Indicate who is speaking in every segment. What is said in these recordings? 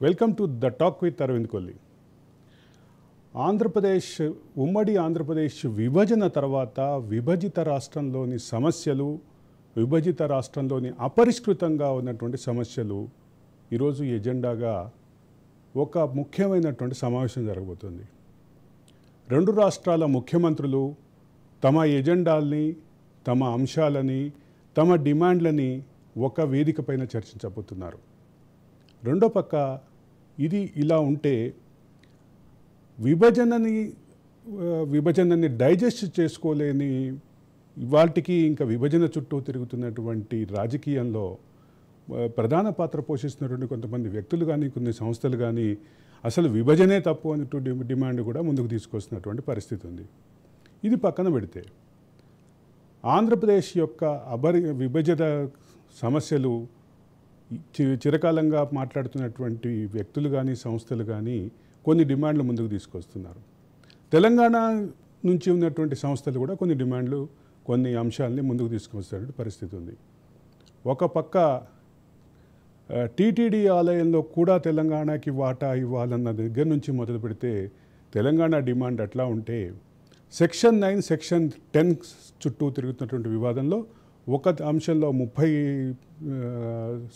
Speaker 1: Welcome to the talk with Aravind Kolli. ఉమ్మడి ఆంధ్రప్రదేశ్ విభజన తర్వాత విభజిత రాష్ట్రంలోని సమస్యలు, విభజిత రాష్ట్రంలోని అపరిష్కృతంగా ఉన్నటువంటి సమస్యలు ఈరోజు ఎజెండాగా ఒక ముఖ్యమైనటువంటి సమావేశం జరగబోతుంది. రెండు రాష్ట్రాల ముఖ్యమంత్రులు తమ ఎజెండాల్ని, తమ అంశాలని, తమ డిమాండ్లని ఒక వేదిక పైన చర్చించబోతున్నారు. రెండో పక్క ఇది ఇలా ఉంటే విభజనని డైజెస్ట్ చేసుకోలేని ఇవాల్టికి ఇంకా విభజన చుట్టూ తిరుగుతున్నటువంటి రాజకీయంలో ప్రధాన పాత్ర పోషిస్తున్నటువంటి కొంతమంది వ్యక్తులు కానీ, కొన్ని సంస్థలు కానీ అసలు విభజనే తప్పు అనేటువంటి డిమాండ్ కూడా ముందుకు తీసుకొస్తున్నటువంటి పరిస్థితి ఉంది. ఇది పక్కన పెడితే ఆంధ్రప్రదేశ్ యొక్క విభజన సమస్యలు చిరకాలంగా మాట్లాడుతున్నటువంటి వ్యక్తులు కానీ, సంస్థలు కానీ కొన్ని డిమాండ్లు ముందుకు తీసుకొస్తున్నారు. తెలంగాణ నుంచి ఉన్నటువంటి సంస్థలు కూడా కొన్ని డిమాండ్లు, కొన్ని అంశాలని ముందుకు తీసుకొస్తున్నటువంటి పరిస్థితి ఉంది. ఒక పక్క టీటీడీ ఆలయంలో కూడా తెలంగాణకి వాటా ఇవ్వాలన్న దగ్గర నుంచి మొదలు పెడితే తెలంగాణ డిమాండ్ అట్లా ఉంటే సెక్షన్ 9, సెక్షన్ 10 చుట్టూ తిరుగుతున్నటువంటి వివాదంలో ఒక అంశంలో 30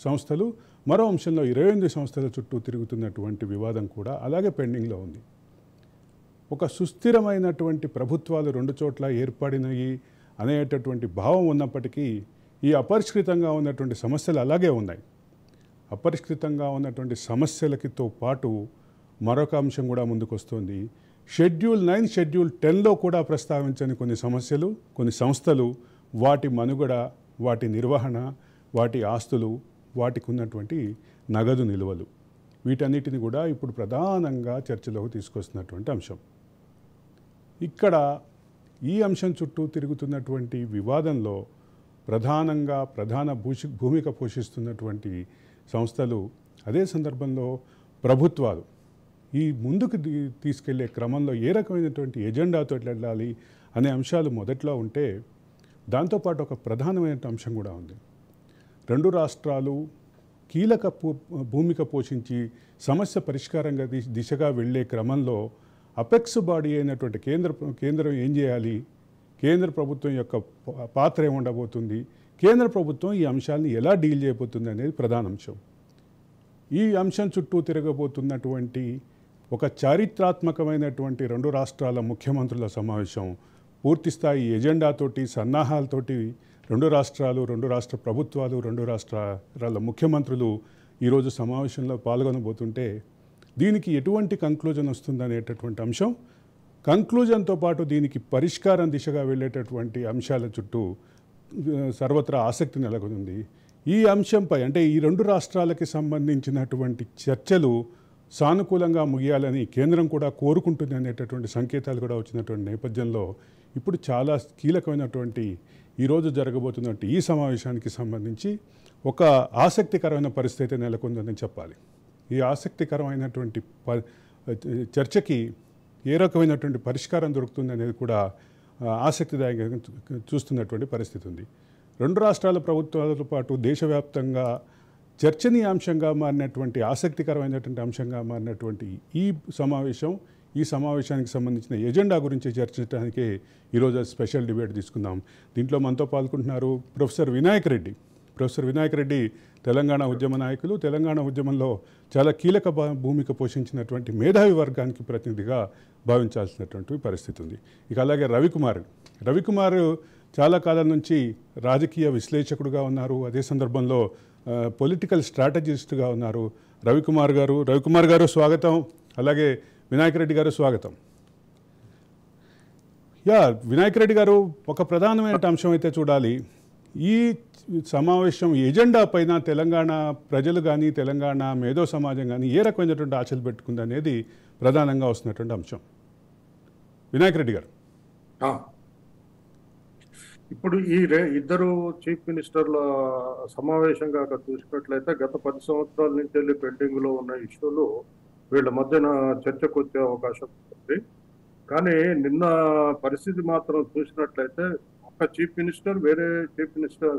Speaker 1: సంస్థలు, మరో అంశంలో 28 సంస్థల చుట్టూ తిరుగుతున్నటువంటి వివాదం కూడా అలాగే పెండింగ్లో ఉంది. ఒక సుస్థిరమైనటువంటి ప్రభుత్వాలు రెండు చోట్ల ఏర్పడినవి అనేటటువంటి భావం ఉన్నప్పటికీ ఈ అపరిష్కృతంగా ఉన్నటువంటి సమస్యలు అలాగే ఉన్నాయి. అపరిష్కృతంగా ఉన్నటువంటి సమస్యలతో పాటు మరొక అంశం కూడా ముందుకు వస్తుంది. షెడ్యూల్ 9, షెడ్యూల్ 10లో కూడా ప్రస్తావించని కొన్ని సమస్యలు, కొన్ని సంస్థలు, వాటి మనుగడ, వాటి నిర్వహణ, వాటి ఆస్తులు, వాటికి ఉన్నటువంటి నగదు నిల్వలు, వీటన్నిటిని కూడా ఇప్పుడు ప్రధానంగా చర్చలోకి తీసుకొస్తున్నటువంటి అంశం. ఇక్కడ ఈ అంశం చుట్టూ తిరుగుతున్నటువంటి వివాదంలో ప్రధాన భూమిక పోషిస్తున్నటువంటి సంస్థలు, అదే సందర్భంలో ప్రభుత్వాలు ఈ ముందుకు తీసుకెళ్లే క్రమంలో ఏ రకమైనటువంటి ఎజెండాతో వెళ్ళాలి అనే అంశాలు మొదట్లో ఉంటే, దాంతోపాటు ఒక ప్రధానమైన అంశం కూడా ఉంది. రెండు రాష్ట్రాలు కీలక భూమిక పోషించి సమస్య పరిష్కారంగా దిశగా వెళ్ళే క్రమంలో అపెక్స్ బాడీ అయినటువంటి కేంద్రం ఏం చేయాలి, కేంద్ర ప్రభుత్వం యొక్క పాత్ర ఏముండబోతుంది, కేంద్ర ప్రభుత్వం ఈ అంశాలను ఎలా డీల్ చేయబోతుంది అనేది ప్రధాన అంశం. ఈ అంశం చుట్టూ తిరగబోతున్నటువంటి ఒక చారిత్రాత్మకమైనటువంటి రెండు రాష్ట్రాల ముఖ్యమంత్రుల సమావేశం పూర్తిస్థాయి ఎజెండాతోటి, సన్నాహాలతోటి రెండు రాష్ట్రాలు, రెండు రాష్ట్ర ప్రభుత్వాలు, రెండు రాష్ట్రాల ముఖ్యమంత్రులు ఈరోజు సమావేశంలో పాల్గొనబోతుంటే దీనికి ఎటువంటి కంక్లూజన్ వస్తుందనేటటువంటి అంశం, కంక్లూజన్తో పాటు దీనికి పరిష్కారం దిశగా వెళ్ళేటటువంటి అంశాల చుట్టూ సర్వత్రా ఆసక్తి నెలకొంది. ఈ అంశంపై అంటే ఈ రెండు రాష్ట్రాలకి సంబంధించినటువంటి చర్చలు సానుకూలంగా ముగియాలని కేంద్రం కూడా కోరుకుంటుంది అనేటటువంటి సంకేతాలు కూడా వచ్చినటువంటి నేపథ్యంలో ఇప్పుడు చాలా కీలకమైనటువంటి ఈరోజు జరగబోతున్నటువంటి ఈ సమావేశానికి సంబంధించి ఒక ఆసక్తికరమైన పరిస్థితి నెలకొందని చెప్పాలి. ఈ ఆసక్తికరమైనటువంటి చర్చకి ఏ రకమైనటువంటి పరిష్కారం దొరుకుతుంది అనేది కూడా ఆసక్తిదాయకంగా చూస్తున్నటువంటి పరిస్థితి ఉంది. రెండు రాష్ట్రాల ప్రభుత్వాలతో పాటు దేశవ్యాప్తంగా చర్చనీయాంశంగా మారినటువంటి, ఆసక్తికరమైనటువంటి అంశంగా మారినటువంటి ఈ సమావేశానికి సంబంధించిన ఎజెండా గురించి చర్చించడానికే ఈరోజు స్పెషల్ డిబేట్ తీసుకుందాం. దీంట్లో మనతో పాల్గొంటున్నారు ప్రొఫెసర్ వినాయక్ రెడ్డి. ప్రొఫెసర్ వినాయక్ రెడ్డి తెలంగాణ ఉద్యమ నాయకులు, తెలంగాణ ఉద్యమంలో చాలా కీలక భూమిక పోషించినటువంటి మేధావి వర్గానికి ప్రతినిధిగా భావించాల్సినటువంటి పరిస్థితి ఉంది. ఇక అలాగే రవికుమార్ చాలా కాలం నుంచి రాజకీయ విశ్లేషకుడుగా ఉన్నారు, అదే సందర్భంలో పొలిటికల్ స్ట్రాటజిస్ట్గా ఉన్నారు. రవికుమార్ గారు స్వాగతం. అలాగే వినాయక్ రెడ్డి గారు స్వాగతం. వినాయక్ రెడ్డి గారు, ఒక ప్రధానమైన అంశం అయితే చూడాలి, ఈ సమావేశం ఎజెండా పైన తెలంగాణ ప్రజలు కానీ, తెలంగాణ మేధో సమాజం కానీ ఏ రకమైనటువంటి ఆశలు పెట్టుకుంది అనేది ప్రధానంగా వస్తున్నటువంటి అంశం. వినాయక్ రెడ్డి గారు,
Speaker 2: ఇప్పుడు ఈ ఇద్దరు చీఫ్ మినిస్టర్ల సమావేశంగా చూసినట్లయితే గత 10 సంవత్సరాల నుంచి వెళ్ళి పెండింగ్ లో ఉన్న ఇష్యూలు వీళ్ళ మధ్యన చర్చకు వచ్చే అవకాశం ఉంది. కానీ నిన్న పరిస్థితి మాత్రం చూసినట్లయితే ఒక చీఫ్ మినిస్టర్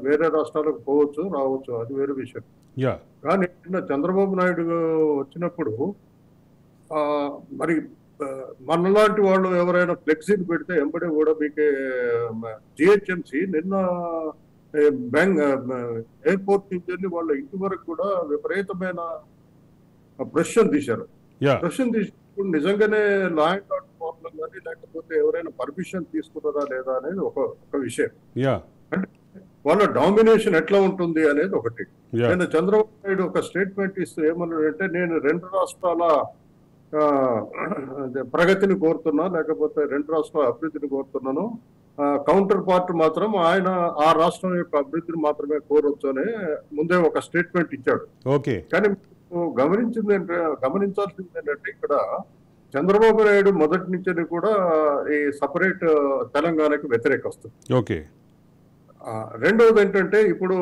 Speaker 2: వేరే రాష్ట్రాలకు పోవచ్చు రావచ్చు, అది వేరే విషయం.
Speaker 1: యా
Speaker 2: కానీ నిన్న చంద్రబాబు నాయుడు వచ్చినప్పుడు మరి మనలాంటి వాళ్ళు ఎవరైనా ఫ్లెక్సీలు పెడితే ఎంబడే కూడా మీకే జిహెచ్ఎంసి నిన్న ఎయిర్పోర్ట్ నుంచి వెళ్ళి వాళ్ళ ఇంటి వరకు కూడా విపరీతమైన ప్రశ్న తీశారు.
Speaker 1: యా
Speaker 2: ప్రశ్న తీసినప్పుడు నిజంగానే లా అండ్ ఆర్డర్ ప్రాబ్లం కానీ లేకపోతే ఎవరైనా పర్మిషన్ తీసుకున్నారా లేదా అనేది ఒక విషయం.
Speaker 1: యా
Speaker 2: అంటే వాళ్ళ డామినేషన్ ఎట్లా ఉంటుంది అనేది ఒకటి.
Speaker 1: యా
Speaker 2: నేను చంద్రబాబు నాయుడు ఒక స్టేట్మెంట్ ఇస్తూ ఏమన్నాడంటే, నేను 2 రాష్ట్రాల ప్రగతిని కోరుతున్నా, లేకపోతే 2 రాష్ట్రాల అభివృద్ధిని కోరుతున్నాను, కౌంటర్ పార్ట్ మాత్రం ఆయన ఆ రాష్ట్రం యొక్క అభివృద్ధిని మాత్రమే కోరొచ్చు అని ముందే ఒక స్టేట్మెంట్ ఇచ్చాడు.
Speaker 1: ఓకే
Speaker 2: కానీ గమనించాల్సింది ఏంటంటే, ఇక్కడ చంద్రబాబు నాయుడు మొదటి నుంచి కూడా ఈ సపరేట్ తెలంగాణకి వ్యతిరేకస్తుంది.
Speaker 1: ఓకే
Speaker 2: రెండవది ఏంటంటే, ఇప్పుడు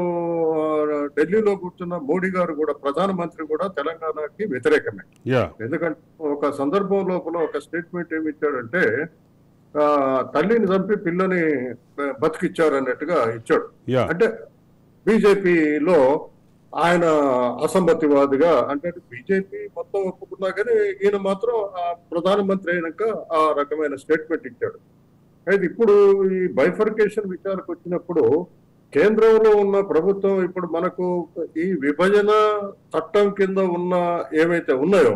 Speaker 2: ఢిల్లీలో కూర్చున్న మోడీ గారు కూడా, ప్రధానమంత్రి కూడా తెలంగాణకి వ్యతిరేకమే.
Speaker 1: యా
Speaker 2: ఎందుకంటే ఒక సందర్భం లోపల ఒక స్టేట్మెంట్ ఏమి ఇచ్చాడంటే, తల్లిని చంపి పిల్లని బతికిచ్చారు అన్నట్టుగా ఇచ్చాడు.
Speaker 1: యా
Speaker 2: అంటే బీజేపీలో ఆయన అసమ్మతివాదిగా, అంటే బీజేపీ మొత్తం ఒప్పుకున్నా కానీ ఈయన మాత్రం ప్రధానమంత్రి అయినాక ఆ రకమైన స్టేట్మెంట్ ఇచ్చాడు. అయితే ఇప్పుడు ఈ బైఫర్కేషన్ విచారకు వచ్చినప్పుడు కేంద్రంలో ఉన్న ప్రభుత్వం ఇప్పుడు మనకు ఈ విభజన చట్టం కింద ఉన్న ఏవైతే ఉన్నాయో,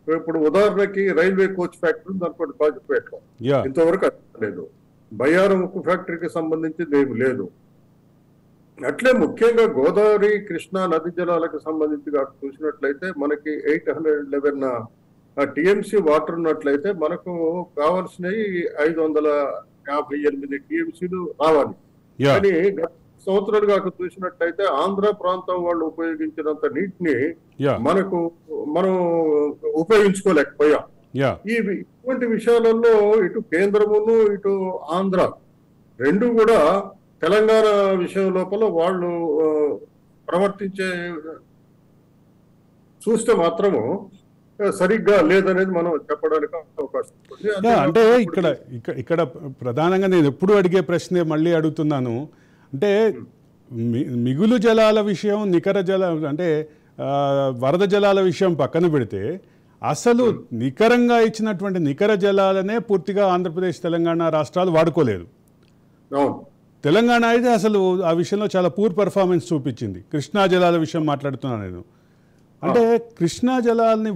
Speaker 2: ఇప్పుడు ఉదాహరణకి రైల్వే కోచ్ ఫ్యాక్టరీ దానిపై బాధ్యతలో
Speaker 1: యా
Speaker 2: ఇంతవరకు లేదు, బయ్యారం ఉక్కు ఫ్యాక్టరీకి సంబంధించింది ఏమి లేదు. అట్లే ముఖ్యంగా గోదావరి కృష్ణా నది జలాలకు సంబంధించి చూసినట్లయితే మనకి 811 టీఎంసీ వాటర్ ఉన్నట్లయితే మనకు కావాల్సినవి 558 టీఎంసీలు రావాలి.
Speaker 1: యా
Speaker 2: కానీ గత సంవత్సరాలు కాక చూసినట్లయితే ఆంధ్ర ప్రాంతం వాళ్ళు ఉపయోగించినంత నీటిని
Speaker 1: యా
Speaker 2: మనం ఉపయోగించుకోలేకపోయాం.
Speaker 1: యా
Speaker 2: ఇటువంటి విషయాలలో ఇటు కేంద్రమును ఇటు ఆంధ్ర రెండు కూడా తెలంగాణ విషయం లోపల వాళ్ళు ప్రవర్తించే చూస్తే మాత్రము సరిగ్గా లేదనేది మనం చెప్పడానికి అవకాశం ఉంది.
Speaker 1: అంటే ఇక్కడ ప్రధానంగా నేను ఎప్పుడు అడిగే ప్రశ్నే మళ్ళీ అడుగుతున్నాను. అంటే మిగులు జలాల విషయం, నికర జల అంటే వరద జలాల విషయం పక్కన పెడితే, అసలు నికరంగా ఇచ్చినటువంటి నికర జలాలనే పూర్తిగా ఆంధ్రప్రదేశ్ తెలంగాణ రాష్ట్రాలు వాడుకోలేదు. తెలంగాణ అయితే అసలు ఆ విషయంలో చాలా పూర్ పర్ఫార్మెన్స్ చూపించింది. కృష్ణా జలాల విషయం మాట్లాడుతున్నాను నేను. అంటే కృష్ణా జలాల్ని,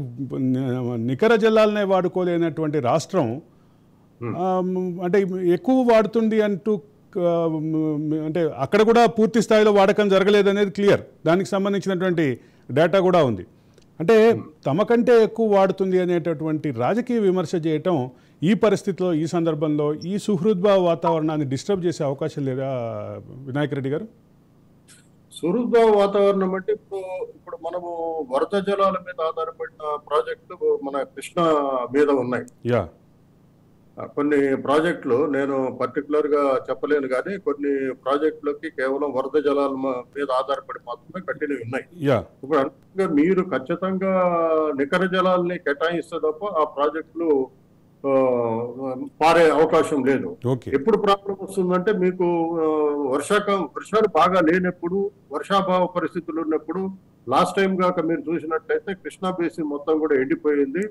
Speaker 1: నికర జలాలనే వాడుకోలేనటువంటి రాష్ట్రం అంటే ఎక్కువ వాడుతుంది అంటూ, అంటే అక్కడ కూడా పూర్తి స్థాయిలో వాడకం జరగలేదనేది క్లియర్. దానికి సంబంధించినటువంటి డేటా కూడా ఉంది. అంటే తమకంటే ఎక్కువ వాడుతుంది అనేటటువంటి రాజకీయ విమర్శ చేయటం ఈ పరిస్థితిలో, ఈ సందర్భంలో ఈ సుహృద్భావ వాతావరణాన్ని డిస్టర్బ్ చేసే అవకాశం లేదా వినాయక్ రెడ్డి గారు?
Speaker 2: సుహృద్భావ వాతావరణం అంటే ఇప్పుడు మనము వరద జలాల మీద ఆధారపడిన ప్రాజెక్టులు మన కృష్ణా మీద ఉన్నాయి.
Speaker 1: యా
Speaker 2: కొన్ని ప్రాజెక్టులు నేను పర్టికులర్ గా చెప్పలేను, కానీ కొన్ని ప్రాజెక్టులకి కేవలం వరద జలాల మీద ఆధారపడి మాత్రమే కట్టినవి ఉన్నాయి. ఇప్పుడు అంటే మీరు ఖచ్చితంగా నికర జలాల్ని కేటాయిస్తే తప్ప ఆ ప్రాజెక్టులు పారే అవకాశం లేదు. ఎప్పుడు ప్రాబ్లం వస్తుందంటే, మీకు వర్షాలు బాగా లేనప్పుడు, వర్షాభావ పరిస్థితులు ఉన్నప్పుడు, లాస్ట్ టైం కాక మీరు చూసినట్లయితే కృష్ణా బేసిన్ మొత్తం కూడా ఎండిపోయింది,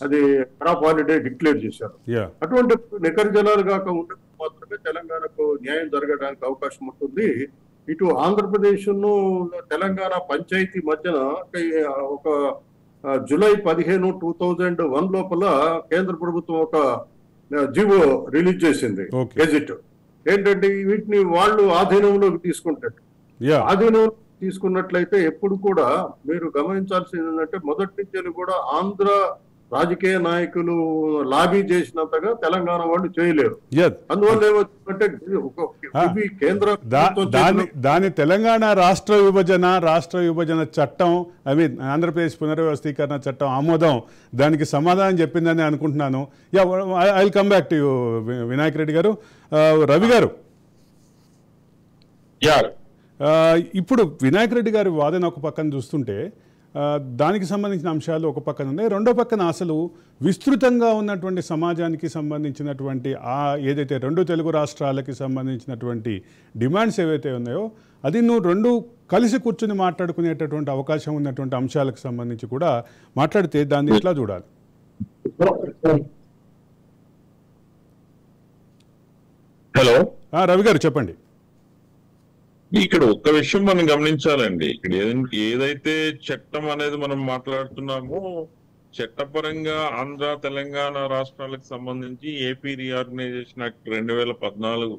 Speaker 2: అది క్రాప్ హాలిడే డిక్లేర్ చేశారు. అటువంటి నికర జలాలు కాక ఉన్నప్పుడు మాత్రమే తెలంగాణకు న్యాయం జరగడానికి అవకాశం ఉంటుంది. ఇటు ఆంధ్రప్రదేశ్ ను తెలంగాణ పంచాయతీ మధ్యన ఒక జూలై 15, 2001 లోపల కేంద్ర ప్రభుత్వం ఒక జీవో రిలీజ్ చేసింది, గెజిట్. ఏంటంటే వీటిని వాళ్ళు ఆధీనంలోకి తీసుకుంటారు. ఆధీనంలో తీసుకున్నట్లయితే ఎప్పుడు కూడా మీరు గమనించాల్సింది ఏంటంటే, మొదటి నుంచి కూడా ఆంధ్ర రాజకీయ నాయకులు లాబీ చేసినంతగా తెలంగాణ వాళ్ళు చేయలేరు. అందువల్ల ఏమవుతుందంటే, కేంద్ర
Speaker 1: దాని తెలంగాణ రాష్ట్ర విభజన చట్టం, ఐ మీన్ ఆంధ్రప్రదేశ్ పునర్వ్యవస్థీకరణ చట్టం ఆమోదం దానికి సమాధానం చెప్పిందని అనుకుంటున్నాను. I will come back to you Vinayak Reddy గారు. రవి గారు, ఇప్పుడు వినాయక్ రెడ్డి గారి వాదన ఒక పక్కన చూస్తుంటే, దానికి సంబంధించిన అంశాలు ఒక పక్కన ఉన్నాయి. రెండో పక్కన అసలు విస్తృతంగా ఉన్నటువంటి సమాజానికి సంబంధించినటువంటి ఏదైతే 2 తెలుగు రాష్ట్రాలకి సంబంధించినటువంటి డిమాండ్స్ ఏవైతే ఉన్నాయో అది నువ్వు 2 కలిసి కూర్చుని మాట్లాడుకునేటటువంటి అవకాశం ఉన్నటువంటి అంశాలకు సంబంధించి కూడా మాట్లాడితే దాన్ని ఎట్లా చూడాలి?
Speaker 3: హలో
Speaker 1: రవి గారు చెప్పండి.
Speaker 3: ఇక్కడ ఒక్క విషయం మనం గమనించాలండి. ఇక్కడ ఏదైతే చట్టం అనేది మనం మాట్లాడుతున్నామో చట్టపరంగా ఆంధ్ర తెలంగాణ రాష్ట్రాలకు సంబంధించి ఏపీ రీఆర్గనైజేషన్ యాక్ట్ 2014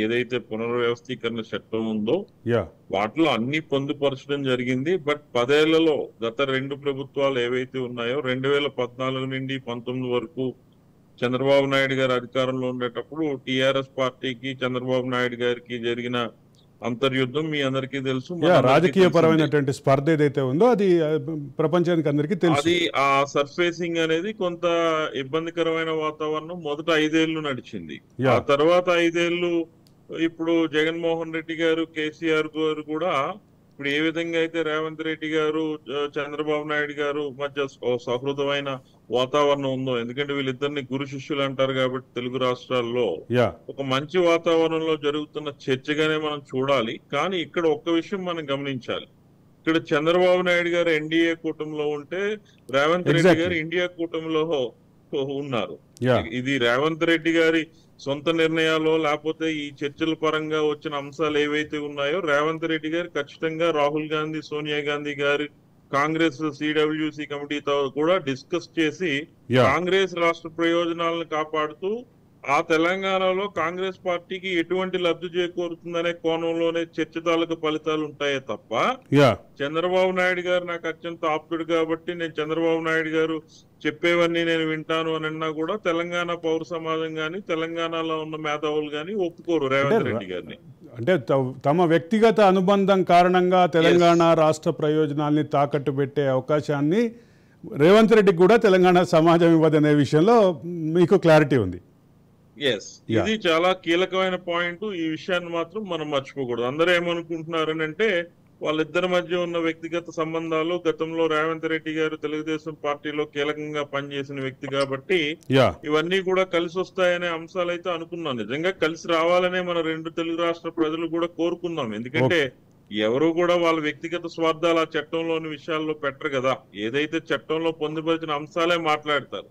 Speaker 3: ఏదైతే పునర్వ్యవస్థీకరణ చట్టం ఉందో వాటిలో అన్ని పొందుపరచడం జరిగింది. బట్ 10 ఏళ్లలో గత 2 ప్రభుత్వాలు ఏవైతే ఉన్నాయో 2014 నుండి 19 వరకు చంద్రబాబు నాయుడు గారు అధికారంలో ఉండేటప్పుడు టిఆర్ఎస్ పార్టీకి చంద్రబాబు నాయుడు గారికి జరిగిన అంతర్యుద్ధం మీ అందరికీ తెలుసు.
Speaker 1: రాజకీయ పరమైనటువంటి స్పర్ధ ఏదైతే ఉందో అది ప్రపంచానికి అందరికీ తెలుసు.
Speaker 3: అది ఆ సర్ఫేసింగ్ అనేది కొంత ఇబ్బందికరమైన వాతావరణం మొదట 5 ఏళ్లు నడిచింది. ఆ తర్వాత 5 ఏళ్లు ఇప్పుడు జగన్మోహన్ రెడ్డి గారు కేసీఆర్ గారు కూడా ఇప్పుడు ఏ విధంగా అయితే రేవంత్ రెడ్డి గారు చంద్రబాబు నాయుడు గారు మధ్య సహృదమైన వాతావరణం ఉందో, ఎందుకంటే వీళ్ళిద్దరిని గురు శిష్యులు అంటారు కాబట్టి తెలుగు రాష్ట్రాల్లో ఒక మంచి వాతావరణంలో జరుగుతున్న చర్చగానే మనం చూడాలి. కానీ ఇక్కడ ఒక్క విషయం మనం గమనించాలి. ఇక్కడ చంద్రబాబు నాయుడు గారు ఎన్డీఏ కూటమిలో ఉంటే రేవంత్ రెడ్డి గారు ఇండియా కూటమిలో ఉన్నారు. ఇది రేవంత్ రెడ్డి గారి సొంత నిర్ణయాలు లేకపోతే ఈ చర్చల పరంగా వచ్చిన అంశాలు ఏవైతే ఉన్నాయో రేవంత్ రెడ్డి గారు ఖచ్చితంగా రాహుల్ గాంధీ సోనియా గాంధీ గారి కాంగ్రెస్ సిడబ్ల్యూసి కమిటీతో కూడా డిస్కస్ చేసి కాంగ్రెస్ రాష్ట్ర ప్రయోజనాలను కాపాడుతూ ఆ తెలంగాణలో కాంగ్రెస్ పార్టీకి ఎటువంటి లబ్ధి చేకూరుతుందనే కోణంలోనే చర్చ తాలూకు ఫలితాలు ఉంటాయే తప్ప చంద్రబాబు నాయుడు గారు నాకు అత్యంత ఆప్తుడు కాబట్టి నేను చంద్రబాబు నాయుడు గారు చెప్పేవన్నీ నేను వింటాను అని అన్నా కూడా తెలంగాణ పౌర సమాజం గాని తెలంగాణలో ఉన్న మేధావులు గాని ఒప్పుకోరు రేవంత్ రెడ్డి గారిని.
Speaker 1: అంటే తమ వ్యక్తిగత అనుబంధం కారణంగా తెలంగాణ రాష్ట్ర ప్రయోజనాల్ని తాకట్టు పెట్టే అవకాశాన్ని రేవంత్ రెడ్డికి కూడా తెలంగాణ సమాజం ఇవ్వదనే విషయంలో మీకు క్లారిటీ ఉంది.
Speaker 3: ఇది చాలా కీలకమైన పాయింట్. ఈ విషయాన్ని మాత్రం మనం మర్చిపోకూడదు. అందరూ ఏమనుకుంటున్నారని అంటే వాళ్ళిద్దరి మధ్య ఉన్న వ్యక్తిగత సంబంధాలు, గతంలో రేవంత్ రెడ్డి గారు తెలుగుదేశం పార్టీలో కీలకంగా పనిచేసిన వ్యక్తి కాబట్టి ఇవన్నీ కూడా కలిసి వస్తాయనే అంశాలు అయితే అనుకున్నాం. నిజంగా కలిసి రావాలనే మన 2 తెలుగు రాష్ట్ర ప్రజలు కూడా కోరుకుందాం. ఎందుకంటే ఎవరు కూడా వాళ్ళ వ్యక్తిగత స్వార్థాలు ఆ చట్టంలోని విషయాల్లో పెట్టరు కదా. ఏదైతే చట్టంలో పొందుపరిచిన అంశాలే మాట్లాడతారు.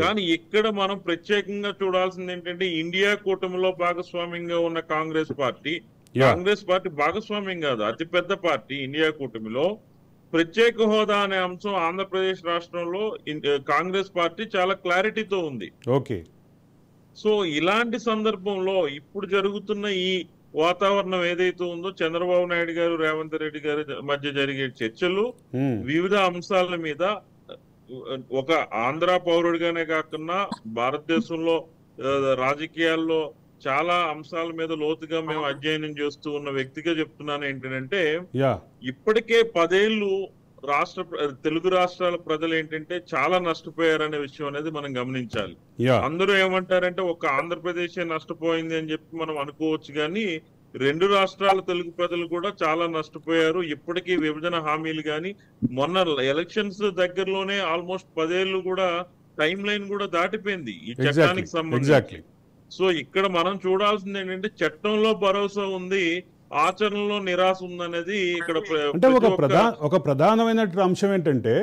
Speaker 3: కానీ ఇక్కడ మనం ప్రత్యేకంగా చూడాల్సింది ఏంటంటే ఇండియా కూటమిలో భాగస్వామ్యంగా ఉన్న కాంగ్రెస్ పార్టీ భాగస్వామ్యం కాదు, అతిపెద్ద పార్టీ ఇండియా కూటమిలో ప్రత్యేక హోదా అనే అంశం ఆంధ్రప్రదేశ్ రాష్ట్రంలో కాంగ్రెస్ పార్టీ చాలా క్లారిటీతో ఉంది. సో ఇలాంటి సందర్భంలో ఇప్పుడు జరుగుతున్న ఈ వాతావరణం ఏదైతే ఉందో చంద్రబాబు నాయుడు గారు రేవంత్ రెడ్డి గారి మధ్య జరిగే చర్చలు వివిధ అంశాల మీద ఒక ఆంధ్ర పౌరుడిగానే కాకుండా భారతదేశంలో రాజకీయాల్లో చాలా అంశాల మీద లోతుగా మేము అధ్యయనం చేస్తూ ఉన్న వ్యక్తిగా చెప్తున్నాను ఏంటంటే ఇప్పటికే 10 ఏళ్లు తెలుగు రాష్ట్రాల ప్రజలు ఏంటంటే చాలా నష్టపోయారనే విషయం అనేది మనం గమనించాలి. అందరూ ఏమంటారంటే ఒక ఆంధ్రప్రదేశ్ నష్టపోయింది అని చెప్పి మనం అనుకోవచ్చు, కానీ 2 రాష్ట్రాల తెలుగు ప్రజలు కూడా చాలా నష్టపోయారు. ఇప్పటికీ విభజన హామీలు కానీ మొన్న ఎలక్షన్స్ దగ్గరలోనే ఆల్మోస్ట్ 10 ఏళ్లు కూడా టైం లైన్ కూడా దాటిపోయింది ఈ చట్టానికి సంబంధించి. సో ఇక్కడ మనం చూడాల్సింది ఏంటంటే చట్టంలో భరోసా ఉంది, ఆచరణలో నిరాశ ఉందనేది ఇక్కడ.
Speaker 1: అంటే ఒక ప్రధానమైన అంశం ఏంటంటే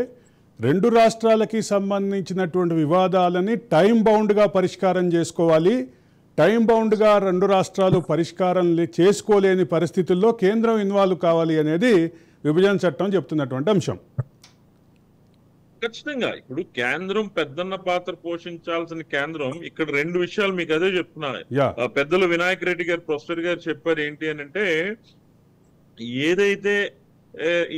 Speaker 1: 2 రాష్ట్రాలకి సంబంధించినటువంటి వివాదాలని టైం బౌండ్గా పరిష్కారం చేసుకోవాలి. టైం బౌండ్గా 2 రాష్ట్రాలు పరిష్కారం చేసుకోలేని పరిస్థితుల్లో కేంద్రం ఇన్వాల్వ్ కావాలి అనేది విభజన చట్టం చెప్తున్నటువంటి అంశం.
Speaker 3: ఖచ్చితంగా ఇప్పుడు కేంద్రం పెద్దన్న పాత్ర పోషించాల్సిన కేంద్రం ఇక్కడ 2 విషయాలు మీకు అదే చెప్తున్నా. పెద్దలు వినాయక్ రెడ్డి గారు ప్రొఫెసర్ గారు చెప్పారు ఏంటి అని అంటే ఏదైతే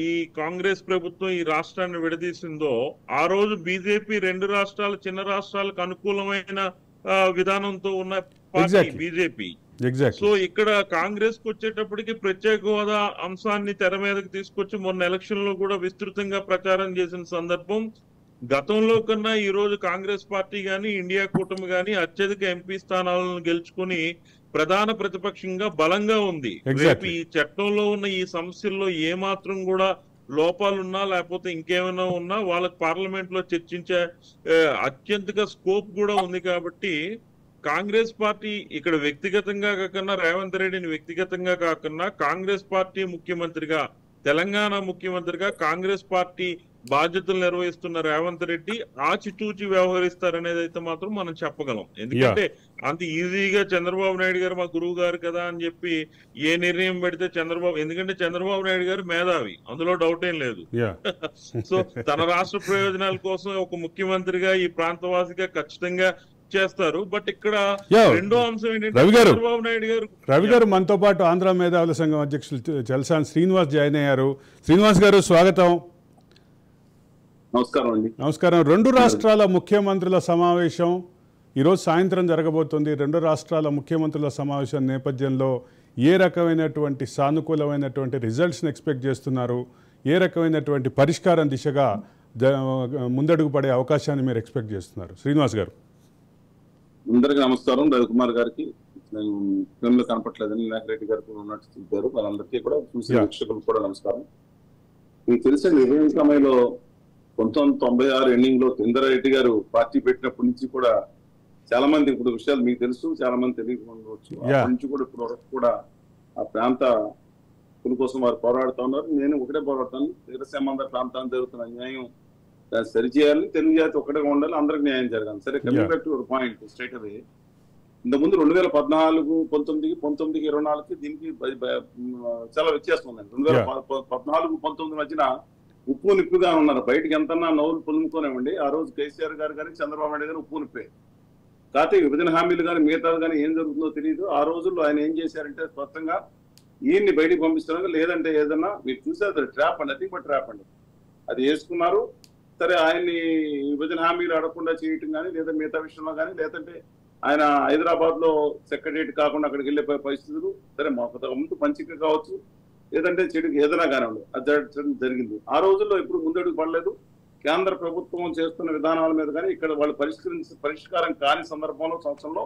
Speaker 3: ఈ కాంగ్రెస్ ప్రభుత్వం ఈ రాష్ట్రాన్ని విడదీసిందో ఆ రోజు బీజేపీ 2 రాష్ట్రాలు చిన్న రాష్ట్రాలకు అనుకూలమైన విధానంతో ఉన్న పార్టీ బీజేపీ. సో ఇక్కడ కాంగ్రెస్ కు వచ్చేటప్పటికి ప్రత్యేక హోదా అంశాన్ని తెర మీదకి తీసుకొచ్చి మొన్న ఎలక్షన్ లో కూడా విస్తృతంగా ప్రచారం చేసిన సందర్భం. గతంలో కన్నా ఈ రోజు కాంగ్రెస్ పార్టీ గాని ఇండియా కూటమి గాని అత్యధిక ఎంపీ స్థానాలను గెలుచుకుని ప్రధాన ప్రతిపక్షంగా బలంగా ఉంది. రేపు ఈ చట్టంలో ఉన్న ఈ సమస్యల్లో ఏమాత్రం కూడా లోపాలున్నా లేకపోతే ఇంకేమైనా ఉన్నా వాళ్ళకి పార్లమెంట్ లో చర్చించే అత్యంతగా స్కోప్ కూడా ఉంది. కాబట్టి కాంగ్రెస్ పార్టీ ఇక్కడ వ్యక్తిగతంగా కాకుండా రేవంత్ రెడ్డిని వ్యక్తిగతంగా కాకుండా కాంగ్రెస్ పార్టీ ముఖ్యమంత్రిగా, తెలంగాణ ముఖ్యమంత్రిగా కాంగ్రెస్ పార్టీ బాధ్యతలు నిర్వహిస్తున్న రేవంత్ రెడ్డి ఆచితూచి వ్యవహరిస్తారనేది అయితే మాత్రం మనం చెప్పగలం. ఎందుకంటే అంత ఈజీగా చంద్రబాబు నాయుడు గారు మా గురువు గారు కదా అని చెప్పి ఏ నిర్ణయం పెడితే ఎందుకంటే చంద్రబాబు నాయుడు గారు మేధావి, అందులో డౌట్ ఏం లేదు. సో తన రాష్ట్ర ప్రయోజనాల కోసం ఒక ముఖ్యమంత్రిగా ఈ ప్రాంతవాసిగా ఖచ్చితంగా చేస్తారు. బట్ ఇక్కడ రెండో అంశం ఏంటంటే చంద్రబాబు నాయుడు గారు
Speaker 1: రవి గారు మనతో పాటు ఆంధ్ర మేధావుల సంఘం అధ్యక్షులు చలసాని శ్రీనివాస్ జాయిన్ అయ్యారు. శ్రీనివాస్ గారు స్వాగతం.
Speaker 4: నమస్కారం అండి.
Speaker 1: నమస్కారం. రెండు రాష్ట్రాల ముఖ్యమంత్రుల సమావేశం ఈరోజు సాయంత్రం జరగబోతుంది. రెండు రాష్ట్రాల ముఖ్యమంత్రుల సమావేశం నేపథ్యంలో ఏ రకమైనటువంటి సానుకూలమైనటువంటి రిజల్ట్స్ని ఎక్స్పెక్ట్ చేస్తున్నారు? ఏ రకమైనటువంటి పరిష్కారం దిశగా ముందడుగు పడే అవకాశాన్ని మీరు ఎక్స్పెక్ట్ చేస్తున్నారు? శ్రీనివాస్ గారు.
Speaker 4: అందరికీ నమస్కారం. రవికుమార్ గారికి, నేను ఫిల్మ్లో కనపట్లేదని నాగిరెడ్డి గారికి ఉన్నట్టు చెప్పారు. వాళ్ళందరికీ కూడా చూసే వీక్షకులకు కూడా నమస్కారం. మీకు తెలిసిన ఇరవై సమయంలో 1996 ఎండింగ్ లో ఇందిరారెడ్డి గారు పార్టీ పెట్టినప్పటి నుంచి కూడా చాలా మంది, ఇప్పుడు విషయాలు మీకు తెలుసు, చాలా మంది తెలియకపోవచ్చు, అప్పటి నుంచి కూడా ఇప్పుడు వరకు కూడా ఆ ప్రాంత కోసం వారు పోరాడుతూ ఉన్నారు. నేను ఒకటే పోరాడతాను, తీరసీమాంధ్ర ప్రాంతానికి జరుగుతున్న అన్యాయం సరిచేయాలి, తెలుగు జాతి ఒకటిగా ఉండాలి, అందరికి న్యాయం జరగాలి. సరే, coming back to point straight away, ఇంతకుముందు 2014, 19, 24కి దీనికి చాలా వ్యత్యాసం ఉందండి. 2014, 19 మధ్యన ఉప్పు నిప్పుగా ఉన్నారు. బయటకి ఎంతన్నా నవ్వులు పొలుముకోనివ్వండి, ఆ రోజు కేసీఆర్ గారు కానీ చంద్రబాబు నాయుడు గారు ఉప్పు నిప్పే. కాకపోతే విభజన హామీలు కానీ మిగతాలు కానీ ఏం జరుగుతుందో తెలియదు. ఆ రోజుల్లో ఆయన ఏం చేశారంటే స్పష్టంగా ఈయన్ని బయటికి పంపిస్తున్నారు, లేదంటే ఏదన్నా మీరు చూసారు ట్రాప్ అండి, నథింగ్ బట్ ట్రాప్ అండి, అది వేసుకున్నారు. సరే, ఆయన్ని విభజన హామీలు అడగకుండా చేయటం కానీ, లేదా మిగతా విషయంలో కానీ, లేదంటే ఆయన హైదరాబాద్ లో సెక్రటరియట్ కాకుండా అక్కడికి వెళ్ళిపోయే పరిస్థితులు, సరే ముందు మంచిగా కావచ్చు, లేదంటే చెడుకు ఏదైనా కానివ్వండి, అది జరిగింది. ఆ రోజుల్లో ఇప్పుడు ముందడుగు పడలేదు. కేంద్ర ప్రభుత్వం చేస్తున్న విధానాల మీద కానీ ఇక్కడ వాళ్ళు పరిష్కారం కాని సంవత్సరంలో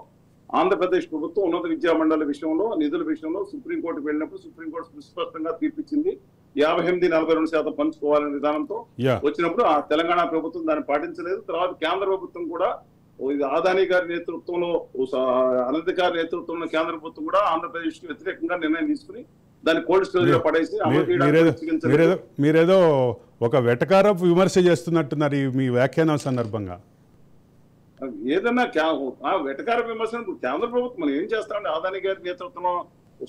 Speaker 4: ఆంధ్రప్రదేశ్ ప్రభుత్వం ఉన్నత విద్యా మండలి విషయంలో, నిధుల విషయంలో సుప్రీంకోర్టుకు వెళ్ళినప్పుడు సుప్రీంకోర్టు స్పష్టంగా తీర్పిచ్చింది. 58-42% పంచుకోవాలనే విధానంతో వచ్చినప్పుడు ఆ తెలంగాణ ప్రభుత్వం దాన్ని పాటించలేదు. తర్వాత కేంద్ర ప్రభుత్వం కూడా ఆదాని గారి నేతృత్వంలో, అనధికారి నేతృత్వంలో కేంద్ర ప్రభుత్వం కూడా ఆంధ్రప్రదేశ్ కి వ్యతిరేకంగా నిర్ణయం తీసుకుని దాన్ని కోల్డ్ స్టోరేజ్ లో పడేసి
Speaker 1: మీరేదో ఒక వెటకారపు విమర్శ చేస్తున్నట్టున్నారు మీ వ్యాఖ్యానం సందర్భంగా.
Speaker 4: ఏదన్నా వెటకార విమర్శన కేంద్ర ప్రభుత్వం మనం ఏం చేస్తామండి, ఆదాని గారి నేతృత్వంలో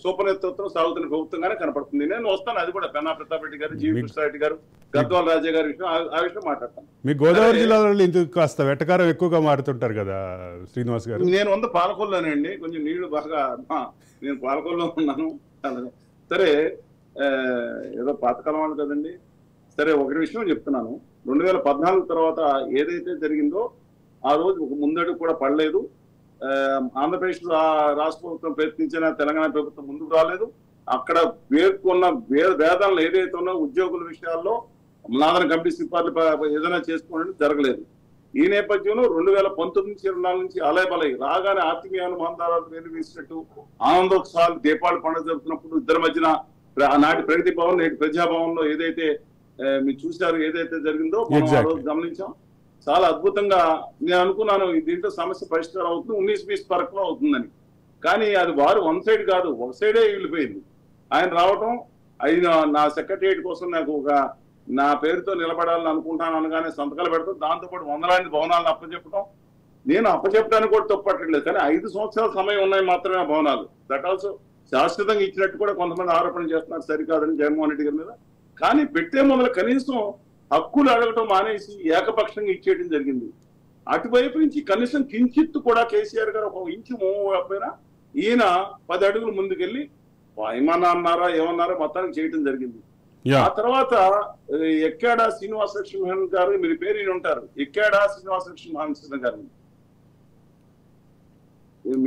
Speaker 4: సూపర్ నేతృత్వం సాగుతున్న ప్రభుత్వంగానే కనపడుతుంది. నేను వస్తాను, అది కూడా పెన్నా ప్రతాప్ రెడ్డి గారు, జీవి కృష్ణారెడ్డి గారు, గద్వాల రాజా గారి విషయం, ఆ విషయం మాట్లాడతాను.
Speaker 1: మీ గోదావరి జిల్లాలో ఇందుకు కాస్త వెటకారం ఎక్కువగా మారుతుంటారు కదా శ్రీనివాస్ గారు?
Speaker 4: నేను పాలకొల్లోనండి, కొంచెం నీళ్లు బాగా, నేను పాలకొల్లో ఉన్నాను. సరే, ఏదో పాతకాలం వాళ్ళు కదండి. సరే, ఒకటి విషయం చెప్తున్నాను, 2014 తర్వాత ఏదైతే జరిగిందో ఆ రోజు ఒక ముందడుగు కూడా పడలేదు. ఆంధ్రప్రదేశ్ రాష్ట్ర ప్రభుత్వం ప్రయత్నించిన తెలంగాణ ప్రభుత్వం ముందుకు రాలేదు. అక్కడ పేర్కొన్న వేదాలను ఏదైతే ఉన్నా ఉద్యోగుల విషయాల్లో నాదన కమిటీ సిఫార్లు ఏదైనా చేసుకోవడం జరగలేదు. ఈ నేపథ్యంలో 2019-24 నుంచి అలయబలై రాగానే ఆత్మీయాలు మహందారాలు వేలు వేసినట్టు ఆనందోత్సవాలు దీపావళి పండుగ జరుపుతున్నప్పుడు ఇద్దరి మధ్యన నాటి ప్రగతి భవన్, నేటి ప్రజాభవన్ లో ఏదైతే మీరు చూశారు, ఏదైతే జరిగిందో మనం ఆ రోజు గమనించాం. చాలా అద్భుతంగా నేను అనుకున్నాను దీంట్లో సమస్య పరిష్కారం అవుతుంది, 19-20 వరకు అవుతుందని. కానీ అది వారు వన్ సైడ్ కాదు, ఒక సైడే వెళ్ళిపోయింది. ఆయన రావటం, ఆయన నా సెక్రటరియట్ కోసం నాకు నా పేరుతో నిలబడాలని అనుకుంటాను అనగానే సంతకాలు పెడతాం, దాంతోపాటు వందలాది భవనాలను అప్పచెప్పడం. నేను అప్పచెప్పడానికి కూడా తప్పట్లేదు, కానీ 5 సంవత్సరాల సమయం ఉన్నాయి మాత్రమే ఆ భవనాలు. దట్ ఆల్సో శాశ్వతంగా ఇచ్చినట్టు కూడా కొంతమంది ఆరోపణ చేస్తున్నారు, సరికాదని జగన్మోహన్ రెడ్డి గారి మీద. కానీ పెట్టే మొదలు కనీసం హక్కులు అడగటం మానేసి ఏకపక్షంగా ఇచ్చేయడం జరిగింది. అటువైపు నుంచి కనీసం కించిత్తు కూడా కేసీఆర్ గారు ఒక ఇంచు మూవ్ అయిపోయినా ఈయన 10 అడుగులు ముందుకెళ్ళి ఏమన్నా అన్నారా ఏమన్నారో మొత్తానికి చేయడం జరిగింది. ఆ తర్వాత ఎక్కాడా శ్రీనివాస లక్ష్మీహన్ గారు, మీరు పేరు ఈయన ఉంటారు, ఎక్కాడా శ్రీనివాస లక్ష్మీహన్ గారు,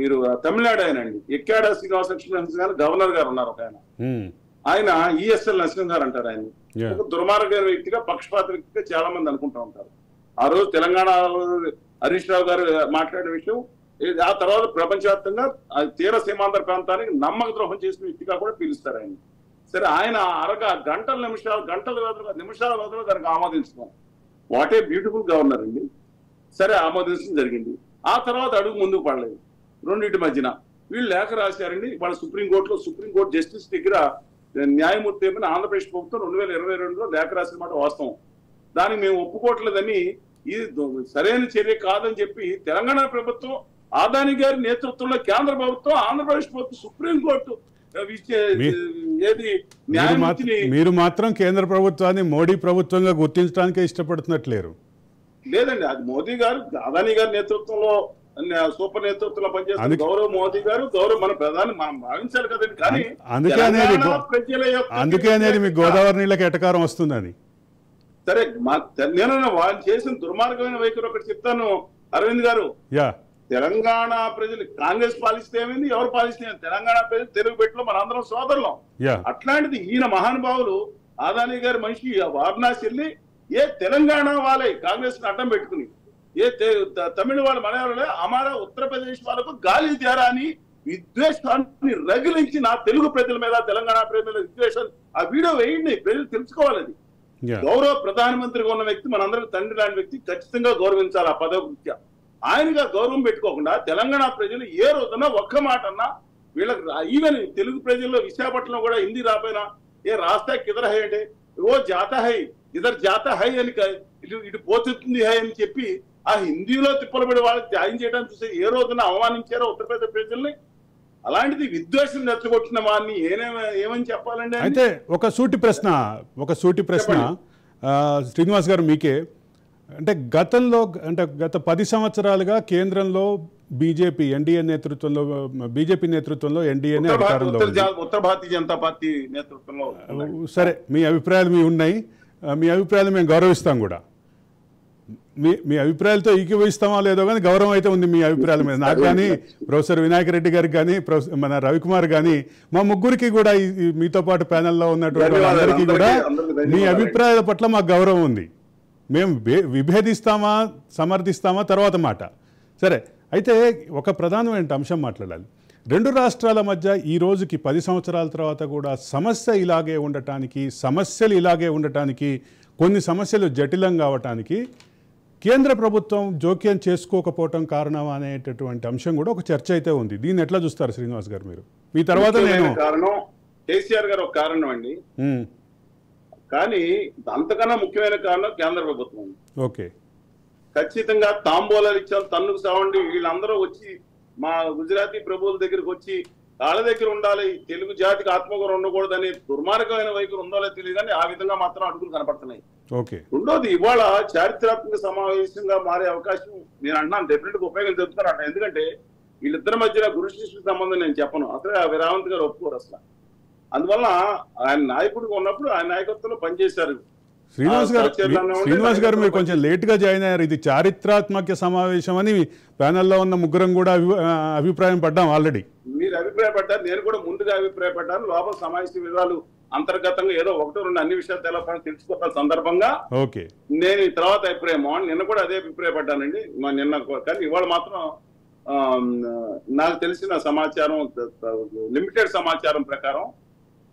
Speaker 4: మీరు తమిళనాడు ఆయనండి. ఎక్కాడా శ్రీనివాస లక్ష్మీహన్ గారు గవర్నర్ గారు ఉన్నారు ఒక ఆయన ఈఎస్ఎల్ నరసింహ గారు అంటారు. ఆయన ఒక దుర్మార్గ వ్యక్తిగా, పక్షపాత వ్యక్తిగా చాలా మంది అనుకుంటూ ఉంటారు. ఆ రోజు తెలంగాణ హరీష్ రావు గారు మాట్లాడే విషయం, ఆ తర్వాత ప్రపంచవ్యాప్తంగా తీర సీమాంధ్ర ప్రాంతానికి నమ్మక ద్రోహం చేసిన వ్యక్తిగా కూడా పిలుస్తారు ఆయన. సరే ఆయన గంటల నిమిషాల వ్యవధిలో దానికి ఆమోదించడం. వాట్ ఏ బ్యూటిఫుల్ గవర్నర్ అండి. సరే ఆమోదించడం జరిగింది. ఆ తర్వాత అడుగు ముందుకు పడలేదు. రెండింటి మధ్యన వీళ్ళు లేఖ రాశారండి. వాళ్ళ సుప్రీంకోర్టు జస్టిస్ దగ్గర న్యాయమూర్తి ఏమైనా ఆంధ్రప్రదేశ్ ప్రభుత్వం 2022లో లేఖ రాసిన మాట వాస్తవం. దానికి మేము ఒప్పుకోవట్లేదని, ఇది సరైన చర్య కాదని చెప్పి తెలంగాణ ప్రభుత్వం, అదాని గారి నేతృత్వంలో కేంద్ర ప్రభుత్వం, ఆంధ్రప్రదేశ్ ప్రభుత్వం సుప్రీంకోర్టు
Speaker 1: మీరు మాత్రం కేంద్ర ప్రభుత్వాన్ని మోడీ ప్రభుత్వంగా గుర్తించడానికే ఇష్టపడుతున్నట్లేరు.
Speaker 4: లేదండి, అది మోదీ గారు అదాని గారి నేతృత్వంలో సూపర్ నేతృత్వంలో పనిచేస్తున్న గౌరవ్ మోదీ గారు, గౌరవ్ మన ప్రధాని మనం భావించాలి కదండి. కానీ
Speaker 1: అందుకే అనేది మీ గోదావరి నీళ్ళకి ఎటకారం వస్తుందని.
Speaker 4: సరే, నేను వాళ్ళు చేసిన దుర్మార్గమైన వైఖరి ఒకటి చెప్తాను అరవింద్ గారు. తెలంగాణ ప్రజలు కాంగ్రెస్ పాలిస్తే ఏమైంది, ఎవరు పాలిస్తే తెలంగాణ ప్రజలు తెలుగు పెట్టిలో మనందరం సోదరులం. అట్లాంటిది ఈయన మహానుభావులు అదాని గారి మనిషి వారణాసి వెళ్ళి ఏ తెలంగాణ వాళ్ళే కాంగ్రెస్ ని అడ్డం పెట్టుకుని, ఏ తమిళ వాళ్ళు మలయాళ అమారా ఉత్తరప్రదేశ్ వాళ్ళకు గాలి తేరా అని విద్వేషాన్ని రగిలించి నా తెలుగు ప్రజల మీద, తెలంగాణ ప్రజల మీద విద్వేషాన్ని ఆ వీడియో వేయండి, ప్రజలు తెలుసుకోవాలి. గౌరవ ప్రధానమంత్రిగా ఉన్న వ్యక్తి, మనందరికి తండ్రి లాంటి వ్యక్తి, ఖచ్చితంగా గౌరవించాలి. ఆ పదవృత్యా ఆయనగా గౌరవం పెట్టుకోకుండా తెలంగాణ ప్రజలు ఏ రోజున ఒక్క మాట అన్నా వీళ్ళకి, ఈవెన్ తెలుగు ప్రజల్లో విశాఖపట్నం కూడా హిందీ రాపోయినా ఏ రాస్తా కిదర్ హై అంటే ఓ జాతా హై ఇదర్ జాతా హై అని, ఇటు పోతుంది హై అని చెప్పి ఆ హిందీలో తిప్పలబడి వాళ్ళకి త్యాగం చేయడానికి చూస్తే ఏ రోజున అవమానించారో ఉత్తరప్రదేశ్ ప్రజల్ని. అలాంటిది విద్వేషం రెచ్చగొట్టిన వాడిని ఏమని చెప్పాలండి?
Speaker 1: అయితే ఒక సూటి ప్రశ్న శ్రీనివాస్ గారు మీకే. అంటే గత 10 సంవత్సరాలుగా కేంద్రంలో బీజేపీ నేతృత్వంలో ఎన్డీఏనే అధికారంలో,
Speaker 4: ఉత్తర భారతీయ జనతా పార్టీ నేతృత్వంలో.
Speaker 1: సరే, మీ అభిప్రాయాలు ఉన్నాయి, మీ అభిప్రాయాలు మేము గౌరవిస్తాం కూడా. మీ అభిప్రాయాలతో ఏకీభవిస్తామా లేదో కానీ గౌరవం అయితే ఉంది మీ అభిప్రాయాల మీద. నాకు కానీ, ప్రొఫెసర్ వినాయక్ రెడ్డి గారికి కానీ, మన రవికుమార్ కానీ, మా ముగ్గురికి కూడా మీతో పాటు ప్యానెల్లో ఉన్నటువంటి అందరికీ కూడా మీ అభిప్రాయాల పట్ల మాకు గౌరవం ఉంది. మేము విభేదిస్తామా సమర్థిస్తామా తర్వాత మాట. సరే, అయితే ఒక ప్రధానమైన అంశం మాట్లాడాలి. 2 రాష్ట్రాల మధ్య ఈ రోజుకి 10 సంవత్సరాల తర్వాత కూడా సమస్యలు ఇలాగే ఉండటానికి, కొన్ని సమస్యలు జటిలం కావటానికి కేంద్ర ప్రభుత్వం జోక్యం చేసుకోకపోవటం కారణం అనేటటువంటి అంశం కూడా ఒక చర్చ అయితే ఉంది. దీన్ని ఎట్లా చూస్తారు శ్రీనివాస్ గారు మీరు? మీ తర్వాత నేను
Speaker 4: కారణం కేసీఆర్ గారు ఒక కారణం అండి, కానీ అంతకన్నా ముఖ్యమైన కారణం కేంద్ర ప్రభుత్వం.
Speaker 1: ఓకే,
Speaker 4: ఖచ్చితంగా తాంబూలాలు ఇచ్చాం, తన్నుకు సావండి, వీళ్ళందరూ వచ్చి మా గుజరాతీ ప్రభువుల దగ్గరకు వచ్చి వాళ్ళ దగ్గర ఉండాలి, తెలుగు జాతికి ఆత్మగౌరవం ఉండకూడదని దుర్మార్గమైన వైఖరి ఉందో తెలియదు, కానీ ఆ విధంగా మాత్రం అడుగులు కనపడుతున్నాయి. రెండోది, ఇవాళ చారిత్రాత్మక సమావేశంగా మారే అవకాశం నేను అంటున్నాను, డెఫినెట్ గా ఉపయోగం చెప్తాను అంట. ఎందుకంటే వీళ్ళిద్దరి మధ్యన గురు శిష్యుల సంబంధం నేను చెప్పను, అసలు రేవంత్ గారు ఒప్పుకోరు అసలు. అందువల్ల ఆయన నాయకుడిగా ఉన్నప్పుడు ఆయన నాయకత్వంలో పనిచేశారు.
Speaker 1: శ్రీనివాస్ గారు మీరు కొంచెం లేట్ గా జాయిన్ అయ్యారు. ఇది చారిత్రాత్మక సమావేశం అని ప్యానెల్లో ఉన్న ముగ్గురం కూడా అభిప్రాయం పడ్డాం ఆల్రెడీ.
Speaker 4: మీరు అభిప్రాయపడ్డారు, నేను కూడా ముందుగా అభిప్రాయపడ్డాను. లోపల సమావేశ విధాలు అంతర్గతంగా ఏదో 1-2 అన్ని విషయాలు తెలుసుకోవాల సందర్భంగా నేను ఈ తర్వాత అభిప్రాయం నిన్న కూడా అదే అభిప్రాయపడ్డానండి నిన్న. కానీ ఇవాళ మాత్రం నాకు తెలిసిన సమాచారం, లిమిటెడ్ సమాచారం ప్రకారం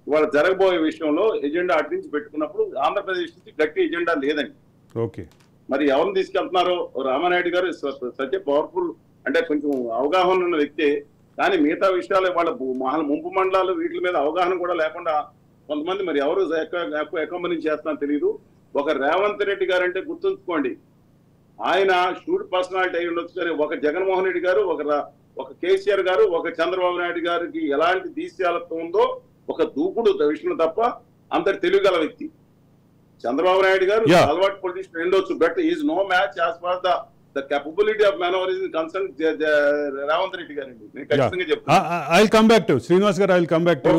Speaker 4: ఇవాళ జరగబోయే విషయంలో ఎజెండా అటు నుంచి పెట్టుకున్నప్పుడు ఆంధ్రప్రదేశ్ నుంచి గట్టి ఎజెండా లేదండి. మరి ఎవరిని తీసుకెళ్తున్నారో, రామానాయుడు గారు సచ్ పవర్ఫుల్, అంటే కొంచెం అవగాహన ఉన్న వ్యక్తే, కానీ మిగతా విషయాలు వాళ్ళ ముంపు మండలాలు వీటి మీద అవగాహన కూడా లేకుండా కొంతమంది మరి ఎవరు అకాంబినింగ్ చేస్తున్నారో తెలియదు. ఒక రేవంత్ రెడ్డి గారు అంటే గుర్తుంచుకోండి, ఆయన షూట్ పర్సనాలిటీ అయి ఉండొచ్చు, కానీ ఒక జగన్మోహన్ రెడ్డి గారు, ఒక కేసీఆర్ గారు, ఒక చంద్రబాబు నాయుడు గారికి ఎలాంటి దీశాలత్వం ఉందో, ఒక దూకుడు విషయంలో తప్ప అందరు తెలియగల వ్యక్తి చంద్రబాబు నాయుడు గారు. అలవాటు పొలిటీషియన్ ఉండొచ్చు, but is no match as far the capability of maneuver concerned Revanth Reddy గారండి. నేను ఖచ్చితంగా చెప్తాను.
Speaker 1: I will come back to Srinivas గారు, I will come back to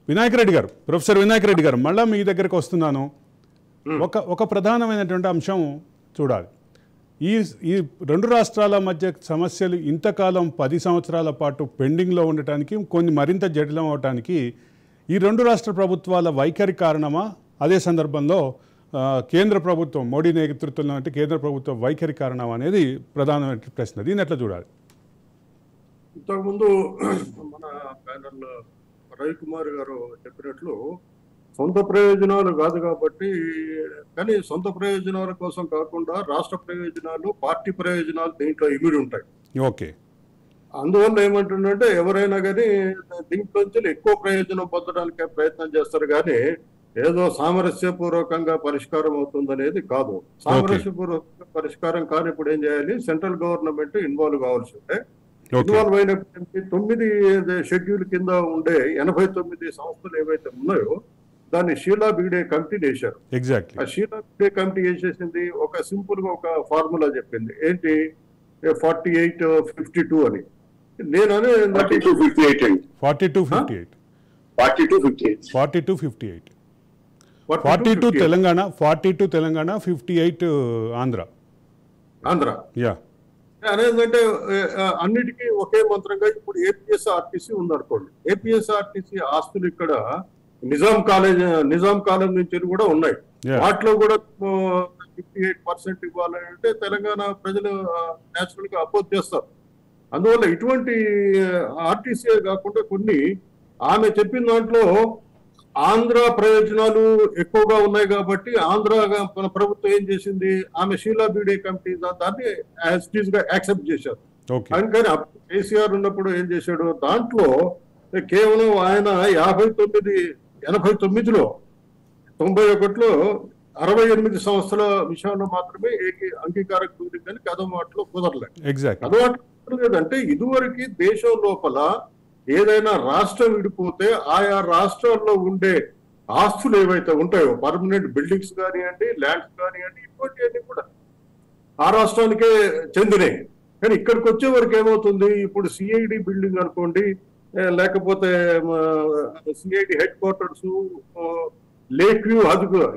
Speaker 1: Vinayak Reddy గారు, ప్రొఫెసర్ వినాయక్ రెడ్డి గారు, మళ్ళా మీ దగ్గరకు వస్తున్నాను. ఒక ప్రధానమైనటువంటి అంశం చూడాలి. ఈ 2 రాష్ట్రాల మధ్య సమస్యలు ఇంతకాలం 10 సంవత్సరాల పాటు పెండింగ్లో ఉండటానికి, కొన్ని మరింత జటిలం అవటానికి ఈ 2 రాష్ట్ర ప్రభుత్వాల వైఖరి కారణమా? అదే సందర్భంలో కేంద్ర ప్రభుత్వం, మోడీ నేతృత్వంలో అంటే కేంద్ర ప్రభుత్వం వైఖరి కారణం అనేది ప్రధానమైన ప్రశ్న. దీన్ని ఎట్లా చూడాలి?
Speaker 2: ఇంతకుముందు మన ప్యానెల్ రవికుమార్ గారు చెప్పినట్లు సొంత ప్రయోజనాలు కాదు కాబట్టి, కానీ సొంత ప్రయోజనాల కోసం కాకుండా రాష్ట్ర ప్రయోజనాలు, పార్టీ ప్రయోజనాలు దీంట్లో ఇమిడి ఉంటాయి.
Speaker 1: ఓకే.
Speaker 2: అందువల్ల ఏమంటుందంటే ఎవరైనా కానీ దీంట్లోంచి ఎక్కువ ప్రయోజనం పొందడానికి ప్రయత్నం చేస్తారు, కానీ ఏదో సామరస్యపూర్వకంగా పరిష్కారం అవుతుందనేది కాదు. సామరస్యపూర్వకంగా పరిష్కారం కానీ ఇప్పుడు ఏం చేయాలి, సెంట్రల్ గవర్నమెంట్ ఇన్వాల్వ్ కావాల్సి ఉంటే ఇన్వాల్వ్ అయినటువంటి 9 షెడ్యూల్ కింద ఉండే 89 సంస్థలు ఏవైతే ఉన్నాయో దాన్ని షీలా బిగ్డే కమిటీ వేశారు.
Speaker 1: ఎగ్జాక్ట్లీ.
Speaker 2: ఆ షీలా బిగ్డే కమిటీ వేసేసింది, ఒక సింపుల్ గా ఒక ఫార్ములా చెప్పింది, ఏంటి 48-52 అని. నేను అనే
Speaker 1: 42 తెలంగాణ, 42 తెలంగాణ, 58 ఆంధ్ర. యా,
Speaker 2: అనేదంటే అన్నిటికీ ఒకే మంత్రంగా ఇప్పుడు ఏపీఎస్ఆర్టీసీ ఉందనుకోండి. ఏపీఎస్ఆర్టీసీ ఆస్తులు ఇక్కడ నిజాం కాలం నుంచి కూడా ఉన్నాయి. వాటిలో కూడా 58% ఇవ్వాలంటే తెలంగాణ ప్రజలు నేచురల్ గా అపోజ్ చేస్తారు. అందువల్ల ఇటువంటి ఆర్టీసీ కాకుండా కొన్ని ఆమె చెప్పిన దాంట్లో ఆంధ్ర ప్రయోజనాలు ఎక్కువగా ఉన్నాయి కాబట్టి ఆంధ్ర మన ప్రభుత్వం ఏం చేసింది, ఆమె షీలా బిగ్డే కమిటీ దాన్ని యాక్సెప్ట్ చేశారు. కానీ కేసీఆర్ ఉన్నప్పుడు ఏం చేశాడు, దాంట్లో కేవలం ఆయన 89లో 91లో 68 సంస్థల విషయంలో మాత్రమే అంగీకారం కుదిరింది, కానీ కథ మాటలో కుదరలేదు. అంటే ఇదివరకు దేశం లోపల ఏదైనా రాష్ట్రం విడిపోతే ఆయా రాష్ట్రాల్లో ఉండే ఆస్తులు ఏవైతే ఉంటాయో, పర్మనెంట్ బిల్డింగ్స్ కానివ్వండి, ల్యాండ్స్ కానివ్వండి, ఇటువంటివన్నీ కూడా ఆ రాష్ట్రానికే చెందినాయి. కానీ ఇక్కడికి వచ్చే వరకు ఏమవుతుంది, ఇప్పుడు సిఐడి బిల్డింగ్ అనుకోండి, లేకపోతే CID headquarters, lake view అధిగ్రహం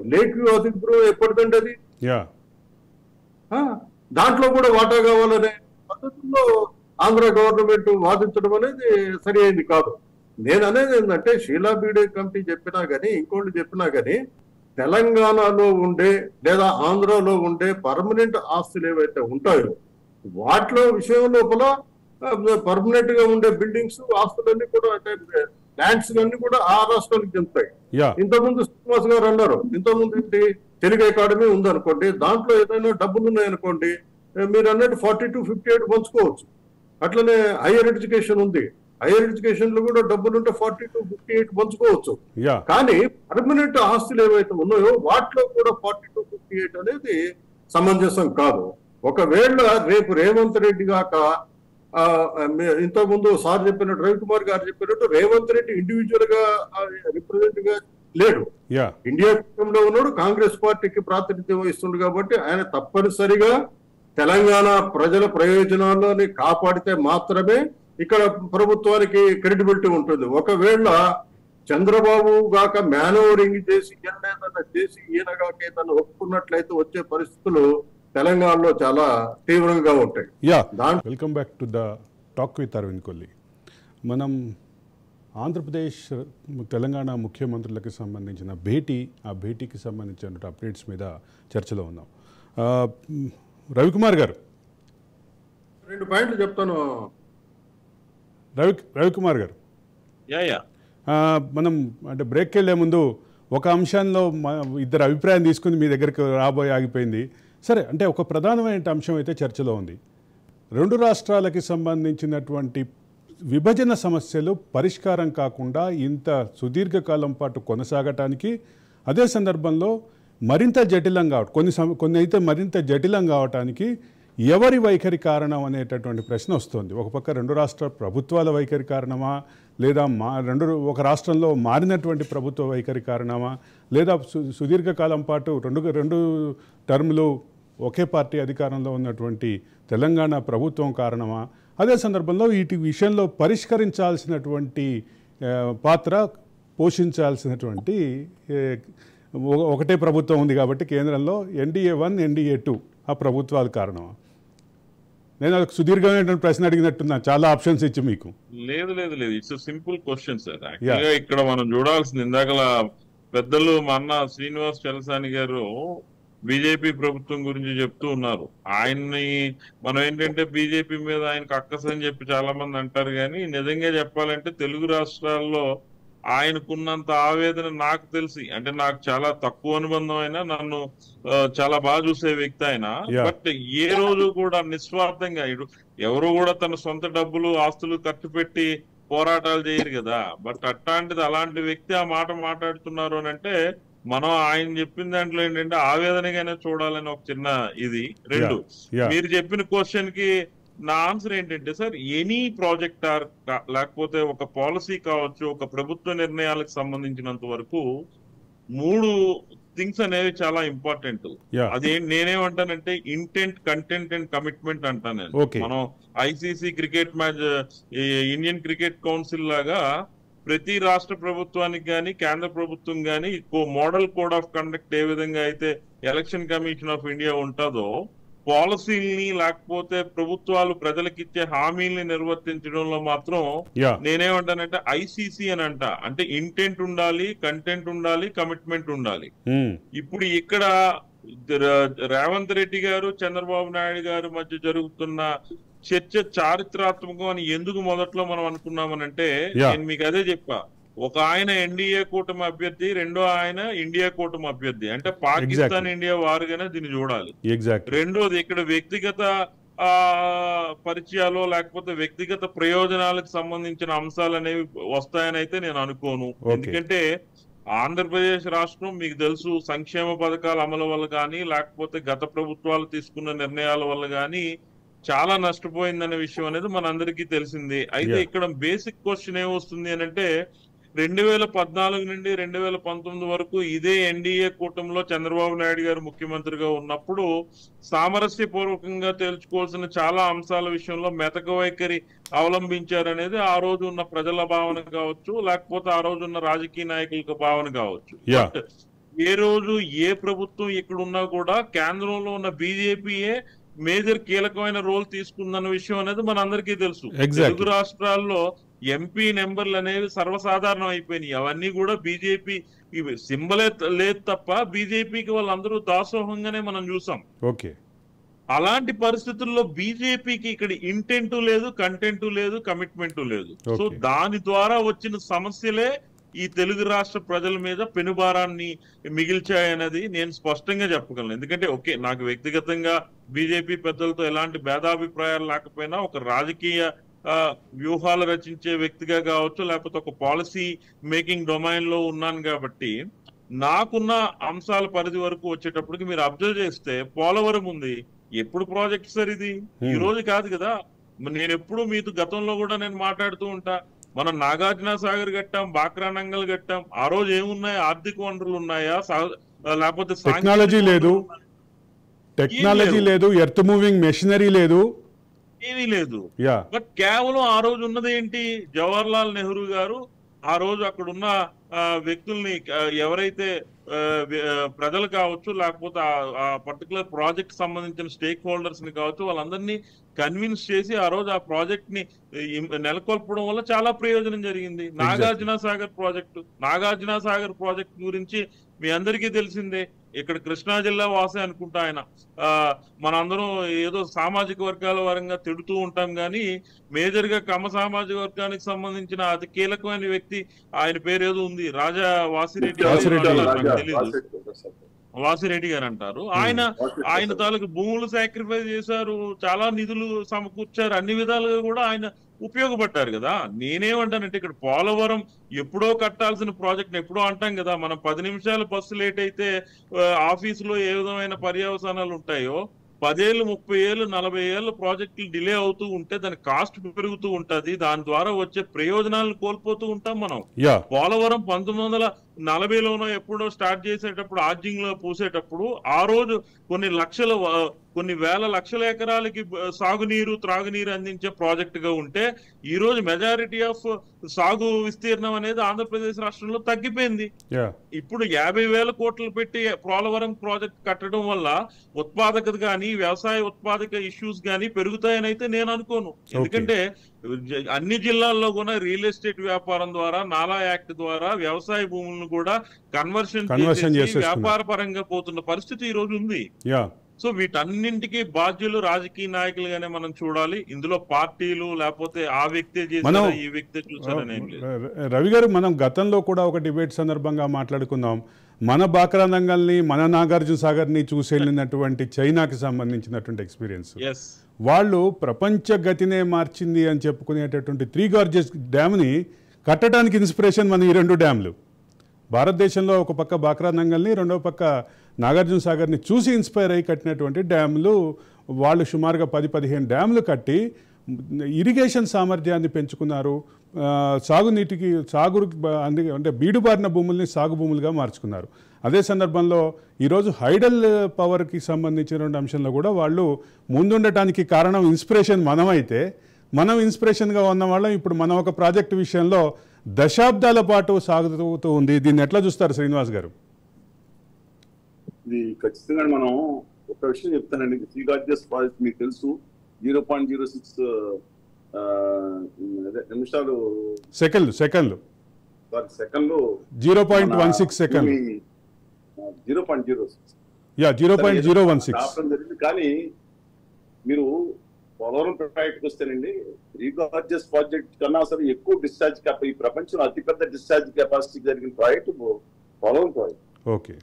Speaker 2: ఎప్పటిదండి అది, దాంట్లో కూడా వాటా కావాలనే పద్ధతుల్లో ఆంధ్ర గవర్నమెంట్ వాదించడం అనేది సరి అయింది కాదు. నేను అనేది ఏంటంటే షీలా బిగ్డే కమిటీ చెప్పినా గానీ, ఇంకోళ్ళు చెప్పినా గానీ, తెలంగాణలో ఉండే లేదా ఆంధ్రాలో ఉండే పర్మనెంట్ ఆస్తులు ఏవైతే ఉంటాయో వాటిలో విషయం లోపల పర్మనెంట్ గా ఉండే బిల్డింగ్స్, ఆస్తులన్నీ కూడా అంటే ల్యాండ్స్ అన్ని కూడా ఆ రాష్ట్రానికి చెందుతాయి. ఇంతకుముందు శ్రీనివాస్ గారు అన్నారు, ఇంతకుముందు ఏంటి తెలుగు అకాడమీ ఉందనుకోండి, దాంట్లో ఏదైనా డబ్బులు ఉన్నాయనుకోండి, మీరు అన్నట్టు 42-58 పంచుకోవచ్చు. అట్లనే హైయర్ ఎడ్యుకేషన్ ఉంది, హైయర్ ఎడ్యుకేషన్ లో కూడా డబ్బులుంటే 42-58 పంచుకోవచ్చు. కానీ పర్మనెంట్ ఆస్తులు ఏవైతే ఉన్నాయో వాటిలో కూడా 42-58 అనేది సమంజసం కాదు. ఒకవేళ రేపు రేవంత్ రెడ్డి గాక ఇంతకుముందు సార్ చెప్పినట్టు, రవికుమార్ గారు చెప్పినట్టు, రేవంత్ రెడ్డి ఇండివిజువల్ గా రిప్రజెంట్ గా లేడు, ఇండియా కూటమిలో ఉన్నాడు, కాంగ్రెస్ పార్టీకి ప్రాతినిధ్యం వహిస్తుండు. కాబట్టి ఆయన తప్పనిసరిగా తెలంగాణ ప్రజల ప్రయోజనాలని కాపాడితే మాత్రమే ఇక్కడ ప్రభుత్వానికి క్రెడిబిలిటీ ఉంటుంది. ఒకవేళ చంద్రబాబు గాక మేనోవరింగ్ చేసి ఈయన గాక ఏదైనా ఒప్పుకున్నట్లయితే వచ్చే పరిస్థితులు తెలంగాణలో చాలా తీవ్రంగా ఉంటాయి.
Speaker 1: Welcome back to the talk with Aravind Kolli. మనం ఆంధ్రప్రదేశ్ తెలంగాణ ముఖ్యమంత్రులకు సంబంధించిన ఆ భేటీకి సంబంధించిన అప్డేట్స్ మీద చర్చలో ఉన్నాం. రవికుమార్ గారు
Speaker 2: 2 పాయింట్లు చెప్తాను.
Speaker 1: రవికుమార్ గారు, మనం అంటే బ్రేక్కి వెళ్లే ముందు ఒక అంశంలో ఇద్దరు అభిప్రాయం తీసుకుని మీ దగ్గరికి ఆగిపోయింది. సరే, అంటే ఒక ప్రధానమైన అంశం అయితే చర్చలో ఉంది. 2 రాష్ట్రాలకి సంబంధించినటువంటి విభజన సమస్యలు పరిష్కారం కాకుండా ఇంత సుదీర్ఘకాలం పాటు కొనసాగటానికి, అదే సందర్భంలో మరింత జటిలం కొన్ని అయితే మరింత జటిలం కావటానికి ఎవరి వైఖరి కారణం అనేటటువంటి ప్రశ్న వస్తుంది. ఒక పక్క 2 రాష్ట్ర ప్రభుత్వాల వైఖరి కారణమా, లేదా ఒక రాష్ట్రంలో మారినటువంటి ప్రభుత్వ వైఖరి కారణమా, లేదా సుదీర్ఘకాలం పాటు రెండు టర్ములు ఒకే పార్టీ అధికారంలో ఉన్నటువంటి తెలంగాణ ప్రభుత్వం కారణమా, అదే సందర్భంలో వీటి విషయంలో పరిష్కరించాల్సినటువంటి పాత్ర పోషించాల్సినటువంటి ఒకటే ప్రభుత్వం ఉంది కాబట్టి కేంద్రంలో NDA 1, NDA 2 ఆ ప్రభుత్వాల కారణమా? నేను ఒక సుదీర్ఘమైనటువంటి ప్రశ్న అడిగినట్టున్నా, చాలా ఆప్షన్స్ ఇచ్చి మీకు.
Speaker 3: లేదు, ఇట్స్ సింపుల్ క్వశ్చన్ సార్. యాక్చువల్గా ఇక్కడ మనం చూడాల్సింది, ఇందాకల పెద్దలు మా అన్న శ్రీనివాస్ చలసాని గారు బీజేపీ ప్రభుత్వం గురించి చెప్తూ ఉన్నారు. ఆయన్ని మనం ఏంటంటే బీజేపీ మీద ఆయనకు అక్కసని చెప్పి చాలా మంది అంటారు, కానీ నిజంగా చెప్పాలంటే తెలుగు రాష్ట్రాల్లో ఆయనకున్నంత ఆవేదన నాకు తెలిసి, అంటే నాకు చాలా తక్కువ అనుబంధం అయినా నన్ను చాలా బాగా చూసే వ్యక్తి ఆయన. బట్ ఏ రోజు కూడా నిస్వార్థంగా ఎవరు కూడా తన సొంత డబ్బులు ఆస్తులు ఖర్చు పెట్టి పోరాటాలు చేయరు కదా. బట్ అలాంటి వ్యక్తి ఆ మాట మాట్లాడుతున్నారు అని అంటే మనం ఆయన చెప్పిన దాంట్లో ఏంటంటే ఆవేదనగానే చూడాలని ఒక చిన్న ఇది. రెండు, మీరు చెప్పిన క్వశ్చన్ కి నా ఆన్సర్ ఏంటంటే సార్, ఎనీ ప్రాజెక్ట్ లేకపోతే ఒక పాలసీ కావచ్చు, ఒక ప్రభుత్వ నిర్ణయాలకు సంబంధించినంత వరకు 3 థింగ్స్ అనేవి చాలా ఇంపార్టెంట్. అదే నేనేమంటానంటే ఇంటెంట్, కంటెంట్ అండ్ కమిట్మెంట్ అంటాను నేను. మనం ICC cricket match, Indian cricket council లాగా ప్రతి రాష్ట్ర ప్రభుత్వానికి కానీ కేంద్ర ప్రభుత్వం కానీ మోడల్ కోడ్ ఆఫ్ కండక్ట్ ఏ విధంగా అయితే ఎలక్షన్ కమిషన్ ఆఫ్ ఇండియా ఉంటుందో, పాలసీల్ని లేకపోతే ప్రభుత్వాలు ప్రజలకు ఇచ్చే హామీల్ని నిర్వర్తించడంలో మాత్రం నేనేమంటానంటే ఐసీసీ అని అంటే ఇంటెంట్ ఉండాలి, కంటెంట్ ఉండాలి, కమిట్మెంట్ ఉండాలి. ఇప్పుడు ఇక్కడ రేవంత్ రెడ్డి గారు చంద్రబాబు నాయుడు గారు మధ్య జరుగుతున్న చర్చ చారిత్రాత్మకం అని ఎందుకు మొదట్లో మనం అనుకున్నామనంటే, నేను మీకు అదే చెప్పా, ఒక ఆయన ఎన్డీఏ కూటమి అభ్యర్థి, రెండో ఆయన ఇండియా కూటమి అభ్యర్థి. అంటే పాకిస్తాన్ ఇండియా వారుగానే దీన్ని చూడాలి. రెండోది ఇక్కడ వ్యక్తిగత పరిచయాలు లేకపోతే వ్యక్తిగత ప్రయోజనాలకు సంబంధించిన అంశాలు అనేవి వస్తాయని అయితే నేను అనుకోను. ఎందుకంటే ఆంధ్రప్రదేశ్ రాష్ట్రం మీకు తెలుసు సంక్షేమ పథకాల అమలు వల్ల కానీ లేకపోతే గత ప్రభుత్వాలు తీసుకున్న నిర్ణయాల వల్ల కానీ చాలా నష్టపోయిందనే విషయం అనేది మనందరికీ తెలిసింది. అయితే ఇక్కడ బేసిక్ క్వశ్చన్ ఏమొస్తుంది అని అంటే, 2014 నుండి 2019 వరకు ఇదే ఎన్డీఏ కూటమిలో చంద్రబాబు నాయుడు గారు ముఖ్యమంత్రిగా ఉన్నప్పుడు సామరస్యపూర్వకంగా తేల్చుకోవాల్సిన చాలా అంశాల విషయంలో మెతక వైఖరి అవలంబించారనేది ఆ రోజు ఉన్న ప్రజల భావన కావచ్చు, లేకపోతే ఆ రోజు ఉన్న రాజకీయ నాయకుల భావన కావచ్చు. ఏ రోజు ఏ ప్రభుత్వం ఇక్కడ ఉన్నా కూడా కేంద్రంలో ఉన్న బీజేపీయే మేజర్ కీలకమైన రోల్ తీసుకుందన్న విషయం అనేది మనందరికీ తెలుసు. తెలుగు రాష్ట్రాల్లో ఎంపీ నెంబర్లు అనేవి సర్వసాధారణం అయిపోయినాయి. అవన్నీ కూడా బీజేపీ సింబలే లేదు తప్ప బీజేపీకి వాళ్ళందరూ దాసోహంగానే మనం చూసాం. అలాంటి పరిస్థితుల్లో బీజేపీకి ఇక్కడ ఇంటెంట్ లేదు, కంటెంట్ లేదు, కమిట్మెంట్ లేదు. సో దాని ద్వారా వచ్చిన సమస్యలే ఈ తెలుగు రాష్ట్ర ప్రజల మీద పెనుభారాన్ని మిగిల్చాయన్నది నేను స్పష్టంగా చెప్పగలను. ఎందుకంటే నాకు వ్యక్తిగతంగా బీజేపీ పెద్దలతో ఎలాంటి భేదాభిప్రాయాలు లేకపోయినా ఒక రాజకీయ వ్యూహాలు రచించే వ్యక్తిగా కావచ్చు, లేకపోతే ఒక పాలసీ మేకింగ్ డొమైన్ లో ఉన్నాను కాబట్టి నాకున్న అంశాల పరిధి వరకు వచ్చేటప్పటికి మీరు అబ్జర్వ్ చేస్తే పోలవరం ఉంది. ఎప్పుడు ప్రాజెక్ట్ సార్ ఇది? ఈ రోజు కాదు కదా. నేను ఎప్పుడు మీతో గతంలో కూడా నేను మాట్లాడుతూ ఉంటా, మనం నాగార్జున సాగర్ కట్టాం, బాక్రా నంగల్ కట్టాం. ఆ రోజు ఏమున్నాయి? ఆర్థిక వనరులు ఉన్నాయా? లేకపోతే
Speaker 1: టెక్నాలజీ లేదు, ఎర్త్ మూవింగ్ మెషినరీ లేదు,
Speaker 3: ఏమీ లేదు. బట్ కేవలం ఆ రోజు ఉన్నది ఏంటి? జవహర్ లాల్ నెహ్రూ గారు ఆ రోజు అక్కడ ఉన్న వ్యక్తుల్ని, ఎవరైతే ప్రజలు కావచ్చు లేకపోతే ఆ పర్టికులర్ ప్రాజెక్ట్ సంబంధించిన స్టేక్ హోల్డర్స్ ని కావచ్చు, వాళ్ళందరినీ కన్విన్స్ చేసి ఆ రోజు ఆ ప్రాజెక్ట్ ని నెలకొల్పడం వల్ల చాలా ప్రయోజనం జరిగింది. నాగార్జున సాగర్ ప్రాజెక్ట్ గురించి మీ అందరికీ తెలిసిందే. ఇక్కడ కృష్ణా జిల్లా వాసే అనుకుంటా ఆయన. మనందరం ఏదో సామాజిక వర్గాల పరంగా తిడుతూ ఉంటాం కానీ మేజర్ గా కమ్మ సామాజిక వర్గానికి సంబంధించిన అతి కీలకమైన వ్యక్తి, ఆయన పేరు ఏదో ఉంది, రాజా వాసిరెడ్డి గారు అంటారు. ఆయన తాలూకు భూములు సాక్రిఫైస్ చేశారు, చాలా నిధులు సమకూర్చారు, అన్ని విధాలుగా కూడా ఆయన ఉపయోగపడ్డారు కదా. నేనేమంటానంటే ఇక్కడ పోలవరం ఎప్పుడో కట్టాల్సిన ప్రాజెక్ట్ ఎప్పుడో అంటాం కదా. మనం 10 నిమిషాలు బస్సు లేట్ అయితే ఆఫీసులో ఏ విధమైన పర్యవసానాలు ఉంటాయో, 10 ఏళ్ళు 30 ఏళ్ళు 40 ఏళ్ళు ప్రాజెక్టులు డిలే అవుతూ ఉంటే దాని కాస్ట్ పెరుగుతూ ఉంటది. దాని ద్వారా వచ్చే ప్రయోజనాలను కోల్పోతూ ఉంటాం మనం. పోలవరం 1940లోనో ఎప్పుడో స్టార్ట్ చేసేటప్పుడు, ఆర్జింగ్ లో పూసేటప్పుడు ఆ రోజు కొన్ని వేల లక్షల ఎకరాలకి సాగునీరు త్రాగునీరు అందించే ప్రాజెక్ట్ గా ఉంటే ఈ రోజు మెజారిటీ ఆఫ్ సాగు విస్తీర్ణం అనేది ఆంధ్రప్రదేశ్ రాష్ట్రంలో తగ్గిపోయింది. ఇప్పుడు 50,000 కోట్లు పెట్టి పోలవరం ప్రాజెక్ట్ కట్టడం వల్ల ఉత్పాదకత కానీ వ్యవసాయ ఉత్పాదక ఇష్యూస్ కానీ పెరుగుతాయని అయితే నేను అనుకోను. ఎందుకంటే అన్ని జిల్లాల్లో కూడా రియల్ ఎస్టేట్ వ్యాపారం ద్వారా, నాలా యాక్ట్ ద్వారా వ్యవసాయ భూములను కూడా కన్వర్షన్ చేసి వ్యాపార పరంగా పోతున్న పరిస్థితి ఈ రోజు ఉంది. సో వీటన్నింటికి బాధ్యులు రాజకీయ నాయకులుగానే మనం చూడాలి. ఇందులో పార్టీలు లేకపోతే ఆ వ్యక్తే చేశారా ఈ వ్యక్తే చూసారని ఏం లేదు.
Speaker 1: రవి గారు, మనం గతంలో కూడా ఒక డిబేట్ సందర్భంగా మాట్లాడుకుందాం. మన బాక్రానంగల్ని, మన నాగార్జున సాగర్ని చూసి వెళ్ళినటువంటి చైనాకి సంబంధించినటువంటి ఎక్స్పీరియన్స్, వాళ్ళు ప్రపంచ గతినే మార్చింది అని చెప్పుకునేటటువంటి 3 గార్జెస్ డ్యామ్ని కట్టడానికి ఇన్స్పిరేషన్ మన ఈ 2 డ్యామ్లు. భారతదేశంలో ఒక పక్క బాక్రానంగల్ని, రెండో పక్క నాగార్జున సాగర్ని చూసి ఇన్స్పైర్ అయ్యి కట్టినటువంటి డ్యామ్లు వాళ్ళు సుమారుగా 10-15 డ్యామ్లు కట్టి ఇరిగేషన్ సామర్థ్యాన్ని పెంచుకున్నారు. సాగునీటికి అంటే బీడుబారిన భూముల్ని సాగు భూములుగా మార్చుకున్నారు. అదే సందర్భంలో ఈరోజు హైడల్ పవర్కి సంబంధించిన అంశంలో కూడా వాళ్ళు ముందుండటానికి కారణం ఇన్స్పిరేషన్ మనమైతే, మనం ఇన్స్పిరేషన్గా ఉన్న వాళ్ళం ఇప్పుడు మనం ఒక ప్రాజెక్టు విషయంలో దశాబ్దాల పాటు సాగుతూ ఉంది. దీన్ని ఎట్లా చూస్తారు శ్రీనివాస్ గారు?
Speaker 4: ఇది ఖచ్చితంగా మనం ఒక విషయం చెప్తానండి. 3 గార్జెస్ ప్రాజెక్ట్ మీకు తెలుసు, 0.06 నిమిషాలు
Speaker 1: సెకండ్లు 0.16 సెకండ్లు 0.016.
Speaker 4: కానీ మీరు పోలవరం ప్రాజెక్ట్కి వస్తేనండి, 3 గార్జెస్ ప్రాజెక్ట్ కన్నా అసలు ఎక్కువ డిశ్చార్జ్ కెపాసిటీ, ఈ ప్రపంచంలో అతిపెద్ద డిశ్చార్జ్ కెపాసిటీ జరిగిన ప్రాజెక్ట్ పోలవరం ప్రాజెక్ట్.
Speaker 1: ఓకే,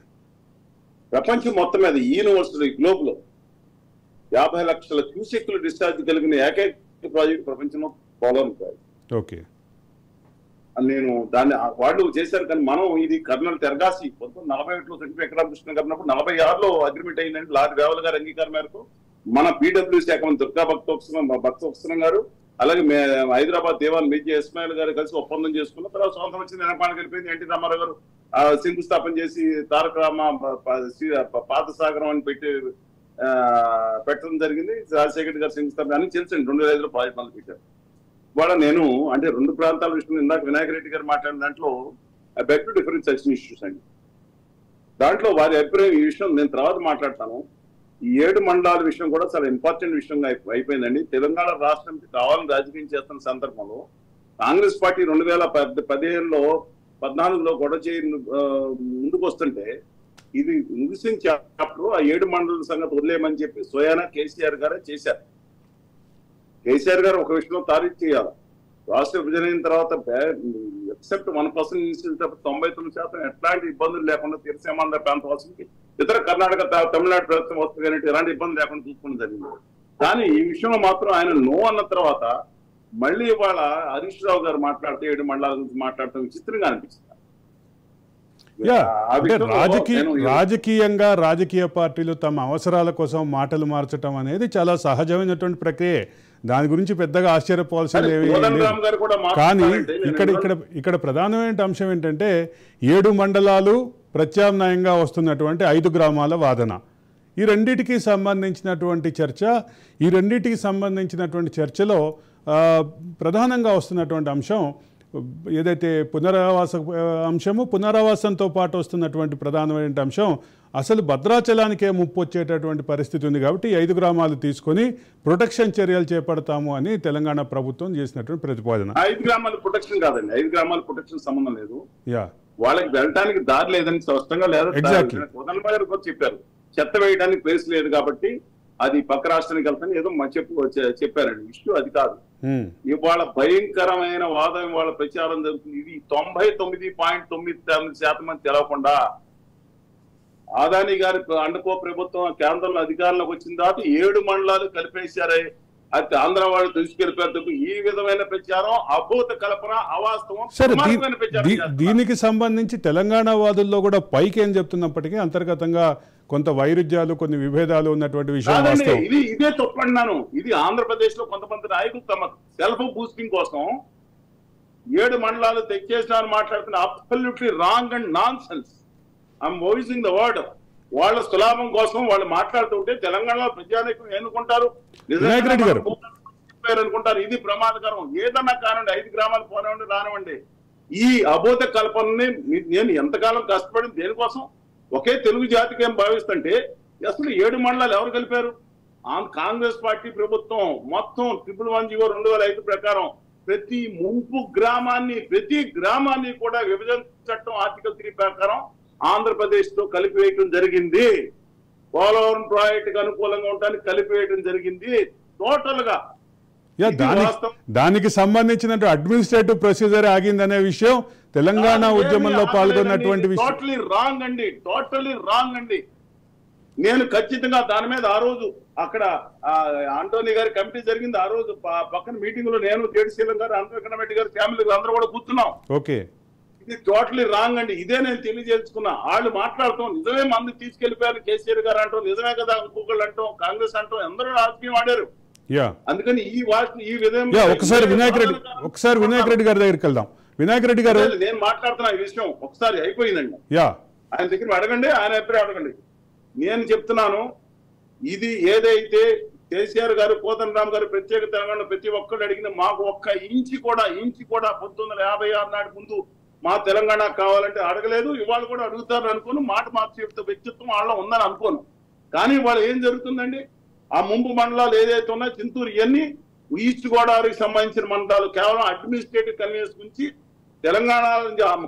Speaker 4: ప్రపంచం మొత్తం మీద ఈ యూనివర్సిటీ గ్లోబ్ లో 50 లక్షల క్యూసెక్లు డిశ్చార్జ్ కలిగిన ఏకైక ప్రాజెక్ట్ ప్రపంచంలో పోలవరం ప్రాజెక్ట్.
Speaker 1: ఓకే,
Speaker 4: నేను దాన్ని వాళ్ళు చేశారు. కానీ మనం ఇది కర్నల్ తెరగాసి 1941లో సెంట్రల్ ఎకనామిక్ కట్టినప్పుడు 46లో అగ్రిమెంట్ అయిందండి. లార్డ్ వేవల్ గారి అంగీకారం మేరకు మన పీడబ్ల్యూ శాఖ మంత్రి దుర్గా భక్తవత్సలం గారు, అలాగే హైదరాబాద్ దేవాన్ మేజీ ఇస్మాయిల్ గారు కలిసి ఒప్పందం చేసుకున్న తర్వాత సంవత్సరం వచ్చింది, నిర్మాణం కలిపింది. ఎన్టీ రామారావు గారు శంకుస్థాపన చేసి తారక రామ పాదసాగరం అని పెట్టడం జరిగింది. రాజశేఖర్ గారు శంకుస్థాపన అని తెలుసండి. 2005లో ప్రాజెక్ట్ మొదలు పెట్టారు. ఇవాళ నేను అంటే 2 ప్రాంతాల విషయంలో ఇందాక వినాయక రెడ్డి గారు మాట్లాడిన దాంట్లో back to different section issues అండి. దాంట్లో వారి అభిప్రాయం ఈ విషయం నేను తర్వాత మాట్లాడతాను. ఈ 7 మండలాల విషయం కూడా చాలా ఇంపార్టెంట్ విషయంగా అయిపోయిందండి. తెలంగాణ రాష్ట్రానికి కావాలని రాజకీయం చేస్తున్న సందర్భంలో కాంగ్రెస్ పార్టీ 2014లో గొడవ ముందుకు వస్తుంటే ఇది ముగిసిన చాప్టర్ ఆ 7 మండలాల సంగతి వదిలేయమని చెప్పి స్వయానా కేసీఆర్ గారే చేశారు. కేసీఆర్ గారు ఒక విషయంలో తారీఫ్ చేయాలి. రాష్ట్ర విభజన అయిన తర్వాత ఎక్సెప్ట్ 1% 99% ఎట్లాంటి ఇబ్బందులు లేకుండా తీరసీమాంధ్ర ప్రాంత వాసులకి ఇతర కర్ణాటక తమిళనాడు ప్రభుత్వం వస్తుంది కానీ ఎలాంటి ఇబ్బంది లేకుండా చూసుకోవడం జరిగింది. కానీ ఈ విషయంలో మాత్రం ఆయన నో అన్న తర్వాత మళ్ళీ ఇవాళ హరీష్ రావు గారు మాట్లాడితే 7 మండలాల గురించి మాట్లాడటం విచిత్రంగా అనిపిస్తుంది.
Speaker 1: రాజకీయంగా రాజకీయ పార్టీలు తమ అవసరాల కోసం మాటలు మార్చడం అనేది చాలా సహజమైనటువంటి ప్రక్రియ. దాని గురించి పెద్దగా ఆశ్చర్యపోవాల్సింది ఏమీ లేదు. కానీ ఇక్కడ ప్రధానమైన అంశం ఏంటంటే 7 మండలాలు ప్రత్యామ్నాయంగా వస్తున్నటువంటి 5 గ్రామాల వాదన. ఈ రెండింటికి సంబంధించినటువంటి చర్చలో ప్రధానంగా వస్తున్నటువంటి అంశం ఏదైతే పునరావాసంతో పాటు వస్తున్నటువంటి ప్రధానమైన అంశం అసలు భద్రాచలానికే ముప్పు వచ్చేటటువంటి పరిస్థితి ఉంది. కాబట్టి 5 గ్రామాలు తీసుకొని ప్రొటెక్షన్ చర్యలు చేపడతాము అని తెలంగాణ ప్రభుత్వం చేసినటువంటి ప్రతిపాదన.
Speaker 4: 5 గ్రామాల ప్రొటెక్షన్ కాదండి, 5 గ్రామాల ప్రొటెక్షన్ సంబంధం లేదు. వాళ్ళకి వెళ్ళడానికి దారి లేదని స్పష్టంగా లేదు. చెప్పారు చెత్త వేయడానికి ప్లేస్ లేదు కాబట్టి అది పక్క రాష్ట్రానికి వెళ్తాను ఏదో చెప్పారండి. ఇష్యూ అది కాదు. ఇవాళ భయంకరమైన వాదం ఇవాళ ప్రచారం జరుగుతుంది. ఇది 99.99% మంది తెలవకుండా ఆదాని గారి అండకో ప్రభుత్వం కేంద్రంలో అధికారంలోకి వచ్చిన తర్వాత 7 మండలాలు కలిపేశారే, అది ఆంధ్ర వాళ్ళు తీసుకెళ్లిపోయారు. ఈ విధమైన ప్రచారం అభూత కల్పన, అవాస్తవం.
Speaker 1: దీనికి సంబంధించి తెలంగాణ వాదుల్లో కూడా పైకి ఏం చెప్తున్నప్పటికీ అంతర్గతంగా కొంత వైరుధ్యాలు, కొన్ని విభేదాలు ఉన్నటువంటి విషయం.
Speaker 4: ఇదే తప్పన్నాను. ఇది ఆంధ్రప్రదేశ్ లో కొంతమంది నాయకులు తమ సెల్ఫ్ బూస్టింగ్ కోసం 7 మండలాలు తెచ్చేసినారు మాట్లాడుతున్న absolutely wrong and non sense. I'm voicing the word. వాళ్ళ సులాభం కోసం వాళ్ళు మాట్లాడుతుంటే తెలంగాణలో ప్రజానీకం ఎన్నుకుంటారు, అనుకుంటారు. ఇది ప్రమాదకరం. ఏదన్నా కానివ్వండి, 5 గ్రామాలు పోనివ్వండి, రానివ్వండి. ఈ అబోధ కల్పనని నేను ఎంతకాలం కష్టపడింది దేనికోసం? ఒకే తెలుగు జాతికి ఏం భావిస్తుంటే అసలు 7 మండలాలు ఎవరు కలిపారు? కాంగ్రెస్ పార్టీ ప్రభుత్వం మొత్తం 111/2005 ప్రకారం ప్రతి ముంపు గ్రామాన్ని, ప్రతి గ్రామాన్ని కూడా విభజన చట్టం ఆర్టికల్ 3 ప్రకారం ఆంధ్రప్రదేశ్ తో కలిపివేయడం జరిగింది. పోలవరం ప్రాజెక్టుకి అనుకూలంగా ఉండడానికి కలిపేయడం జరిగింది టోటల్ గా.
Speaker 1: దానికి సంబంధించిన అడ్మినిస్ట్రేటివ్ ప్రొసీజర్ ఆగిందనే విషయం తెలంగాణ ఉద్యమంలో పాల్గొన్నటువంటి విషయం
Speaker 4: టోటలీ రాంగ్ అండి, టోటలీ రాంగ్ అండి. నేను ఖచ్చితంగా దాని మీద ఆ రోజు అక్కడ ఆంటోనీ గారి కమిటీ జరిగింది, ఆ రోజు పక్కన మీటింగ్ లో నేను జేడీసీలం గారు అంతరెడ్డి గారు ఫ్యామిలీ అందరూ కూడా కూర్చున్నాం.
Speaker 1: ఓకే,
Speaker 4: ఇది టోటలీ రాంగ్ అండి. ఇదే నేను తెలియజేసుకున్నా. వాళ్ళు మాట్లాడతాం నిజమే మంది తీసుకెళ్లిపోయారు కేసీఆర్ గారు అంటాం, నిజమే కదా ఇంకొకళ్ళు అంటాం, కాంగ్రెస్ అంటాం, అందరూ రాజకీయం ఆడారు. అందుకని ఈ విధంగా
Speaker 1: ఒకసారి వినాయక్ రెడ్డి గారి దగ్గరికి వెళ్దాం. వినాయక్ రెడ్డి గారు
Speaker 4: నేను మాట్లాడుతున్నా ఈ విషయం ఒకసారి అయిపోయిందండి. ఆయన దగ్గర అడగండి, ఆయన ఎప్పుడే అడగండి. నేను చెప్తున్నాను, ఇది ఏదైతే కేసీఆర్ గారు కోదండరామ్ గారు ప్రత్యేక తెలంగాణ ప్రతి ఒక్కరు అడిగిన మాకు ఒక్క ఇంచి కూడా 1956 నాటి ముందు మా తెలంగాణ కావాలంటే అడగలేదు. ఇవాళ కూడా అడుగుతారు అనుకోను, మాట మార్చే వ్యక్తిత్వం వాళ్ళ ఉందని అనుకోను. కానీ వాళ్ళు ఏం జరుగుతుందండి, ఆ ముంపు మండలాలు ఏదైతే ఉన్నాయో చింతూరు ఇవన్నీ ఈస్ట్ గోదావరికి సంబంధించిన మండలాలు కేవలం అడ్మినిస్ట్రేటివ్ కన్వీనియన్స్ గురించి తెలంగాణ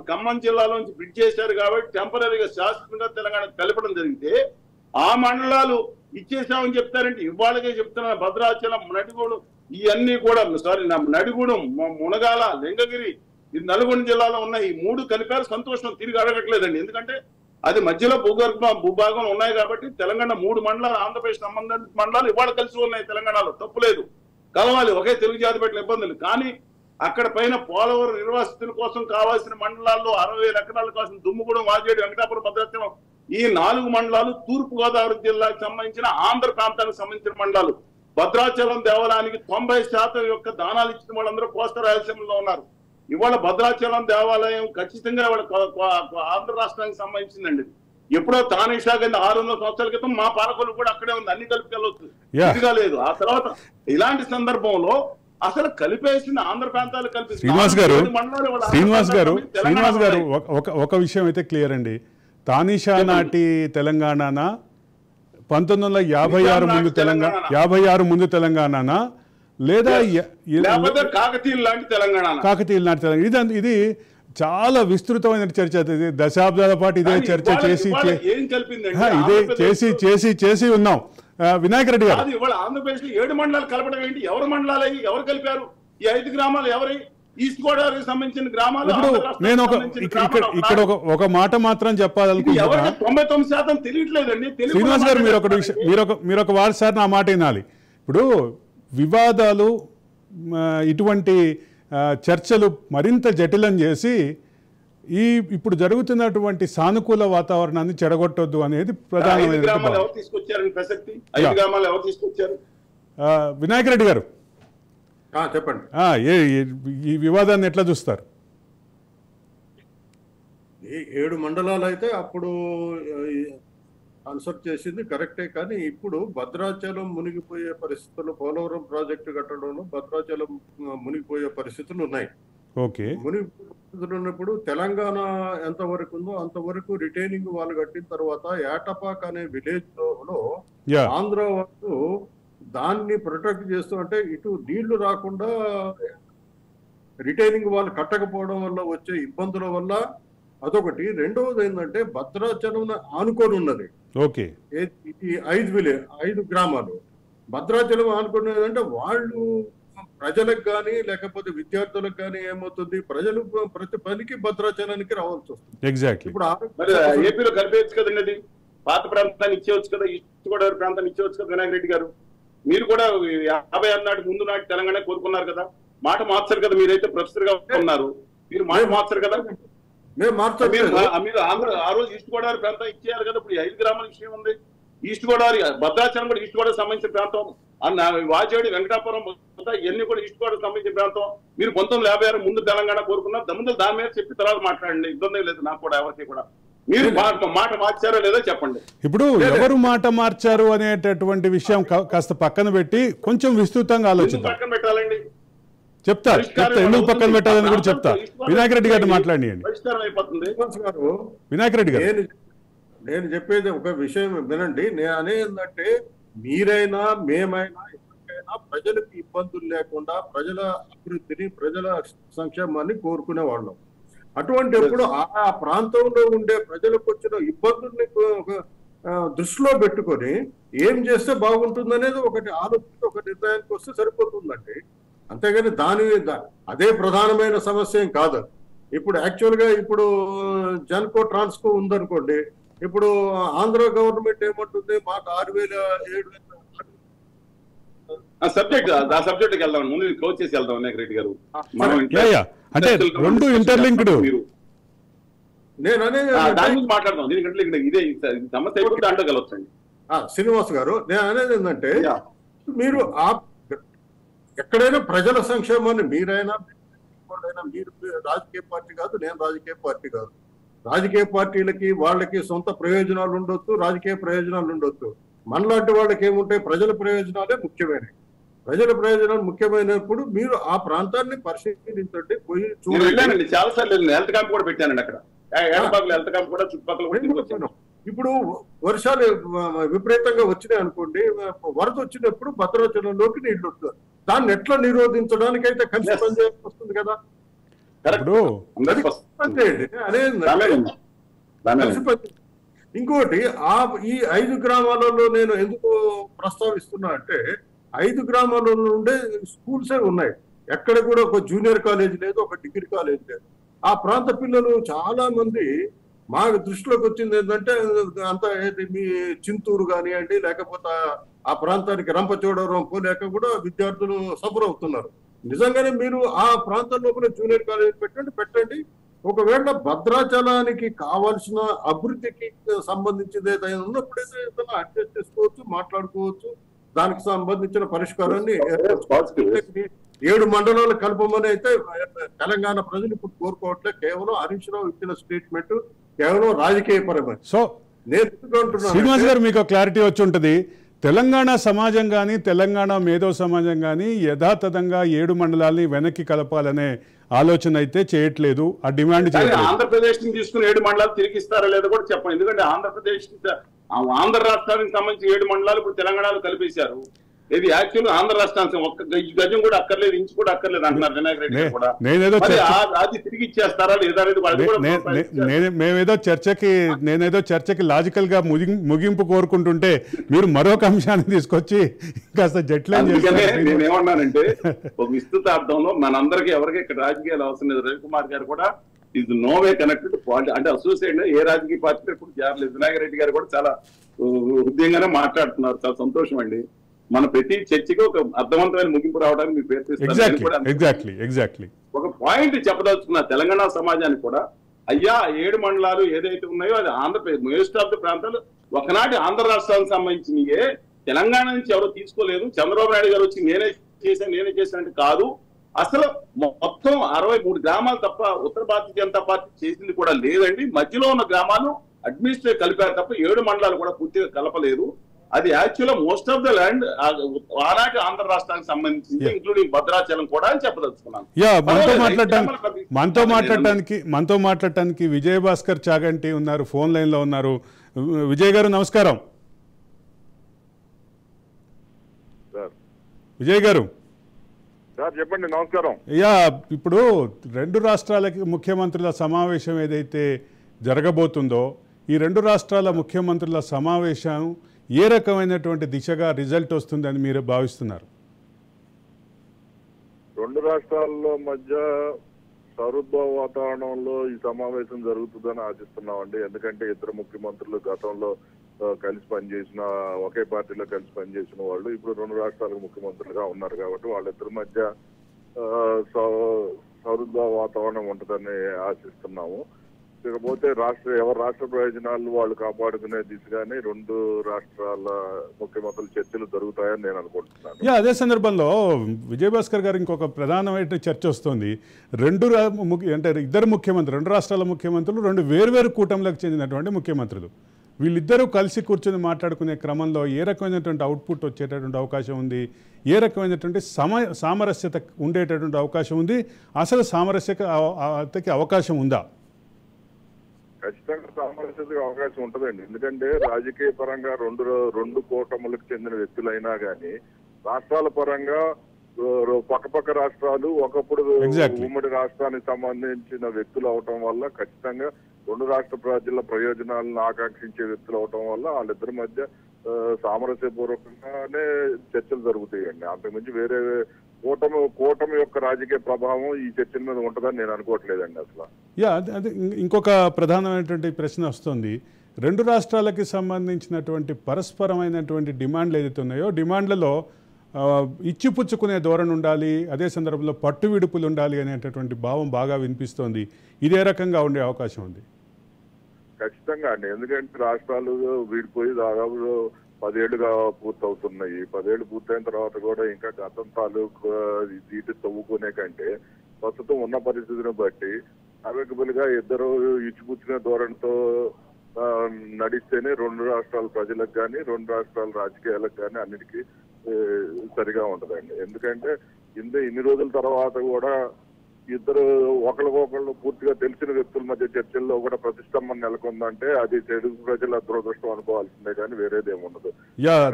Speaker 4: ఖమ్మం జిల్లాలోంచి బ్రిడ్జ్ చేశారు కాబట్టి టెంపరీగా శాశ్వతంగా తెలంగాణ కలపడం జరిగితే ఆ మండలాలు ఇచ్చేసామని చెప్తారంటే ఇవాళకే చెప్తున్నా భద్రాచలం, నడిగూడెం ఇవన్నీ కూడా నడిగూడెం, మునగాల, లింగగిరి ఇది నల్గొండ జిల్లాలో ఉన్న ఈ 3 కలిపారు. సంతోషం, తిరిగి అడగట్లేదండి. ఎందుకంటే అది మధ్యలో భూభాగం ఉన్నాయి కాబట్టి తెలంగాణ 3 మండలాలు, ఆంధ్రప్రదేశ్ సంబంధించిన మండలాలు ఇవాళ కలిసి ఉన్నాయి తెలంగాణలో. తప్పులేదు, కలవాలి, ఒకే తెలుగు జాతి పెట్టిన ఇబ్బందులు. కానీ అక్కడ పైన పోలవరం నిర్వాసితుల కోసం కావాల్సిన మండలాల్లో 60,000 ఎకరాల కోసం దుమ్ముగూడెం, వాజేడు, వెంకటాపురం, భద్రాచలం ఈ 4 మండలాలు తూర్పు గోదావరి జిల్లాకు సంబంధించిన ఆంధ్ర ప్రాంతానికి సంబంధించిన మండలాలు. భద్రాచలం దేవాలయానికి 90% యొక్క దానాలు ఇచ్చిన వాళ్ళందరూ కోస్తా రాయలసీమలో ఉన్నారు. ఇవాళ భద్రాచలం దేవాలయం ఖచ్చితంగా ఆంధ్ర రాష్ట్రానికి సంబంధించిందండి. ఎప్పుడో తానేషా గారి 600 సంవత్సరాల క్రితం మా పాలకులు కూడా అక్కడే ఉంది, అన్ని కలిపికెళ్ళవచ్చు, ఇదిగా లేదు. ఆ తర్వాత ఇలాంటి సందర్భంలో అసలు కలిపేసిన ఆంధ్ర ప్రాంతాలు కలిపి
Speaker 1: శ్రీనివాస్ గారు ఒక విషయం అయితే క్లియర్ అండి. తానిషా నాటి తెలంగాణ 1956 ముందు తెలంగాణ 56 ముందు తెలంగాణ లేదా
Speaker 4: కాకతీయుల లాంటి
Speaker 1: తెలంగాణ. ఇది చాలా విస్తృతమైన చర్చ. దశాబ్దాల పాటు ఇదే చర్చ చేసి ఉన్నాం. వినాయక్ రెడ్డి గారు
Speaker 4: ఆంధ్రప్రదేశ్ లో 7 మండలాలు కలపడం ఏంటి? ఎవరు మండలాలు అయ్యి ఎవరు కలిపారు? ఈ 5 గ్రామాలు ఎవరి? ఈస్ట్ గోదావరికి సంబంధించిన గ్రామాలు.
Speaker 1: నేను ఇక్కడ ఒక మాట మాత్రం చెప్పాలనుకుంటున్నా.
Speaker 4: 99% తెలియట్లేదండి.
Speaker 1: శ్రీనివాస్ గారు మీరు ఒక వారు సార్ నా మాట వినాలి. ఇప్పుడు వివాదాలు ఇటువంటి చర్చలు మరింత జటిలం చేసి ఇప్పుడు జరుగుతున్నటువంటి సానుకూల వాతావరణాన్ని చెడగొట్టొద్దు అనేది ప్రధానమైన. వినాయక్ రెడ్డి గారు
Speaker 2: చెప్పండి,
Speaker 1: ఈ వివాదాన్ని ఎట్లా చూస్తారు?
Speaker 2: 7 మండలాలు అయితే అప్పుడు ఆన్సర్ చేసింది కరెక్టే. కానీ ఇప్పుడు భద్రాచలం మునిగిపోయే పరిస్థితులు, పోలవరం ప్రాజెక్టు కట్టడంలో భద్రాచలం మునిగిపోయే పరిస్థితులు ఉన్నాయి. మునిగిపోయే పరిస్థితులు ఉన్నప్పుడు తెలంగాణ ఎంతవరకు ఉందో అంతవరకు రిటైనింగ్ వాళ్ళు కట్టిన తర్వాత ఏటపాక్ అనే విలేజ్ లో ఆంధ్ర వాళ్ళు దాన్ని ప్రొటెక్ట్ చేస్తూ, అంటే ఇటు నీళ్లు రాకుండా రిటైనింగ్ వాళ్ళు కట్టకపోవడం వల్ల వచ్చే ఇబ్బందుల వల్ల అదొకటి. రెండవది ఏంటంటే భద్రాచలం ఆనుకొని ఉన్నది. ఈ 5 గ్రామాలు భద్రాచలం ఆనుకునేదంటే వాళ్ళు ప్రజలకు కానీ లేకపోతే విద్యార్థులకు కానీ ఏమవుతుంది, ప్రజలు ప్రతి పనికి భద్రాచలానికి రావాల్సి వస్తుంది. ఇప్పుడు
Speaker 4: ఏపీలో కలిపేయచ్చు కదండి, పాత ప్రాంతాన్ని ఇచ్చేవచ్చు కదా, ఈస్ట్ గోదావరి ప్రాంతాన్ని ఇచ్చేవచ్చు కదా. వినాయక్ రెడ్డి గారు మీరు కూడా 56 నాటి ముందు నాటి తెలంగాణ కోరుకున్నారు కదా, మాట మార్చారు కదా. మీరైతే ప్రొఫెసర్ గా ఉన్నారు, మీరు మాట మార్చారు కదా. మీరు ఆంధ్ర ఆ రోజు ఈస్ట్ గోదావరి ప్రాంతం ఇచ్చేయాలి కదా. ఇప్పుడు 5 గ్రామాల విషయం ఉంది. ఈస్ట్ గోదావరి, భద్రాచలం కూడా ఈస్ట్ గోదావరి సంబంధించిన ప్రాంతం, వాచేడి, వెంకటాపురం ఇవన్నీ కూడా ఈస్ట్ గోదావరి సంబంధించిన ప్రాంతం. మీరు 1956 ముందు తెలంగాణ కోరుకున్నారు. ముందు దాని మీద చెప్పి తర్వాత మాట్లాడండి, ఇబ్బంది లేదు నాకు కూడా, ఎవరికి కూడా. మీరు మాట మార్చారో లేదో చెప్పండి.
Speaker 1: ఇప్పుడు ఎవరు మాట మార్చారు అనేటటువంటి విషయం కాస్త పక్కన పెట్టి కొంచెం విస్తృతంగా ఆలోచిద్దాం.
Speaker 4: పక్కన పెట్టాలండి,
Speaker 1: చెప్తా ఎందుకు పక్కన పెట్టాలని కూడా చెప్తా. వినాయక్ రెడ్డి గారిని మాట్లాడియండి. వినాయక్ రెడ్డి గారు
Speaker 2: నేను చెప్పేది ఒక విషయం వినండి. నేను అనేదంటే మీరైనా మేమైనా ఎవరికైనా ప్రజలకు ఇబ్బందులు లేకుండా ప్రజల అభివృద్ధిని, ప్రజల సంక్షేమాన్ని కోరుకునే వాళ్ళం. అటువంటిప్పుడు ఆ ప్రాంతంలో ఉండే ప్రజలకు వచ్చిన ఇబ్బందుల్ని దృష్టిలో పెట్టుకొని ఏం చేస్తే బాగుంటుంది అనేది ఒకటి ఆలోచించి ఒక నిర్ణయానికి వస్తే సరిపోతుందండి. అంతేగాని అదే ప్రధానమైన సమస్య ఏం కాదు. ఇప్పుడు యాక్చువల్ గా ఇప్పుడు జన్కో ట్రాన్స్కో ఉందనుకోండి, ఇప్పుడు ఆంధ్ర గవర్నమెంట్ ఏమంటుంది, మాకు 6,000
Speaker 4: సబ్జెక్ట్ వెళ్దాం, ముందు క్లోజ్ చేసి వెళ్దాం వినాయక్ రెడ్డి గారు.
Speaker 1: అంటే రెండు ఇంటర్లింక్డ్.
Speaker 2: నేను అనేది
Speaker 4: దాని గురించి మాట్లాడదాం, ఇదే సమస్య అయిపోతే దాంట్లో కలవచ్చండి.
Speaker 2: శ్రీనివాస్ గారు, నేను అనేది ఏంటంటే మీరు ఎక్కడైనా ప్రజల సంక్షేమాన్ని మీరైనా మీరు రాజకీయ పార్టీ కాదు, నేను రాజకీయ పార్టీ కాదు. రాజకీయ పార్టీలకి వాళ్ళకి సొంత ప్రయోజనాలు ఉండొచ్చు, రాజకీయ ప్రయోజనాలు ఉండొచ్చు. మనలాంటి వాళ్ళకి ఏముంటాయి, ప్రజల ప్రయోజనాలే ముఖ్యమైనవి. ప్రజల ప్రయోజనాలు ముఖ్యమైనప్పుడు మీరు ఆ ప్రాంతాన్ని పరిశీలించండి, పోయి
Speaker 4: చూడండి. చాలా సార్లు హెల్త్ క్యాంప్ కూడా పెట్టానండి అక్కడ, హెల్త్ క్యాంప్ కూడా చుట్టుపక్కల.
Speaker 2: ఇప్పుడు వర్షాలు విపరీతంగా వచ్చినాయి అనుకోండి, వరద వచ్చినప్పుడు భద్రాచలంలోకి నీళ్లు వస్తుంది. దాన్ని ఎట్లా నిరోధించడానికి అయితే కలిసి పనిచేయాల్సి వస్తుంది కదా. ఇంకోటి ఈ 5 గ్రామాలలో నేను ఎందుకు ప్రస్తావిస్తున్నా అంటే, 5 గ్రామాలలో ఉండే స్కూల్సే ఉన్నాయి. ఎక్కడ కూడా ఒక జూనియర్ కాలేజ్ లేదు, ఒక డిగ్రీ కాలేజ్ లేదు. ఆ ప్రాంత పిల్లలు చాలా మంది మా దృష్టిలోకి వచ్చింది ఏంటంటే, అంత మీ చింతూరు కానివ్వండి, లేకపోతే ఆ ప్రాంతానికి రంపచోడవరం పోలేక కూడా విద్యార్థులు సఫర్ అవుతున్నారు. నిజంగానే మీరు ఆ ప్రాంతంలో కూడా జూనియర్ కాలేజ్ పెట్టండి. ఒకవేళ భద్రాచలానికి కావాల్సిన అభివృద్ధికి సంబంధించింది ఏదైనా ఉన్నప్పుడైతే ఏదైనా అడ్జస్ట్ చేసుకోవచ్చు, మాట్లాడుకోవచ్చు. దానికి సంబంధించిన పరిష్కారాన్ని 7 మండలాలు కలపమని అయితే తెలంగాణ ప్రజలు ఇప్పుడు కోరుకోవట్లే. కేవలం హరీష్ రావు ఇచ్చిన స్టేట్మెంట్ కేవలం రాజకీయ పరమైన.
Speaker 1: సో శ్రీనివాస్ గారు, మీకు క్లారిటీ వచ్చి ఉంటుంది. తెలంగాణ సమాజం కానీ, తెలంగాణ మేధో సమాజం కానీ యథాతథంగా 7 మండలాల్ని వెనక్కి కలపాలనే ఆలోచన అయితే చేయట్లేదు, ఆ డిమాండ్ చేయట్లేదు.
Speaker 4: ఆంధ్రప్రదేశ్ ని తీసుకుని 7 మండలాలు తిరిగి ఇస్తారా లేదో కూడా చెప్పండి. ఎందుకంటే ఆంధ్ర రాష్ట్రానికి సంబంధించి 7 మండలాలు ఇప్పుడు తెలంగాణలో కలిపేశారు. ఇది యాక్చువల్ ఆంధ్ర రాష్ట్రానికి ఒక్క గజం కూడా అక్కర్లేదు, ఇంచు కూడా అక్కర్లేదు అంటున్నారు వినాయక్ రెడ్డి కూడా. అది తిరిగి ఇచ్చేస్తారా లేదా అనేది
Speaker 1: నేనేదో చర్చకి లాజికల్ గా ముగింపు కోరుకుంటుంటే మీరు మరొక అంశాన్ని తీసుకొచ్చి కాస్త జట్లైన్ చేస్తారు.
Speaker 4: నేనేమన్నానంటే, ఒక విస్తృత అర్థంలో మనందరికీ ఎవరికి ఇక్కడ రాజకీయాలు అవసరం లేదు. రవికుమార్ గారు కూడా ఇది నోవే కనెక్టెడ్ పాలిటీ, అంటే అసోసియేట్ ఏ రాజకీయ పార్టీ ఇప్పుడు చేరలేదు. వినాయక్ రెడ్డి గారు కూడా చాలా హృదయంగానే మాట్లాడుతున్నారు, చాలా సంతోషం అండి. మన ప్రతి చర్చకి ఒక అర్థవంతమైన ముగింపు రావడానికి మీరు ప్రయత్నిస్తారు. ఒక పాయింట్ చెప్పదలుచుకున్న తెలంగాణ సమాజానికి కూడా, అయ్యా 7 మండలాలు ఏదైతే ఉన్నాయో అది ఆంధ్రప్రదేశ్ మోస్ట్ ఆఫ్ ద ప్రాంతాలు ఒకనాటి ఆంధ్ర రాష్ట్రానికి సంబంధించినయే. తెలంగాణ నుంచి ఎవరో తీసుకోలేదు. చంద్రబాబు నాయుడు గారు వచ్చి నేనే చేశానంటే కాదు. అసలు మొత్తం 63 గ్రామాలు తప్ప ఉత్తర భారతీయ జనతా పార్టీ చేసింది కూడా లేదండి. మధ్యలో ఉన్న గ్రామాలు అడ్మినిస్ట్రేట్ కలిపారు తప్ప 7 మండలాలు కూడా పూర్తిగా కలపలేదు. అది actual most of the land ఆనాటి ఆంధ్ర రాష్ట్రానికి సంబంధించింది, ఇంక్లూడింగ్ భద్రాచలం కూడా అని చెప్పదలుచుకున్నాను.
Speaker 1: మనతో మాట్లాడటానికి విజయ్ భాస్కర్ చాగంటి ఉన్నారు, ఫోన్ లైన్ లో ఉన్నారు. విజయ్ గారు నమస్కారం. విజయ్ గారు
Speaker 5: చెప్పండి. నమస్కారం.
Speaker 1: ఇప్పుడు 2 రాష్ట్రాలకి ముఖ్యమంత్రుల సమావేశం ఏదైతే జరగబోతుందో, ఈ 2 రాష్ట్రాల ముఖ్యమంత్రుల సమావేశం ఏ రకమైనటువంటి దిశగా రిజల్ట్ వస్తుందని మీరు భావిస్తున్నారు?
Speaker 5: 2 రాష్ట్రాల్లో మధ్య సౌహృద్భావ వాతావరణంలో ఈ సమావేశం జరుగుతుందని ఆశిస్తున్నామండి. ఎందుకంటే ఇద్దరు ముఖ్యమంత్రులు గతంలో కలిసి పనిచేసిన, ఒకే పార్టీలో కలిసి పనిచేసిన వాళ్ళు ఇప్పుడు 2 రాష్ట్రాలకు ముఖ్యమంత్రులుగా ఉన్నారు. కాబట్టి వాళ్ళిద్దరి మధ్య సౌహృద్భావ వాతావరణం ఉంటుందని ఆశిస్తున్నాము. ఇకపోతే ఎవరి రాష్ట్ర ప్రయోజనాలు వాళ్ళు కాపాడుకునే దిశగానే 2 రాష్ట్రాల ముఖ్యమంత్రుల చర్చలు జరుగుతాయని నేను అనుకుంటున్నాను.
Speaker 1: అదే సందర్భంలో విజయభాస్కర్ గారు ఇంకొక ప్రధానమైన చర్చ వస్తుంది. 2 రాష్ట్రాల ముఖ్యమంత్రులు 2 వేర్వేరు కూటమిలకు చెందినటువంటి ముఖ్యమంత్రులు, వీళ్ళిద్దరూ కలిసి కూర్చొని మాట్లాడుకునే క్రమంలో ఏ రకమైనటువంటి అవుట్పుట్ వచ్చేటటువంటి అవకాశం ఉంది, ఏ రకమైనటువంటి సామరస్యత ఉండేటటువంటి అవకాశం ఉంది, అసలు సామరస్యతకి అవకాశం ఉందా?
Speaker 5: ఖచ్చితంగా సామరస్యతకు అవకాశం ఉంటుందండి. ఎందుకంటే రాజకీయ పరంగా రెండు కూటములకు చెందిన వ్యక్తులైనా కానీ రాష్ట్రాల పరంగా పక్కపక్క రాష్ట్రాలు ఒకప్పుడు ఉమ్మడి రాష్ట్రానికి సంబంధించిన వ్యక్తులు అవటం వల్ల ఖచ్చితంగా రెండు రాష్ట్ర ప్రజల ప్రయోజనాలను ఆకాంక్షించే వ్యక్తులు అవటం వల్ల వాళ్ళిద్దరి మధ్య సామరస్యపూర్వకంగానే చర్చలు జరుగుతాయండి. అంతకుమించి వేరే కూటమి యొక్క రాజకీయ ప్రభావం ఈ చర్చల మీద ఉంటుందని నేను అనుకోవట్లేదండి అసలు.
Speaker 1: అదే ఇంకొక ప్రధానమైనటువంటి ప్రశ్న వస్తుంది. రెండు రాష్ట్రాలకి సంబంధించినటువంటి పరస్పరమైనటువంటి డిమాండ్లు ఏదైతే ఉన్నాయో డిమాండ్లలో ఇచ్చిపుచ్చుకునే ధోరణి ఉండాలి, అదే సందర్భంలో పట్టు విడుపులు ఉండాలి అనేటటువంటి భావం బాగా వినిపిస్తోంది. ఇదే రకంగా ఉండే అవకాశం ఉంది.
Speaker 5: ఖచ్చితంగా అండి. ఎందుకంటే రాష్ట్రాలు వీడిపోయి దాదాపు 10 ఏళ్లుగా పూర్తవుతున్నాయి. 10 ఏళ్ళు పూర్తయిన తర్వాత కూడా ఇంకా గతం తాలూకు సీటు తవ్వుకునే కంటే ప్రస్తుతం ఉన్న పరిస్థితిని బట్టి అవైలబుల్ గా ఇద్దరు ఇచ్చిపుచ్చుకునే ధోరణితో నడిస్తేనే రెండు రాష్ట్రాల ప్రజలకు కానీ రెండు రాష్ట్రాల రాజకీయాలకు కానీ అన్నిటికీ సరిగా ఉంటదండి. ఎందుకంటే ఇన్ని రోజుల తర్వాత కూడా ఇద్దరు ఒకరికొకళ్ళు పూర్తిగా తెలిసిన వ్యక్తుల మధ్య చర్చల్లో కూడా ప్రతిష్టంభన నెలకొందంటే అది తెలుగు ప్రజల దురదృష్టం అనుకోవాల్సిందే కానీ వేరేది ఏముండదు.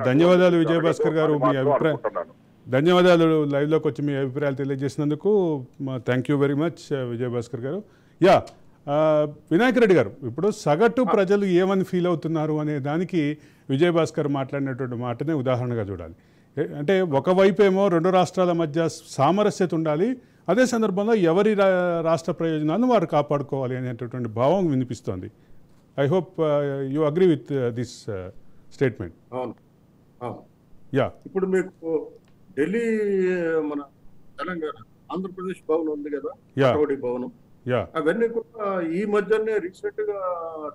Speaker 1: ధన్యవాదాలు విజయభాస్కర్ గారు. మీ అభిప్రాయం ధన్యవాదాలు. లైవ్లోకి వచ్చి మీ అభిప్రాయాలు తెలియజేసినందుకు thank you very much Vijayabhaskar గారు. వినాయక్ రెడ్డి గారు, ఇప్పుడు సగటు ప్రజలు ఏమని ఫీల్ అవుతున్నారు అనే దానికి విజయభాస్కర్ మాట్లాడినటువంటి మాటనే ఉదాహరణగా చూడాలి. అంటే ఒకవైపు ఏమో రెండు రాష్ట్రాల మధ్య సామరస్యత ఉండాలి, అదే సందర్భంలో ఎవరి రాష్ట్ర ప్రయోజనాలను వారు కాపాడుకోవాలి అనేటటువంటి భావం వినిపిస్తోంది. I hope you agree with this statement.
Speaker 2: ఇప్పుడు మీకు ఢిల్లీ మన తెలంగాణ ఆంధ్రప్రదేశ్ భవన్ ఉంది కదా, భవనం, అవన్నీ కూడా ఈ మధ్యనే రీసెంట్ గా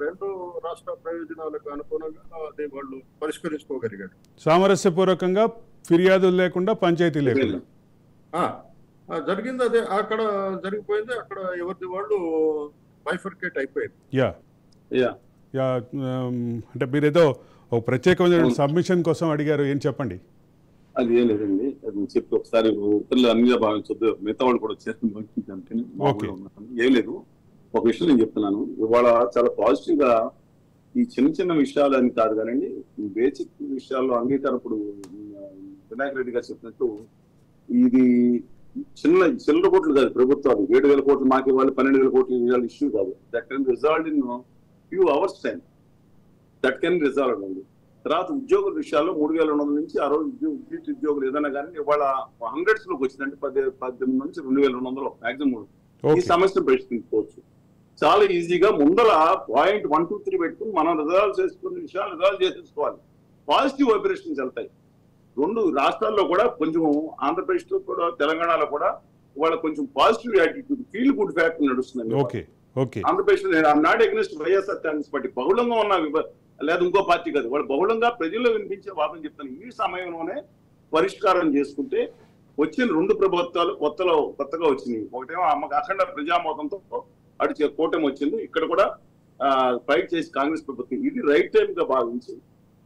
Speaker 2: రెండు రాష్ట్ర ప్రయోజనాలకు అనుగుణంగా అది వాళ్ళు పరిష్కరించుకోగలిగారు.
Speaker 1: సామరస్యపూర్వకంగా ఫిర్యాదులు లేకుండా, పంచాయతీ లేకుండా
Speaker 2: జరిగింది. అదే అక్కడ జరిగిపోయింది. అక్కడ ఎవరిది వాళ్ళు బైఫర్కేట్ అయిపోయింది.
Speaker 1: అంటే మీరేదో ఒక ప్రత్యేకమైన సబ్మిషన్ కోసం అడిగారు, ఏం చెప్పండి.
Speaker 4: అది ఏం లేదండి, అది చెప్పి ఒకసారి ఉత్తర్వులు అన్ని భావించొద్దు, మిగతా వాళ్ళు కూడా వచ్చేసి ఏం లేదు. ఒక విషయం నేను చెప్తున్నాను, ఇవాళ చాలా పాజిటివ్ గా ఈ చిన్న చిన్న విషయాలు అని కాదు కానండి, బేసిక్ విషయాల్లో అంగీకారం. ఇప్పుడు వినాయక్ రెడ్డి గారు చెప్పినట్టు ఇది చిల్లర కోట్లు కాదు, ప్రభుత్వాలు 7,000 కోట్లు మాకు ఇవ్వాలి, 12,000 కోట్లు ఇవ్వాలి ఇష్యూ కాదు. That can resolve in few hours time, that can resolve అండి. తర్వాత ఉద్యోగుల విషయాల్లో 3,200 నుంచి 60 ఉద్యోగులు ఏదైనా కానీ ఇవాళ హండ్రెడ్స్ లోకి వచ్చిందంటే 18 నుంచి 2,200 మాక్సిమం ఈ సమస్యను పరిష్కరించుకోవచ్చు చాలా ఈజీగా. ముందర పాయింట్ 1, 2, 3 పెట్టుకుని మనం రిజాల్వ్ చేసుకున్న విషయాలు రిజాల్వ్ చేసేసుకోవాలి. పాజిటివ్ వైబ్రేషన్స్ వెళ్తాయి. రెండు రాష్ట్రాల్లో కూడా కొంచెం, ఆంధ్రప్రదేశ్ లో కూడా తెలంగాణలో కూడా ఇవాళ కొంచెం positive attitude, feel good factor నడుస్తుంది. ఆంధ్రప్రదేశ్ లో నేను not against YSR Congress party, బహుళంగా ఉన్న లేదా ఇంకో పార్టీ కాదు, వాళ్ళు బహుళంగా ప్రజల్లో వినిపించే వాదన చెప్తాను. ఈ సమయంలోనే పరిష్కారం చేసుకుంటే వచ్చిన రెండు ప్రభుత్వాలు కొత్తగా వచ్చినాయి. ఒకటేమో అఖండ ప్రజామతంతో అటు కూటమి వచ్చింది, ఇక్కడ కూడా ఫైట్ చేసి కాంగ్రెస్ ప్రభుత్వం, ఇది రైట్ టైం గా భావించి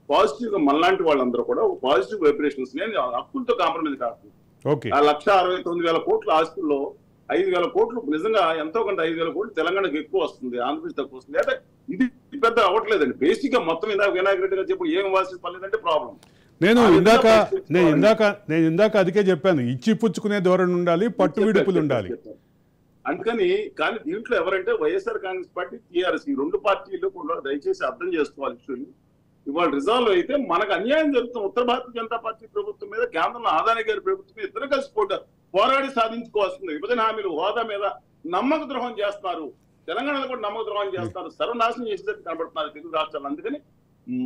Speaker 4: పాజిటివ్ గా మనలాంటి వాళ్ళందరూ కూడా పాజిటివ్ వైబ్రేషన్స్, నేను హక్కులతో కాంప్రమైజ్ కాకుండా 1,69,000 కోట్ల ఆస్తుల్లో 5,000 కోట్లు నిజంగా ఎంతో కొంత 5,000 కోట్లు తెలంగాణకు ఎక్కువ వస్తుంది, ఆంధ్రప్రదేశ్ తక్కువ వస్తుంది. అంటే ఇది పెద్ద అవ్వట్లేదండి. బేసిక్ గా మొత్తం వినాయక్ రెడ్డి గారు చెప్పు ఏం వాసి పర్లేదంటే ప్రాబ్లం.
Speaker 1: నేను ఇందాక అదికే చెప్పాను, ఇచ్చి పుచ్చుకునే ధోరణి ఉండాలి, పట్టు విడుపులు ఉండాలి.
Speaker 4: అందుకని కానీ దీంట్లో ఎవరంటే వైఎస్ఆర్ కాంగ్రెస్ పార్టీ, టీఆర్ఎస్, ఈ రెండు పార్టీలు కూడా దయచేసి అర్థం చేసుకోవాలి. ఇష్యూని ఇవాళ రిజాల్వ్ అయితే మనకు అన్యాయం జరుగుతుంది. ఉత్తర భారతీయ జనతా పార్టీ ప్రభుత్వం మీద, కేంద్రంలో ఆదాని గారి ప్రభుత్వం మీద ఇద్దరు కలిసి పోరాడి సాధించుకోవాల్సింది. విభజన హామీలు, హోదా మీద నమ్మక ద్రోహం చేస్తున్నారు, తెలంగాణలో కూడా నమ్మక ద్రోహం చేస్తున్నారు, సర్వనాశనం చేసేటట్టు కనబడుతున్నారు తెలుగు రాష్ట్రాలు. అందుకని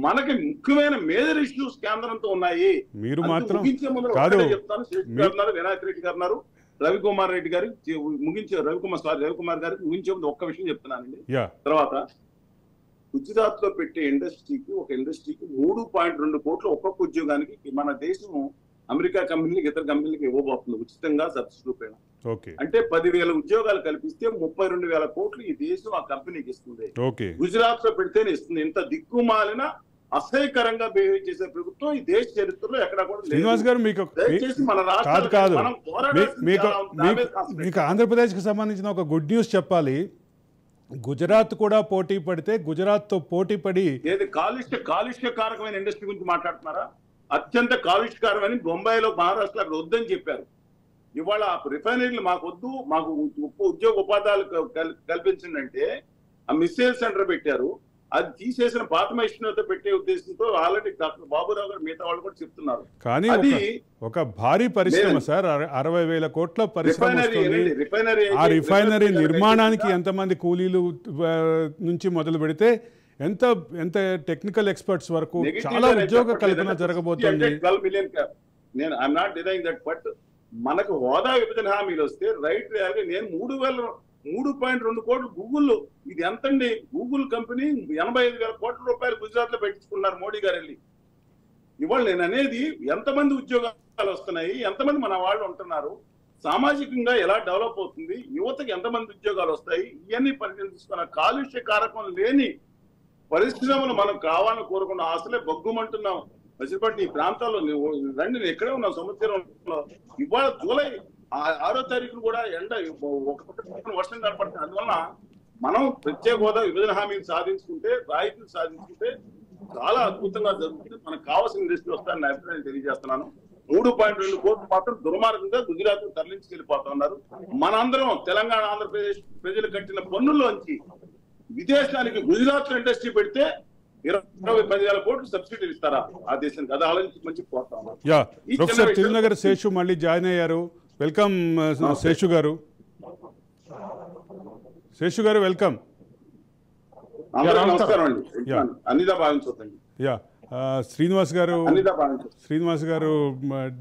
Speaker 4: మనకి ముఖ్యమైన మేజర్ ఇష్యూస్ కేంద్రంతో ఉన్నాయి.
Speaker 1: మీరు మాత్రం
Speaker 4: చెప్తాను, వినాయక్ రెడ్డి గారు, రవికుమార్ రెడ్డి గారు రవికుమార్ గారికి ముగించే ముందు ఒక్క విషయం చెప్తున్నానండి. తర్వాత గుజరాత్ లో పెట్టే ఒక ఇండస్ట్రీకి 3.2 కోట్లు ఒక్కొక్క ఉద్యోగానికి మన దేశం అమెరికా కంపెనీలకు, ఇతర కంపెనీలకు ఇవ్వబోతుంది ఉచితంగా సబ్సిడీ రూపేణ. అంటే 10,000 ఉద్యోగాలు కల్పిస్తే 32,000 కోట్లు ఈ దేశం ఆ కంపెనీకి ఇస్తుంది. గుజరాత్ లో పెడితేనే ఇస్తుంది. ఇంత దిక్కుమాలిన అసహ్యకరంగా బిహేవ్ చేసే ప్రభుత్వం ఈ దేశ చరిత్రలో ఎక్కడ కూడా లేదు.
Speaker 1: మీకు ఆంధ్రప్రదేశ్ కి సంబంధించిన ఒక గుడ్ న్యూస్ చెప్పాలి. గుజరాత్ కూడా పోటీ పడితే, గుజరాత్ తో పోటీ పడి
Speaker 4: ఏది కాలుష్యకారకమైన ఇండస్ట్రీ గురించి మాట్లాడుతున్నారా? అత్యంత కాలుష్యకారమని బొంబాయిలో, మహారాష్ట్రలో అక్కడ వద్దని చెప్పారు. ఇవాళ రిఫైనరీలు మాకు వద్దు, మాకు ఉద్యోగ ఉపాధ్యాయులు కల్పించిందంటే ఆ మిస్సైల్ సెంటర్ పెట్టారు. అది తీసేసిన పాత మెషినరీతో పెట్టే ఉద్దేశంతో ఆల్రెడీ డాక్టర్ బాబురావు గారు మిగతా వాళ్ళు కూడా చెప్తున్నారు.
Speaker 1: కానీ ఒక భారీ పరిశ్రమ సార్, 60,000 కోట్ల పరిశ్రమ వస్తుంది. ఆ రిఫైనరీ నిర్మాణానికి ఎంతమంది కూలీలు నుంచి మొదలు పెడితే ఎంత ఎంత టెక్నికల్ ఎక్స్పర్ట్స్ వరకు చాలా ఉద్యోగ కల్పన జరగబోతుంది.
Speaker 4: నేను I'm not denying that, but మనకు హోదా విభజన హామీలు వస్తే రైట్ ర్యాలీ నేను 3.2 కోట్లు గూగుల్, ఇది ఎంతండి? గూగుల్ కంపెనీ 85,000 కోట్ల రూపాయలు గుజరాత్ లో పెట్టించుకున్నారు మోడీ గారు వెళ్ళి. ఇవాళ నేను అనేది ఎంతమంది ఉద్యోగాలు వస్తున్నాయి, ఎంతమంది మన వాళ్ళు ఉంటున్నారు, సామాజికంగా ఎలా డెవలప్ అవుతుంది, యువతకి ఎంతమంది ఉద్యోగాలు వస్తాయి, ఇవన్నీ పరిశీలిస్తున్న కాలుష్య కారకం లేని పరిశ్రమలు మనం కావాలని కోరుకున్న ఆశలే బొగ్గుమంటున్నాం. మసిపట్టి ఈ ప్రాంతాల్లో రండి, నేను ఎక్కడే ఉన్నాం సముద్రంలో. ఇవాళ జూలై 6వ తారీఖు కూడా ఎండ వర్షం కనపడుతుంది. అందువల్ల మనం ప్రత్యేక హోదా విభజన హామీలు సాధించుకుంటే, రాయితీలు సాధించుకుంటే చాలా అద్భుతంగా జరుగుతుంది. మనకు కావాల్సిన ఇండస్ట్రీ వస్తాయని నా అభిప్రాయం తెలియజేస్తున్నాను. 3.2 కోట్లు మాత్రం దుర్మార్గంగా గుజరాత్ తరలించుకెళ్ళిపోతా ఉన్నారు. మనందరం తెలంగాణ ఆంధ్రప్రదేశ్ ప్రజలు కట్టిన పన్నుల్లోంచి విదేశానికి గుజరాత్ లో ఇండస్ట్రీ పెడితే 20,000 కోట్లు సబ్సిడీలు ఇస్తారా ఆ దేశానికి? అది ఆలోచించి మంచి పోతా ఉన్నారు.
Speaker 1: ప్రొఫెసర్ తిరునగర్ శేషు మళ్ళీ జాయిన్ అయ్యారు. వెల్కమ్ శేషు గారు. శేషు గారు వెల్కమ్.
Speaker 4: నమస్కారం అండి. అన్నిదా భావించొద్దండి.
Speaker 1: శ్రీనివాస్ గారు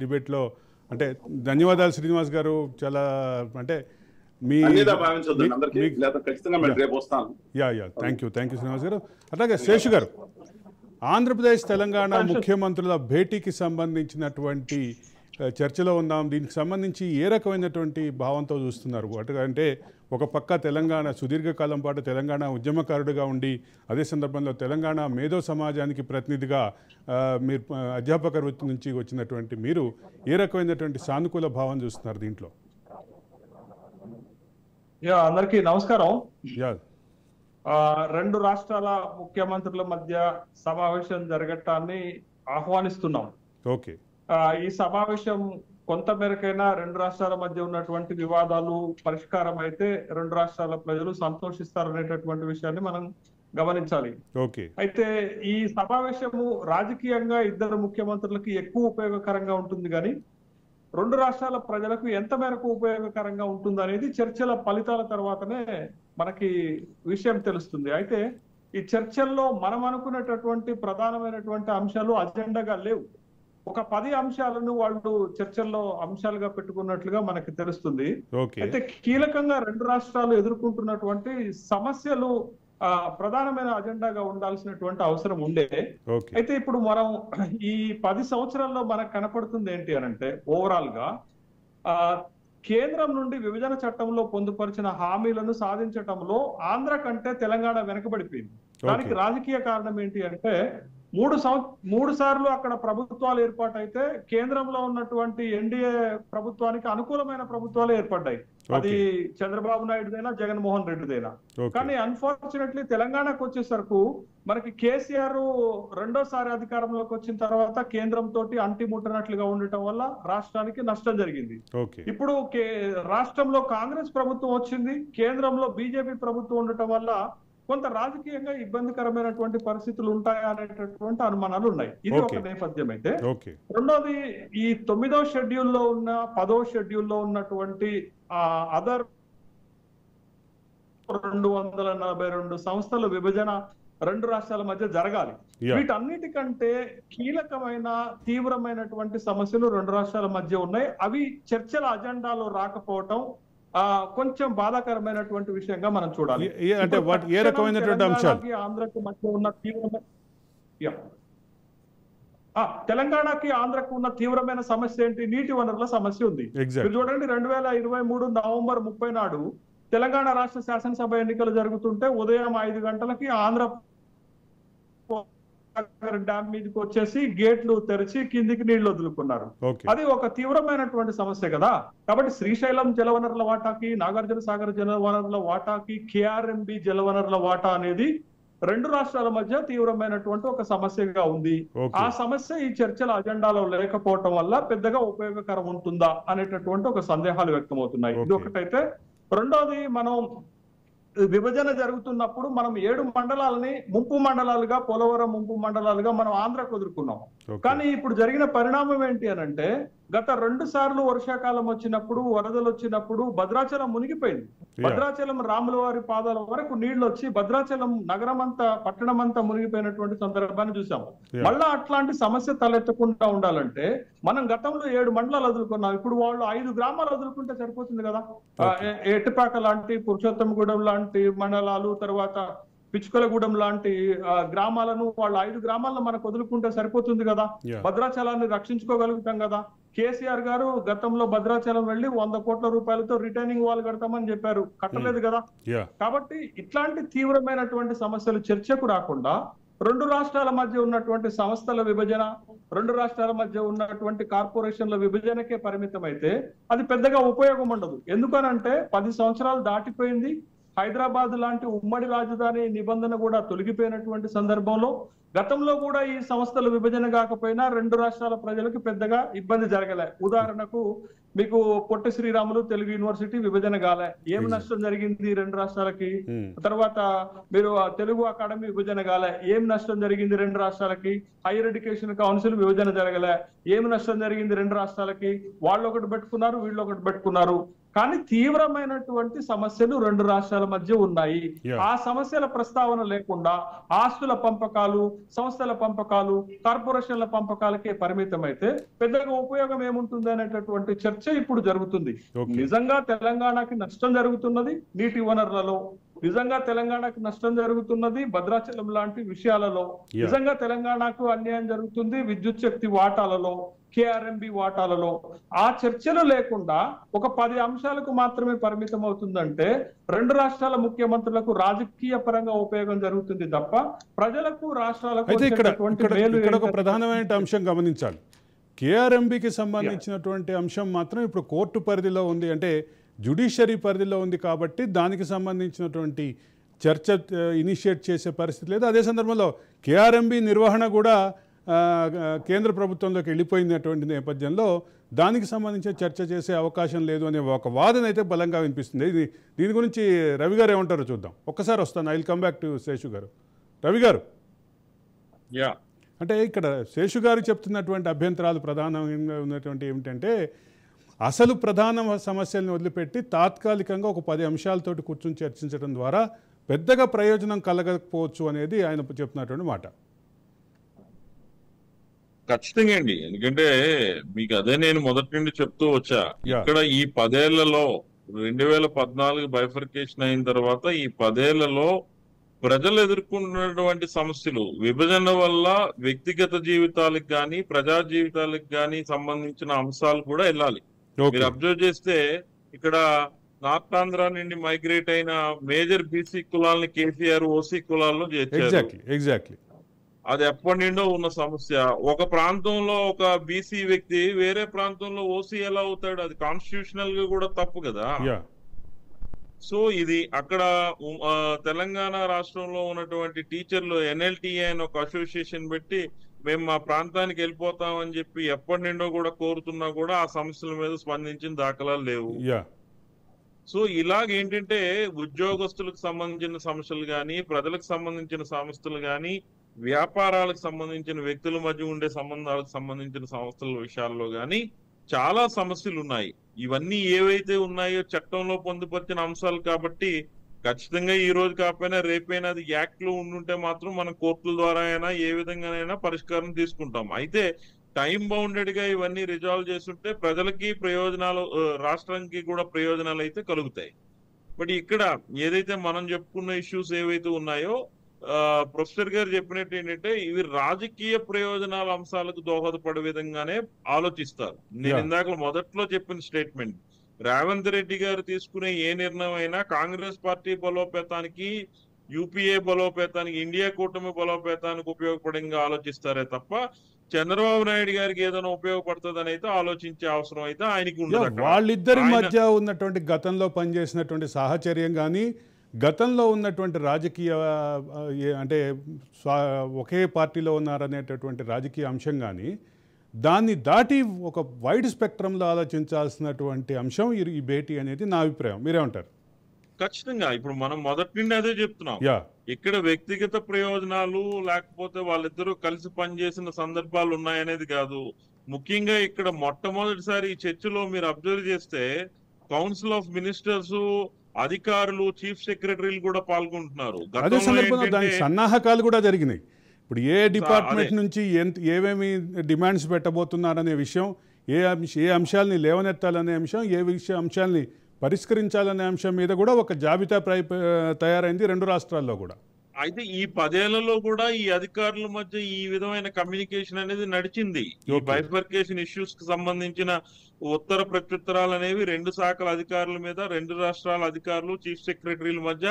Speaker 1: డిబేట్ లో అంటే ధన్యవాదాలు శ్రీనివాస్ గారు. చాలా అంటే థ్యాంక్ యూ శ్రీనివాస్ గారు. అలాగే శేషు గారు, ఆంధ్రప్రదేశ్ తెలంగాణ ముఖ్యమంత్రుల భేటీకి సంబంధించినటువంటి చర్చలో ఉన్నాం. దీనికి సంబంధించి ఏ రకమైనటువంటి భావంతో చూస్తున్నారు? అంటే ఒక పక్క తెలంగాణ సుదీర్ఘకాలం పాటు తెలంగాణ ఉద్యమకారుడిగా ఉండి, అదే సందర్భంలో తెలంగాణ మేధో సమాజానికి ప్రతినిధిగా మీరు అధ్యాపక వృత్తి నుంచి వచ్చినటువంటి మీరు ఏ రకమైనటువంటి సానుకూల భావం చూస్తున్నారు దీంట్లో?
Speaker 6: అందరికీ నమస్కారం. రెండు రాష్ట్రాల ముఖ్యమంత్రుల మధ్య సమావేశం జరగటాన్ని ఆహ్వానిస్తున్నాం.
Speaker 1: ఓకే.
Speaker 6: ఈ సమావేశం కొంత మేరకైనా రెండు రాష్ట్రాల మధ్య ఉన్నటువంటి వివాదాలు పరిష్కారం అయితే రెండు రాష్ట్రాల ప్రజలు సంతోషిస్తారనేటటువంటి విషయాన్ని మనం గమనించాలి. అయితే ఈ సమావేశము రాజకీయంగా ఇద్దరు ముఖ్యమంత్రులకి ఎక్కువ ఉపయోగకరంగా ఉంటుంది, కానీ రెండు రాష్ట్రాల ప్రజలకు ఎంత మేరకు ఉపయోగకరంగా ఉంటుంది అనేది చర్చల ఫలితాల తర్వాతనే మనకి విషయం తెలుస్తుంది. అయితే ఈ చర్చల్లో మనం అనుకునేటటువంటి ప్రధానమైనటువంటి అంశాలు అజెండాగా లేవు. ఒక 10 అంశాలను వాళ్ళు చర్చల్లో అంశాలుగా పెట్టుకున్నట్లుగా మనకి తెలుస్తుంది. అయితే కీలకంగా రెండు రాష్ట్రాలు ఎదుర్కొంటున్నటువంటి సమస్యలు ప్రధానమైన అజెండాగా ఉండాల్సినటువంటి అవసరం ఉండే. అయితే ఇప్పుడు మనం ఈ 10 సంవత్సరాల్లో మనకు కనపడుతుంది ఏంటి అనంటే, ఓవరాల్ గా కేంద్రం నుండి విభజన చట్టంలో పొందుపరిచిన హామీలను సాధించటంలో ఆంధ్ర కంటే తెలంగాణ వెనకబడిపోయింది. దానికి రాజకీయ కారణం ఏంటి అంటే, 3 సార్లు అక్కడ ప్రభుత్వాలు ఏర్పాటైతే కేంద్రంలో ఉన్నటువంటి ఎన్డీఏ ప్రభుత్వానికి అనుకూలమైన ప్రభుత్వాలు ఏర్పడ్డాయి. అది చంద్రబాబు నాయుడుదైనా జగన్మోహన్ రెడ్డిదైనా. కానీ అన్ఫార్చునేట్లీ తెలంగాణకు వచ్చేసరికి మనకి కేసీఆర్ రెండోసారి అధికారంలోకి వచ్చిన తర్వాత కేంద్రం తోటి అంటిముట్టనట్లుగా ఉండటం వల్ల రాష్ట్రానికి నష్టం జరిగింది. ఇప్పుడు రాష్ట్రంలో కాంగ్రెస్ ప్రభుత్వం వచ్చింది, కేంద్రంలో బీజేపీ ప్రభుత్వం ఉండటం వల్ల కొంత రాజకీయంగా ఇబ్బందికరమైనటువంటి పరిస్థితులు ఉంటాయా అనేటటువంటి అనుమానాలు ఉన్నాయి. ఇది ఒక నేపథ్యం. అయితే రెండోది, ఈ 9వ షెడ్యూల్లో ఉన్న 10వ షెడ్యూల్లో ఉన్నటువంటి అదర్ 242 సంస్థల విభజన రెండు రాష్ట్రాల మధ్య జరగాలి. వీటన్నిటికంటే కీలకమైన తీవ్రమైనటువంటి సమస్యలు రెండు రాష్ట్రాల మధ్య ఉన్నాయి. అవి చర్చల అజెండాలో రాకపోవటం కొంచెం బాధాకరమైనటువంటి విషయంగా మనం చూడాలి.
Speaker 1: అంటే ఏ రకమైనటువంటి అంశాలు?
Speaker 6: ఆంధ్రకు మధ్య ఉన్న తెలంగాణకి ఆంధ్రకు ఉన్న తీవ్రమైన సమస్య ఏంటి? నీటి వనరుల సమస్య ఉంది. మీరు చూడండి, 2023 నవంబర్ 30 నాడు తెలంగాణ రాష్ట్ర శాసనసభ ఎన్నికలు జరుగుతుంటే ఉదయం 5 గంటలకి ఆంధ్ర డ్యామ్ మీదకి వచ్చేసి గేట్లు తెరిచి కిందికి నీళ్లు వదులుకున్నారు. అది ఒక తీవ్రమైనటువంటి సమస్య కదా. కాబట్టి శ్రీశైలం జలవనరుల వాటాకి, నాగార్జున సాగర్ జలవనరుల వాటాకి, కేఆర్ఎంబి జలవనరుల వాటా అనేది రెండు రాష్ట్రాల మధ్య తీవ్రమైనటువంటి ఒక సమస్యగా ఉంది. ఆ సమస్య ఈ చర్చల అజెండాలో లేకపోవటం వల్ల పెద్దగా ఉపయోగకరం ఉంటుందా అనేటటువంటి ఒక సందేహాలు వ్యక్తమవుతున్నాయి. ఇది ఒకటైతే, రెండోది, మనం విభజన జరుగుతున్నప్పుడు మనం 7 మండలాలని ముంపు మండలాలుగా, పోలవరం ముంపు మండలాలుగా మనం ఆంధ్రకు వదులుకున్నాం. కానీ ఇప్పుడు జరిగిన పరిణామం ఏంటి అనంటే, గత 2 సార్లు వర్షాకాలం వచ్చినప్పుడు, వరదలు వచ్చినప్పుడు భద్రాచలం మునిగిపోయింది. భద్రాచలం రాములవారి పాదాల వరకు నీళ్లు వచ్చి భద్రాచలం నగరం అంతా, పట్టణం అంతా మునిగిపోయినటువంటి సందర్భాన్ని చూసాము. మళ్ళా అట్లాంటి సమస్య తలెత్తకుండా ఉండాలంటే మనం గతంలో 7 మండలాలు వదులుకున్నాం. ఇప్పుడు వాళ్ళు 5 గ్రామాలు వదులుకుంటే సరిపోతుంది కదా. ఎట్టిపాక లాంటి, పురుషోత్తమగూడెం లాంటి మండలాలు, తర్వాత పిచ్చుకలగూడెం లాంటి గ్రామాలను వాళ్ళు 5 గ్రామాలను మనకు వదులుకుంటే సరిపోతుంది కదా. భద్రాచలాన్ని రక్షించుకోగలుగుతాం కదా. కేసీఆర్ గారు గతంలో భద్రాచలం వెళ్లి 100 కోట్ల రూపాయలతో రిటైనింగ్ వాల్ కడతామని చెప్పారు, కట్టలేదు కదా. కాబట్టి ఇట్లాంటి తీవ్రమైనటువంటి సమస్యలు చర్చకు రాకుండా 2 రాష్ట్రాల మధ్య ఉన్నటువంటి సంస్థల విభజన, 2 రాష్ట్రాల మధ్య ఉన్నటువంటి కార్పొరేషన్ల విభజనకే పరిమితం అయితే అది పెద్దగా ఉపయోగం ఉండదు. ఎందుకనంటే 10 సంవత్సరాలు దాటిపోయింది. హైదరాబాద్ లాంటి ఉమ్మడి రాజధాని నిబంధన కూడా తొలగిపోయినటువంటి సందర్భంలో గతంలో కూడా ఈ సంస్థల విభజన కాకపోయినా 2 రాష్ట్రాల ప్రజలకు పెద్దగా ఇబ్బంది జరగలే. ఉదాహరణకు మీకు పొట్టి శ్రీరాములు తెలుగు యూనివర్సిటీ విభజన కాలే, ఏమి నష్టం జరిగింది 2 రాష్ట్రాలకి? తర్వాత మీరు తెలుగు అకాడమీ విభజన కాలే, ఏమి నష్టం జరిగింది 2 రాష్ట్రాలకి? హైయర్ ఎడ్యుకేషన్ కౌన్సిల్ విభజన జరగలే, ఏమి నష్టం జరిగింది 2 రాష్ట్రాలకి? వాళ్ళు ఒకటి పెట్టుకున్నారు, వీళ్ళు ఒకటి పెట్టుకున్నారు. కానీ తీవ్రమైనటువంటి సమస్యలు 2 రాష్ట్రాల మధ్య ఉన్నాయి. ఆ సమస్యల ప్రస్తావన లేకుండా ఆస్తుల పంపకాలు, సంస్థల పంపకాలు, కార్పొరేషన్ల పంపకాలకే పరిమితం అయితే పెద్దగా ఉపయోగం ఏముంటుంది అనేటటువంటి చర్చ ఇప్పుడు జరుగుతుంది. నిజంగా తెలంగాణకి నష్టం జరుగుతున్నది నీటి వనరులలో, నిజంగా తెలంగాణకు నష్టం జరుగుతున్నది భద్రాచలం లాంటి విషయాలలో, నిజంగా తెలంగాణకు అన్యాయం జరుగుతుంది విద్యుత్ శక్తి వాటాలలో, కేఆర్ఎంబి వాటాలలో. ఆ చర్చలు లేకుండా ఒక 10 అంశాలకు మాత్రమే పరిమితం అవుతుందంటే 2 రాష్ట్రాల ముఖ్యమంత్రులకు రాజకీయ పరంగా ఉపయోగం జరుగుతుంది తప్ప ప్రజలకు, రాష్ట్రాలకు
Speaker 1: ఇక్కడ ఒక ప్రధానమైన అంశం గమనించాలి. కేఆర్ఎంబికి సంబంధించినటువంటి అంశం మాత్రం ఇప్పుడు కోర్టు పరిధిలో ఉంది, అంటే జ్యుడిషియరీ పరిధిలో ఉంది. కాబట్టి దానికి సంబంధించినటువంటి చర్చ ఇనిషియేట్ చేసే పరిస్థితి లేదు. అదే సందర్భంలో కేఆర్ఎంబి నిర్వహణ కూడా కేంద్ర ప్రభుత్వంలోకి వెళ్ళిపోయినటువంటి నేపథ్యంలో దానికి సంబంధించి చర్చ చేసే అవకాశం లేదు అనే ఒక వాదన అయితే బలంగా వినిపిస్తుంది. దీని గురించి రవి గారు ఏమంటారో చూద్దాం. ఒక్కసారి వస్తాను, I will come back to Seshu గారు. రవి గారు, అంటే ఇక్కడ శేషు గారు చెప్తున్నటువంటి అభ్యంతరాలు ప్రధానంగా ఉన్నటువంటి ఏమిటంటే, అసలు ప్రధాన సమస్యలను వదిలిపెట్టి తాత్కాలికంగా ఒక 10 అంశాలతోటి కూర్చొని చర్చించడం ద్వారా పెద్దగా ప్రయోజనం కలగకపోవచ్చు అనేది ఆయన చెప్తున్నటువంటి మాట.
Speaker 3: ఖచ్చితంగా అండి, ఎందుకంటే మీకు అదే నేను మొదటి నుండి చెప్తూ వచ్చా. ఇక్కడ ఈ 10 ఏళ్లలో 2014 బైఫర్కేషన్ అయిన తర్వాత ఈ 10 ఏళ్లలో ప్రజలు ఎదుర్కొంటున్నటువంటి సమస్యలు, విభజన వల్ల వ్యక్తిగత జీవితాలకు కానీ ప్రజా జీవితాలకు కానీ సంబంధించిన అంశాలు కూడా వెళ్ళాలి. మీరు అబ్జర్వ్ చేస్తే ఇక్కడ నార్త్ ఆంధ్ర నుండి మైగ్రేట్ అయిన మేజర్ బీసీ కులాలని కేసీఆర్ ఓసీ కులాల్లో చేర్చారు. అది ఎప్పటి నుండో ఉన్న సమస్య. ఒక ప్రాంతంలో ఒక బీసీ వ్యక్తి వేరే ప్రాంతంలో ఓసీ ఎలా అవుతాడు? అది కాన్స్టిట్యూషనల్ గా కూడా తప్పు కదా. సో ఇది అక్కడ తెలంగాణ రాష్ట్రంలో ఉన్నటువంటి టీచర్లు ఎన్ఎల్టీఏ అని ఒక అసోసియేషన్ పెట్టి మేము మా ప్రాంతానికి వెళ్ళిపోతాం అని చెప్పి ఎప్పటి నుండో కూడా కోరుతున్నా కూడా ఆ సమస్యల మీద స్పందించిన దాఖలాలు లేవు. సో ఇలాగేంటంటే ఉద్యోగస్తులకు సంబంధించిన సమస్యలు కానీ, ప్రజలకు సంబంధించిన సమస్యలు కానీ, వ్యాపారాలకు సంబంధించిన వ్యక్తుల మధ్య ఉండే సంబంధాలకు సంబంధించిన సంస్థల విషయాల్లో కానీ చాలా సమస్యలు ఉన్నాయి. ఇవన్నీ ఏవైతే ఉన్నాయో చట్టంలో పొందుపరిచిన అంశాలు కాబట్టి ఖచ్చితంగా ఈ రోజు కాకపోయినా రేపైనా అది యాక్ట్ లో ఉండుంటే మాత్రం మనం కోర్టుల ద్వారా అయినా ఏ విధంగానైనా పరిష్కారం తీసుకుంటాం. అయితే టైం బౌండెడ్ గా ఇవన్నీ రిజాల్వ్ చేస్తుంటే ప్రజలకి ప్రయోజనాలు, రాష్ట్రానికి కూడా ప్రయోజనాలు అయితే కలుగుతాయి. బట్ ఇక్కడ ఏదైతే మనం చెప్పుకున్న ఇష్యూస్ ఏవైతే ఉన్నాయో ప్రొఫెసర్ గారు చెప్పినట్టు ఏంటంటే ఇవి రాజకీయ ప్రయోజనాల అంశాలకు దోహదపడే విధంగానే ఆలోచిస్తారు. నేను ఇందాక మొదట్లో చెప్పిన స్టేట్మెంట్, రేవంత్ రెడ్డి గారు తీసుకునే ఏ నిర్ణయం అయినా కాంగ్రెస్ పార్టీ బలోపేతానికి, యూపీఏ బలోపేతానికి, ఇండియా కూటమి బలోపేతానికి ఉపయోగపడంగా ఆలోచిస్తారే తప్ప చంద్రబాబు నాయుడు గారికి ఏదైనా ఉపయోగపడుతుందని అయితే ఆలోచించే అవసరం అయితే ఆయనకి ఉండదు.
Speaker 1: వాళ్ళిద్దరి మధ్య ఉన్నటువంటి గతంలో పనిచేసినటువంటి సాహచర్యం కానీ, గతంలో ఉన్నటువంటి రాజకీయ అంటే ఒకే పార్టీలో ఉన్నారనేటటువంటి రాజకీయ అంశం కానీ, దాన్ని దాటి ఒక వైడ్ స్పెక్ట్రంలో ఆలోచించాల్సినటువంటి అంశం ఈ భేటీ అనేది నా అభిప్రాయం. మీరేమంటారు?
Speaker 3: ఖచ్చితంగా ఇప్పుడు మనం మొదటి నుండి అదే చెప్తున్నాం.
Speaker 1: యా
Speaker 3: ఇక్కడ వ్యక్తిగత ప్రయోజనాలు లేకపోతే వాళ్ళిద్దరూ కలిసి పనిచేసిన సందర్భాలు ఉన్నాయనేది కాదు. ముఖ్యంగా ఇక్కడ మొట్టమొదటిసారి ఈ చర్చలో మీరు అబ్జర్వ్ చేస్తే కౌన్సిల్ ఆఫ్ మినిస్టర్స్, అధికారులు, చీఫ్ సెక్రటరీలు కూడా పాల్గొంటున్నారు.
Speaker 1: అదే
Speaker 3: గతంలో
Speaker 1: సందర్భంలో దానికి
Speaker 3: ఏంటంటే
Speaker 1: సన్నాహకాలు కూడా జరిగినాయి. ఇప్పుడు ఏ డిపార్ట్మెంట్ నుంచి ఏమేమి డిమాండ్స్ పెట్టబోతున్నారనే విషయం, ఏ అంశాలని లేవనెత్తాలనే అంశం, అంశాలని పరిష్కరించాలనే అంశం మీద కూడా ఒక జాబితా తయారైంది 2 రాష్ట్రాల్లో కూడా.
Speaker 3: అయితే ఈ 10 ఏళ్లలో కూడా ఈ అధికారుల మధ్య ఈ విధమైన కమ్యూనికేషన్ అనేది నడిచింది. ఈ బైఫర్కేషన్ ఇష్యూస్ కి సంబంధించిన ఉత్తర ప్రత్యుత్తరాలు అనేవి 2 శాఖల అధికారుల మీద 2 రాష్ట్రాల అధికారులు, చీఫ్ సెక్రటరీల మధ్య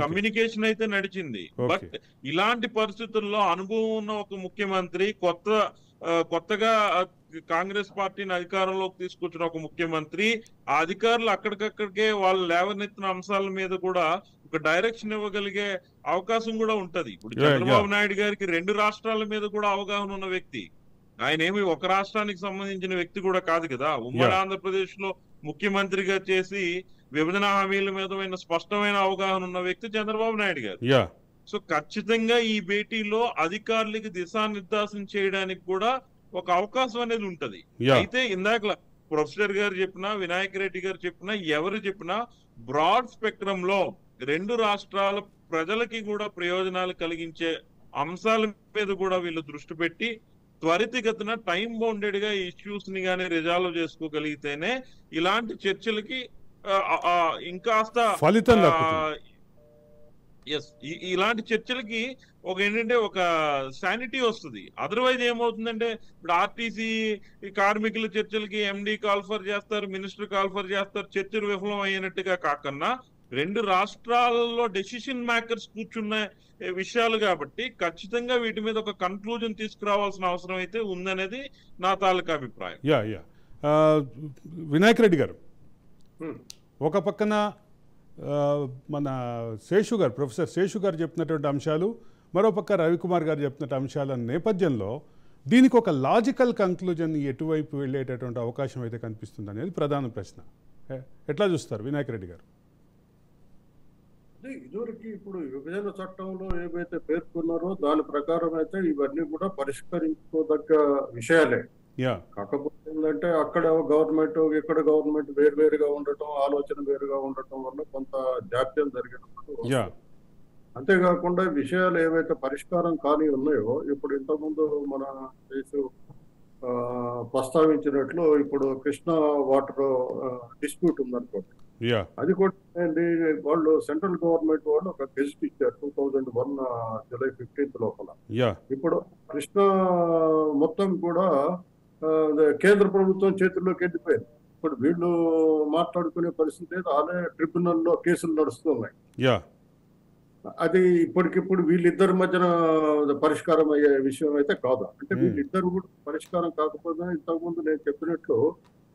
Speaker 3: కమ్యూనికేషన్ అయితే నడిచింది. బట్ ఇలాంటి పరిస్థితుల్లో అనుభవం ఉన్న ఒక ముఖ్యమంత్రి, కొత్తగా కాంగ్రెస్ పార్టీని అధికారంలోకి తీసుకొచ్చిన ఒక ముఖ్యమంత్రి, ఆ అధికారులు అక్కడికక్కడికే వాళ్ళు లేవనెత్తిన అంశాల మీద కూడా ఒక డైరెక్షన్ ఇవ్వగలిగే అవకాశం కూడా ఉంటది. ఇప్పుడు చంద్రబాబు నాయుడు గారికి 2 రాష్ట్రాల మీద కూడా అవగాహన ఉన్న వ్యక్తి. ఆయన ఏమి ఒక రాష్ట్రానికి సంబంధించిన వ్యక్తి కూడా కాదు కదా. ఉమ్మడి ఆంధ్రప్రదేశ్ లో ముఖ్యమంత్రిగా చేసి విభజన హామీల మీద స్పష్టమైన అవగాహన ఉన్న వ్యక్తి చంద్రబాబు నాయుడు గారు. సో ఖచ్చితంగా ఈ భేటీలో అధికారులకి దిశానిర్దేశం చేయడానికి కూడా ఒక అవకాశం అనేది ఉంటది. అయితే ఇందాక ప్రొఫెసర్ గారు చెప్పినా, వినాయక్ రెడ్డి గారు చెప్పినా, ఎవరు చెప్పినా బ్రాడ్ స్పెక్ట్రమ్ లో 2 రాష్ట్రాల ప్రజలకి కూడా ప్రయోజనాలు కలిగించే అంశాల మీద కూడా వీళ్ళు దృష్టి పెట్టి త్వరితగతిన టైం బౌండెడ్ గా ఇష్యూస్ ని గానీ రిజాల్వ్ చేసుకోగలిగితేనే ఇలాంటి చర్చలకి ఇంకాస్త
Speaker 1: ఫలితం
Speaker 3: ఇలాంటి చర్చలకి ఏంటంటే ఒక శానిటీ వస్తుంది. అదర్వైజ్ ఏమవుతుందంటే ఇప్పుడు ఆర్టీసీ కార్మికుల చర్చలకి ఎండి కాల్ఫర్ చేస్తారు, మినిస్టర్ కాల్ఫర్ చేస్తారు, చర్చలు విఫలం అయినట్టుగా కాకుండా 2 రాష్ట్రాలలో డెసిషన్ మేకర్స్ కూర్చున్న విషయాలు కాబట్టి ఖచ్చితంగా వీటి మీద ఒక కన్క్లూజన్ తీసుకురావాల్సిన అవసరం అయితే ఉందనేది నా తాలూకా అభిప్రాయం.
Speaker 1: వినాయక్ రెడ్డి గారు, ఒక పక్కన మన శేషు గారు, ప్రొఫెసర్ శేషు గారు చెప్పినటువంటి అంశాలు, మరోపక్క రవికుమార్ గారు చెప్పినటువంటి అంశాల నేపథ్యంలో దీనికి ఒక లాజికల్ కంక్లూజన్ ఎటువైపు వెళ్ళేటటువంటి అవకాశం అయితే కనిపిస్తుంది అనేది ప్రధాన ప్రశ్న. ఎట్లా చూస్తారు వినాయక్ రెడ్డి గారు?
Speaker 2: ఇదివరకు ఇప్పుడు విభజన చట్టంలో ఏవైతే పేర్కొన్నారో దాని ప్రకారం అయితే ఇవన్నీ కూడా పరిష్కరించుకోదగ్గ విషయాలే. కాకపోతే ఏంటంటే అక్కడ గవర్నమెంట్, ఇక్కడ గవర్నమెంట్ వేరువేరుగా ఉండటం, ఆలోచన వేరుగా ఉండటం వల్ల కొంత జాప్యం జరిగినప్పుడు, అంతేకాకుండా విషయాలు ఏవైతే పరిష్కారం కాని ఉన్నాయో, ఇప్పుడు ఇంతకుముందు మన దేశం ప్రస్తావించినట్లు ఇప్పుడు కృష్ణా వాటర్ డిస్ప్యూట్ ఉందనుకోండి, అది కూడా వాళ్ళు సెంట్రల్ గవర్నమెంట్ వాళ్ళు ఒక గెజిట్ ఇచ్చారు 2001 జూలై 15 లోపల. ఇప్పుడు కృష్ణా మొత్తం కూడా కేంద్ర ప్రభుత్వం చేతుల్లోకి వెళ్ళిపోయింది. ఇప్పుడు వీళ్ళు మాట్లాడుకునే పరిస్థితి లేదు, ఆల్రెడీ ట్రిబ్యునల్లో కేసులు నడుస్తున్నాయి. అది ఇప్పటికిప్పుడు వీళ్ళిద్దరి మధ్యన పరిష్కారం అయ్యే విషయం అయితే కాదు. అంటే వీళ్ళిద్దరు కూడా పరిష్కారం కాకపోతే ఇంతకుముందు నేను చెప్పినట్లు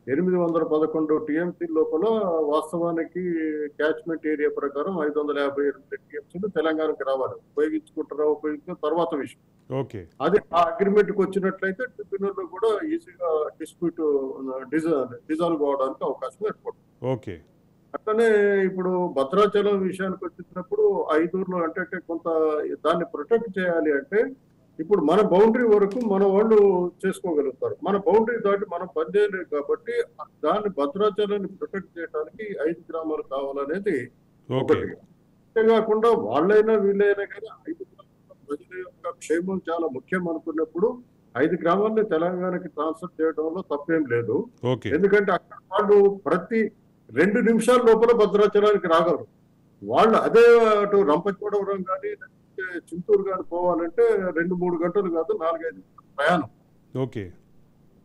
Speaker 2: 811 టీఎంసీ లోపల వాస్తవానికి క్యాచ్మెంట్ ఏరియా ప్రకారం 558 టీఎంసీలు తెలంగాణకి రావాలి. ఉపయోగించుకుంటున్న తర్వాత విషయం. అది ఆ అగ్రిమెంట్ కి వచ్చినట్లయితే ట్రిబ్యునల్ లో కూడా ఈజీగా డిస్ప్యూట్ డిజాల్వ్ అవడానికి అవకాశం ఏర్పడుతుంది. అట్లనే ఇప్పుడు భద్రాచలం విషయానికి వచ్చినప్పుడు 5 ఊర్లు అంటే కొంత దాన్ని ప్రొటెక్ట్ చేయాలి అంటే ఇప్పుడు మన బౌండరీ వరకు మన వాళ్ళు చేసుకోగలుగుతారు. మన బౌండరీ దాటి మనం పనిచేయలేదు కాబట్టి దాన్ని భద్రాచలాన్ని ప్రొటెక్ట్ చేయడానికి 5 గ్రామాలు కావాలనేది ఒకటి. అంతేకాకుండా వాళ్ళైనా వీళ్ళైనా కదా 5 గ్రామాల ప్రజల యొక్క క్షేమం చాలా ముఖ్యం అనుకున్నప్పుడు 5 గ్రామాలని తెలంగాణకి ట్రాన్స్ఫర్ చేయడంలో తప్పేం లేదు. ఎందుకంటే అక్కడ వాళ్ళు ప్రతి 2 నిమిషాల లోపల భద్రాచలానికి రాగలరు. వాళ్ళు అదే అటు రంపచోడవరం కానీ చింతూరు కానీ పోవాలంటే 2-3 గంటలు కాదు, 4-5 గంటల ప్రయాణం.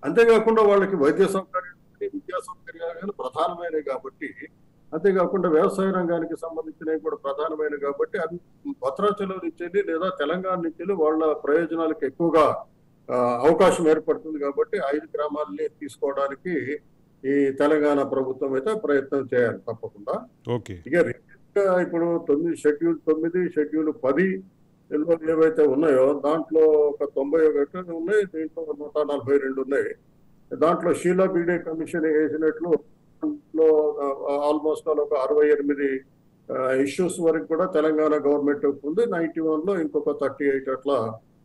Speaker 2: అంతేకాకుండా వాళ్ళకి వైద్య సౌకర్యం, విద్యా సౌకర్యాలు కానీ ప్రధానమైనవి కాబట్టి, అంతేకాకుండా వ్యవసాయ రంగానికి సంబంధించినవి కూడా ప్రధానమైనవి కాబట్టి అవి భద్రాచలం నుంచి లేదా తెలంగాణ నుంచి వాళ్ళ ప్రయోజనాలకు ఎక్కువగా అవకాశం ఏర్పడుతుంది. కాబట్టి 5 గ్రామాలని తీసుకోవడానికి ఈ తెలంగాణ ప్రభుత్వం అయితే ప్రయత్నం చేయాలి తప్పకుండా. ఇక ఇప్పుడు షెడ్యూల్ 9, షెడ్యూల్ 10 ఏవైతే ఉన్నాయో దాంట్లో ఒక 91 ఉన్నాయి, దీంట్లో 142 ఉన్నాయి. దాంట్లో షీలా బీడే కమిషన్ వేసినట్లు దాంట్లో ఆల్మోస్ట్ ఒక 68 ఇష్యూస్ వరకు కూడా తెలంగాణ గవర్నమెంట్ ఉంది. 91లో ఇంకొక 38 అట్లా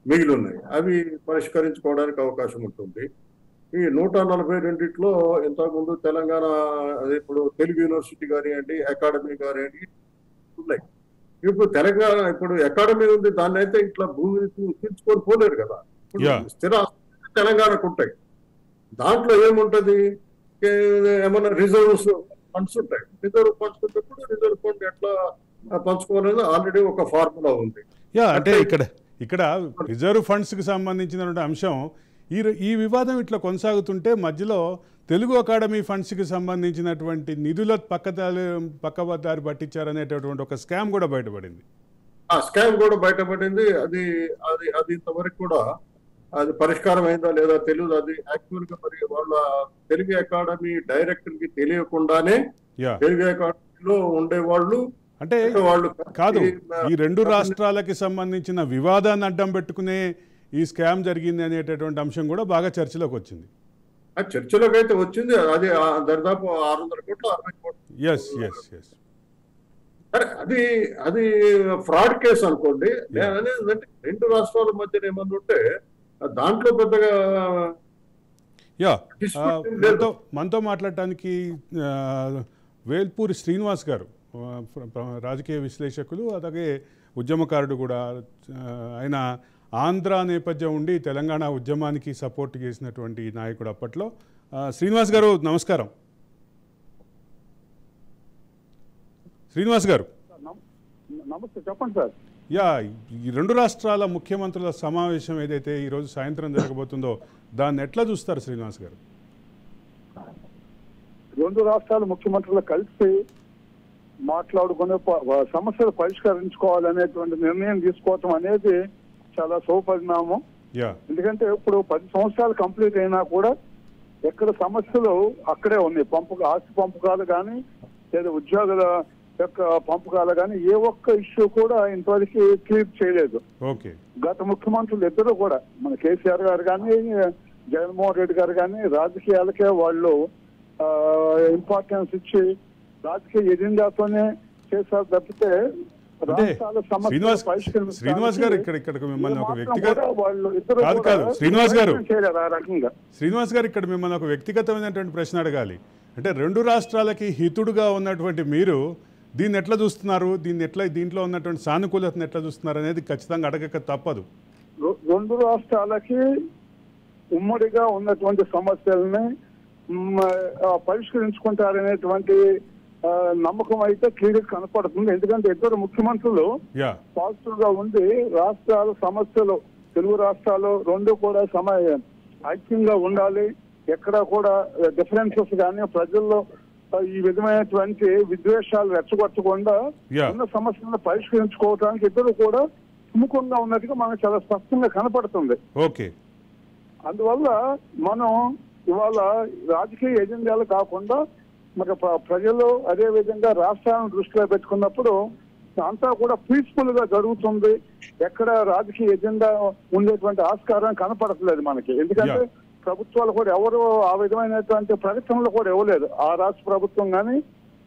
Speaker 2: మిగిలి ఉన్నాయి. అవి పరిష్కరించుకోవడానికి అవకాశం ఉంటుంది. ఈ 142లో ఇంతకుముందు తెలంగాణ ఇప్పుడు తెలుగు యూనివర్సిటీ కానివ్వండి, అకాడమీ కానివ్వండి ఉన్నాయి. ఇప్పుడు తెలంగాణ ఇప్పుడు అకాడమీ ఉంది, దాన్ని అయితే ఇట్లా భూమిని తీర్చుకొని పోలేరు కదా. స్థిర తెలంగాణకు ఉంటాయి. దాంట్లో ఏముంటది, ఏమన్నా రిజర్వ్స్ ఫండ్స్ ఉంటాయి. రిజర్వ్ ఫండ్స్ ఉన్నప్పుడు రిజర్వ్ ఫండ్ ఎట్లా పంచుకోవాలని ఆల్రెడీ ఒక ఫార్ములా ఉంది.
Speaker 1: అంటే ఇక్కడ రిజర్వ్ ఫండ్స్ కి సంబంధించినటువంటి అంశం ఈ వివాదం ఇట్లా కొనసాగుతుంటే మధ్యలో తెలుగు అకాడమీ ఫండ్స్ కి సంబంధించినటువంటి నిధుల పక్కదారి పట్టించారనేటటువంటి ఒక స్కామ్ కూడా బయటపడింది.
Speaker 2: ఆ స్కామ్ కూడా బయటపడింది. అది అది అది ఇంతవరకు కూడా అది పరిష్కారం అయిందా లేదా తెలియదు. అది యాక్చువల్ గా మరి వాళ్ళ తెలుగు అకాడమీ డైరెక్టర్ కి తెలియకుండానే తెలుగు అకాడమీలో ఉండేవాళ్ళు
Speaker 1: అంటే వాళ్ళు కాదు, ఈ రెండు రాష్ట్రాలకి సంబంధించిన వివాదాన్ని అడ్డం పెట్టుకునే ఈ స్కామ్ జరిగింది అనేటటువంటి అంశం కూడా బాగా చర్చలోకి వచ్చింది.
Speaker 2: ఆ చర్చలోకి అయితే వచ్చింది. అది దాదాపు 600 కోట్లు 60 కోట్లు. సరే, అది ఫ్రాడ్ కేసు అనుకోండి. నేను అనేది ఏంటంటే రెండు రాష్ట్రాల మధ్యన ఏమన్నా ఉంటే దాంట్లో పెద్దగా
Speaker 1: మనతో మాట్లాడటానికి వేల్పూరి శ్రీనివాస్ గారు, రాజకీయ విశ్లేషకులు, అలాగే ఉద్యమకారుడు కూడా. ఆయన ఆంధ్ర నేపథ్యం ఉండి తెలంగాణ ఉద్యమానికి సపోర్ట్ చేసినటువంటి నాయకుడు అప్పట్లో. శ్రీనివాస్ గారు నమస్కారం. శ్రీనివాస్ గారు
Speaker 7: నమస్తే, చెప్పండి సార్.
Speaker 1: ఈ రెండు రాష్ట్రాల ముఖ్యమంత్రుల సమావేశం ఏదైతే ఈరోజు సాయంత్రం జరగబోతుందో దాన్ని ఎట్లా చూస్తారు శ్రీనివాస్ గారు?
Speaker 7: రెండు రాష్ట్రాల ముఖ్యమంత్రులు కలిసి మాట్లాడుకునే సమస్యలు పరిష్కరించుకోవాలనేటువంటి నిర్ణయం తీసుకోవటం అనేది చాలా శుభపరిణామం. ఎందుకంటే ఇప్పుడు 10 సంవత్సరాలు కంప్లీట్ అయినా కూడా ఎక్కడ సమస్యలు అక్కడే ఉన్నాయి. ఆస్తి పంపకాలు కానీ లేదా ఉద్యోగుల యొక్క పంపకాలు కానీ ఏ ఒక్క ఇష్యూ కూడా ఇంతవరకు క్లియర్ చేయలేదు. గత ముఖ్యమంత్రులు ఇద్దరు కూడా, మన కేసీఆర్ గారు కానీ జగన్మోహన్ రెడ్డి గారు కానీ రాజకీయాలకే వాళ్ళు ఇంపార్టెన్స్ ఇచ్చి రాజకీయ ఎజెండాతోనే చేశారు తప్పితే
Speaker 1: శ్రీనివాస్ గారు ఇక్కడ మిమ్మల్ని ఒక వ్యక్తిగతమైనటువంటి ప్రశ్న అడగాలి. అంటే రెండు రాష్ట్రాలకి హితుడుగా ఉన్నటువంటి మీరు దీన్ని ఎట్లా చూస్తున్నారు, దీంట్లో ఉన్నటువంటి సానుకూలతను ఎట్లా చూస్తున్నారు అనేది ఖచ్చితంగా అడగక తప్పదు.
Speaker 7: రెండు రాష్ట్రాలకి ఉమ్మడిగా ఉన్నటువంటి సమస్యల్ని పరిష్కరించుకుంటారనేటువంటి నమ్మకం అయితే క్లియర్ కనపడుతుంది. ఎందుకంటే ఇద్దరు ముఖ్యమంత్రులు పాజిటివ్ గా ఉండి రాష్ట్రాల సమస్యలు, తెలుగు రాష్ట్రాలు రెండు కూడా ఐక్యంగా ఉండాలి, ఎక్కడ కూడా డిఫరెన్సెస్ కానీ ప్రజల్లో ఈ విధమైనటువంటి విద్వేషాలు రెచ్చగొట్టకుండా ఉన్న సమస్యలను పరిష్కరించుకోవడానికి ఇద్దరు కూడా సుముఖంగా ఉన్నట్టుగా మనకు చాలా స్పష్టంగా కనపడుతుంది. అందువల్ల మనం ఇవాళ రాజకీయ ఎజెండాలు కాకుండా మరి ప్రజలు అదే విధంగా రాష్ట్రాలను దృష్టిలో పెట్టుకున్నప్పుడు అంతా కూడా పీస్ఫుల్ గా జరుగుతుంది. ఎక్కడ రాజకీయ ఎజెండా ఉండేటువంటి ఆస్కారం కనపడట్లేదు మనకి. ఎందుకంటే ప్రభుత్వాలు కూడా ఎవరు ఆ విధమైనటువంటి ప్రకటనలు కూడా ఇవ్వలేదు. ఆ రాష్ట్ర ప్రభుత్వం కానీ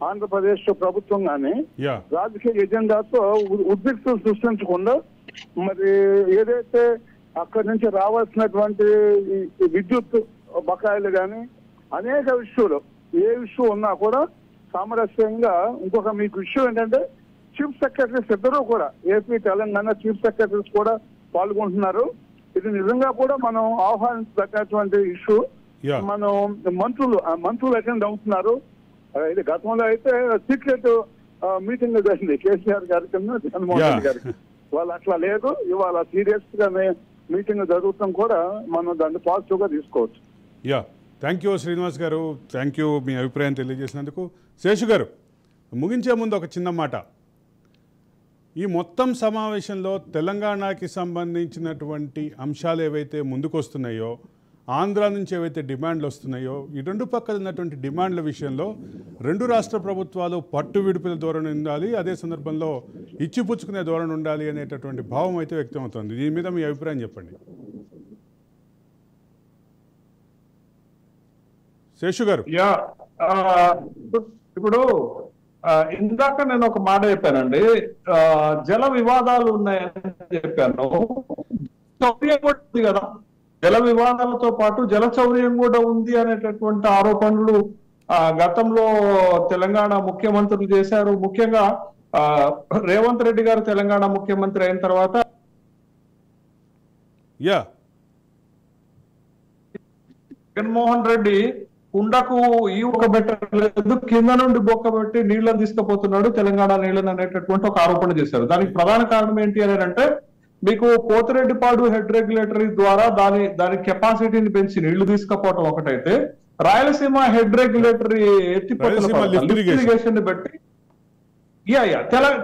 Speaker 7: ఆంధ్రప్రదేశ్ ప్రభుత్వం కానీ రాజకీయ ఎజెండాతో ఉద్రిక్తలు సృష్టించకుండా మరి ఏదైతే అక్కడి నుంచి రావాల్సినటువంటి విద్యుత్ బకాయిలు కానీ అనేక విషయాలు, ఏ ఇష్యూ ఉన్నా కూడా సామరస్యంగా. ఇంకొక మీకు ఇష్యూ ఏంటంటే చీఫ్ సెక్రటరీస్ ఇద్దరు కూడా, ఏపీ తెలంగాణ చీఫ్ సెక్రటరీస్ కూడా పాల్గొంటున్నారు. ఇది నిజంగా కూడా మనం ఆహ్వానించదగ్గటువంటి ఇష్యూ. మనం మంత్రులు అటెండ్ అవుతున్నారు. ఇది గతంలో అయితే సీక్రెట్ మీటింగ్ జరిగింది కేసీఆర్ గారి కింద జగన్మోహన్ రెడ్డి గారికి. వాళ్ళు అట్లా లేదు, ఇవాళ సీరియస్ గానే మీటింగ్ జరుగుతాం కూడా మనం దాన్ని పాజిటివ్ గా తీసుకోవచ్చు.
Speaker 1: థ్యాంక్ యూ శ్రీనివాస్ గారు, థ్యాంక్ యూ మీ అభిప్రాయం తెలియజేసినందుకు. శేషు గారు, ముగించే ముందు ఒక చిన్న మాట. ఈ మొత్తం సమావేశంలో తెలంగాణకి సంబంధించినటువంటి అంశాలు ఏవైతే ముందుకొస్తున్నాయో, ఆంధ్ర నుంచి ఏవైతే డిమాండ్లు వస్తున్నాయో, ఈ రెండు పక్కల ఉన్నటువంటి డిమాండ్ల విషయంలో రెండు రాష్ట్ర ప్రభుత్వాలు పట్టు విడుపుల ధోరణి ఉండాలి, అదే సందర్భంలో ఇచ్చిపుచ్చుకునే ధోరణి ఉండాలి అనేటటువంటి భావం అయితే వ్యక్తమవుతుంది. దీని మీద మీ అభిప్రాయం చెప్పండి. శేషు గారు.
Speaker 6: ఇప్పుడు ఇందాక నేను ఒక మాట చెప్పానండి, జల వివాదాలు ఉన్నాయని చెప్పాను. చౌర్యం కూడా ఉంది కదా, జల వివాదాలతో పాటు జల చౌర్యం కూడా ఉంది అనేటటువంటి ఆరోపణలు గతంలో తెలంగాణ ముఖ్యమంత్రులు చేశారు. ముఖ్యంగా రేవంత్ రెడ్డి గారు తెలంగాణ ముఖ్యమంత్రి అయిన తర్వాత జగన్మోహన్ రెడ్డి కుండకు ఈ ఒక్కబెట్టలేదు, కింద నుండి బొక్కబెట్టి నీళ్లను తీసుకుపోతున్నాడు తెలంగాణ నీళ్ళని అనేటటువంటి ఒక ఆరోపణ చేశారు. దానికి ప్రధాన కారణం ఏంటి అని అంటే, మీకు పోతిరెడ్డిపాడు హెడ్ రెగ్యులేటరీ ద్వారా దాని కెపాసిటీని పెంచి నీళ్లు తీసుకుపోవటం ఒకటైతే, రాయలసీమ హెడ్ రెగ్యులేటరీ ఎత్తిపోతేషన్ బట్టి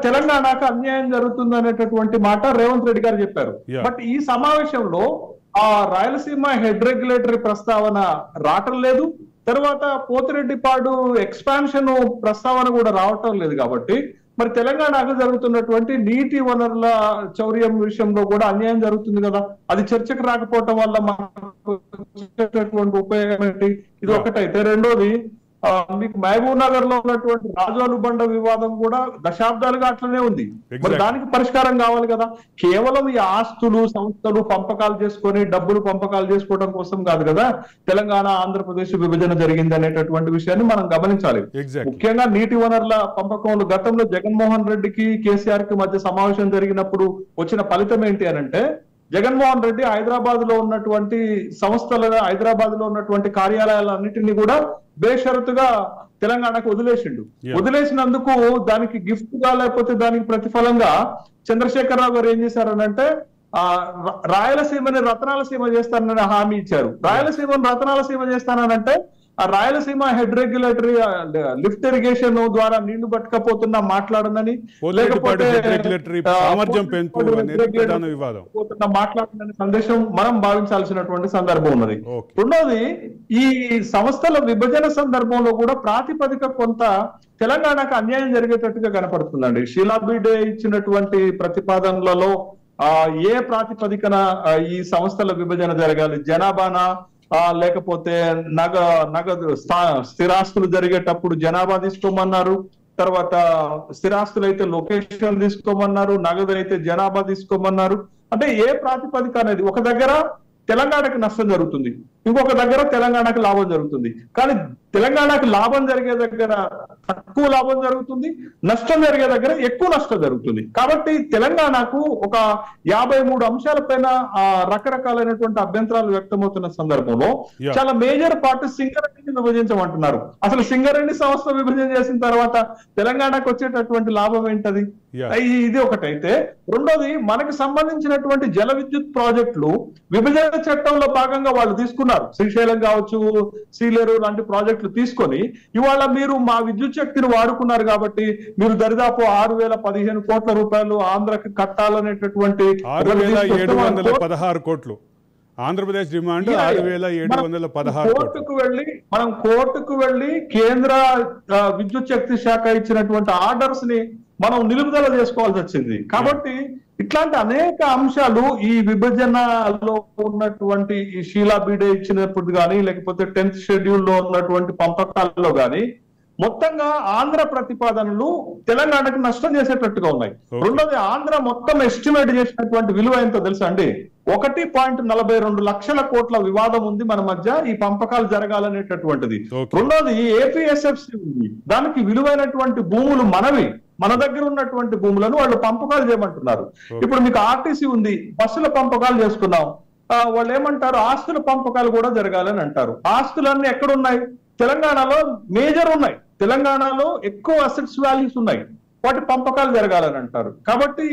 Speaker 6: తెలంగాణకు అన్యాయం జరుగుతుంది అనేటటువంటి మాట రేవంత్ రెడ్డి గారు చెప్పారు. బట్ ఈ సమావేశంలో ఆ రాయలసీమ హెడ్ రెగ్యులేటరీ ప్రస్తావన రావటం లేదు, తర్వాత పోతిరెడ్డిపాడు ఎక్స్పాన్షన్ ప్రస్తావన కూడా రావటం లేదు. కాబట్టి మరి తెలంగాణకు జరుగుతున్నటువంటి నీటి వనరుల చౌర్యం విషయంలో కూడా అన్యాయం జరుగుతుంది కదా, అది చర్చకు రాకపోవటం వల్ల మనకు ఉపయోగం ఏంటి? ఇది ఒకటైతే, రెండోది మీకు మహబూబ్ నగర్ లో ఉన్నటువంటి రాజోలుబండ వివాదం కూడా దశాబ్దాలుగా అట్లనే ఉంది. మరి దానికి పరిష్కారం కావాలి కదా. కేవలం ఈ ఆస్తులు సంస్థలు పంపకాలు చేసుకొని డబ్బులు పంపకాలు చేసుకోవడం కోసం కాదు కదా తెలంగాణ ఆంధ్రప్రదేశ్ విభజన జరిగింది అనేటటువంటి విషయాన్ని మనం గమనించాలి. ముఖ్యంగా నీటి వనరుల పంపకంలో గతంలో జగన్మోహన్ రెడ్డికి కేసీఆర్ కి మధ్య సమావేశం జరిగినప్పుడు వచ్చిన ఫలితం ఏంటి అని అంటే, జగన్మోహన్ రెడ్డి హైదరాబాద్ లో ఉన్నటువంటి హైదరాబాద్ లో ఉన్నటువంటి కార్యాలయాలన్నింటినీ కూడా బేషరతుగా తెలంగాణకు వదిలేసినందుకు దానికి గిఫ్ట్ గా లేకపోతే దానికి ప్రతిఫలంగా చంద్రశేఖరరావు గారు ఏం చేశారనంటే, రాయలసీమని రతనాలసీమ చేస్తానని హామీ ఇచ్చారు. రాయలసీమను రతనాలసీమ చేస్తానంటే ఆ Rayalaseema head regulatory lift irrigation ద్వారా నీళ్లు పట్టుకపోతున్నా మాట్లాడనని, లేకపోతే మాట్లాడనని సందేశం మనం భావించాల్సినటువంటి సందర్భం ఉన్నది. రెండోది, ఈ సంస్థల విభజన సందర్భంలో కూడా ప్రాతిపదిక కొంత తెలంగాణకు అన్యాయం జరిగేటట్టుగా కనపడుతుందండి. షీలా బీడే ఇచ్చినటువంటి ప్రతిపాదనలలో ఏ ప్రాతిపదికన ఈ సంస్థల విభజన జరగాలి? జనాభానా, లేకపోతే నగదు స్థిరాస్తులు జరిగేటప్పుడు జనాభా తీసుకోమన్నారు, తర్వాత స్థిరాస్తులు అయితే లొకేషన్ తీసుకోమన్నారు, నగదు అయితే జనాభా తీసుకోమన్నారు. అంటే ఏ ప్రాతిపదిక అనేది, ఒక దగ్గర తెలంగాణకు నష్టం జరుగుతుంది, ఇంకొక దగ్గర తెలంగాణకు లాభం జరుగుతుంది. కానీ తెలంగాణకు లాభం జరిగే దగ్గర తక్కువ లాభం జరుగుతుంది, నష్టం జరిగే దగ్గర ఎక్కువ నష్టం జరుగుతుంది. కాబట్టి తెలంగాణకు ఒక 53 అంశాలపైన రకరకాలైనటువంటి అభ్యంతరాలు వ్యక్తమవుతున్న సందర్భంలో చాలా మేజర్ పార్ట్ సింగరేణిని విభజించమంటున్నారు. అసలు సింగరేణి సంస్థ విభజన చేసిన తర్వాత తెలంగాణకు వచ్చేటటువంటి లాభం ఏంటది? ఇది ఒకటైతే, రెండోది, మనకు సంబంధించినటువంటి జల విద్యుత్ ప్రాజెక్టులు విభజన చట్టంలో భాగంగా వాళ్ళు తీసుకున్నారు. శ్రీశైలం కావచ్చు, సీలేరు లాంటి ప్రాజెక్టులు తీసుకొని ఇవాళ మీరు మా విద్యుత్ శక్తిని వాడుకున్నారు కాబట్టి మీరు దరిదాపు 6,015 కోట్ల రూపాయలు ఆంధ్రకి కట్టాలనేటటువంటి
Speaker 1: 6,716 కోట్లు ఆంధ్రప్రదేశ్ డిమాండ్ 6,716
Speaker 6: మనం కోర్టుకు వెళ్ళి కేంద్ర విద్యుత్ శక్తి శాఖ ఇచ్చినటువంటి ఆర్డర్స్ ని మనం నిలుపుదల చేసుకోవాల్సి వచ్చింది. కాబట్టి ఇట్లాంటి అనేక అంశాలు ఈ విభజనలో ఉన్నటువంటి ఈ షీలా బీడే ఇచ్చినప్పుడు కానీ, లేకపోతే 10th షెడ్యూల్ లో ఉన్నటువంటి పంపకాల్లో కానీ మొత్తంగా ఆంధ్ర ప్రతిపాదనలు తెలంగాణకు నష్టం చేసేటట్టుగా ఉన్నాయి. రెండోది, ఆంధ్ర మొత్తం ఎస్టిమేట్ చేసినటువంటి విలువ ఎంతో తెలుసా అండి? 1.42 లక్షల కోట్ల వివాదం ఉంది మన మధ్య ఈ పంపకాలు జరగాలనేటటువంటిది. రెండోది, ఏపీఎస్ఎఫ్సి ఉంది, దానికి విలువైనటువంటి భూములు మన దగ్గర ఉన్నటువంటి భూములను వాళ్ళు పంపకాలు చేయమంటున్నారు. ఇప్పుడు మీకు ఆర్టీసీ ఉంది, బస్సుల పంపకాలు చేసుకున్నాం, వాళ్ళు ఏమంటారు, ఆస్తుల పంపకాలు కూడా జరగాలని అంటారు. ఆస్తులన్నీ ఎక్కడున్నాయి? తెలంగాణలో మేజర్ ఉన్నాయి, తెలంగాణలో ఎక్కువ అసెట్స్ వాల్యూస్ ఉన్నాయి, వాటి పంపకాలు జరగాలని అంటారు. కాబట్టి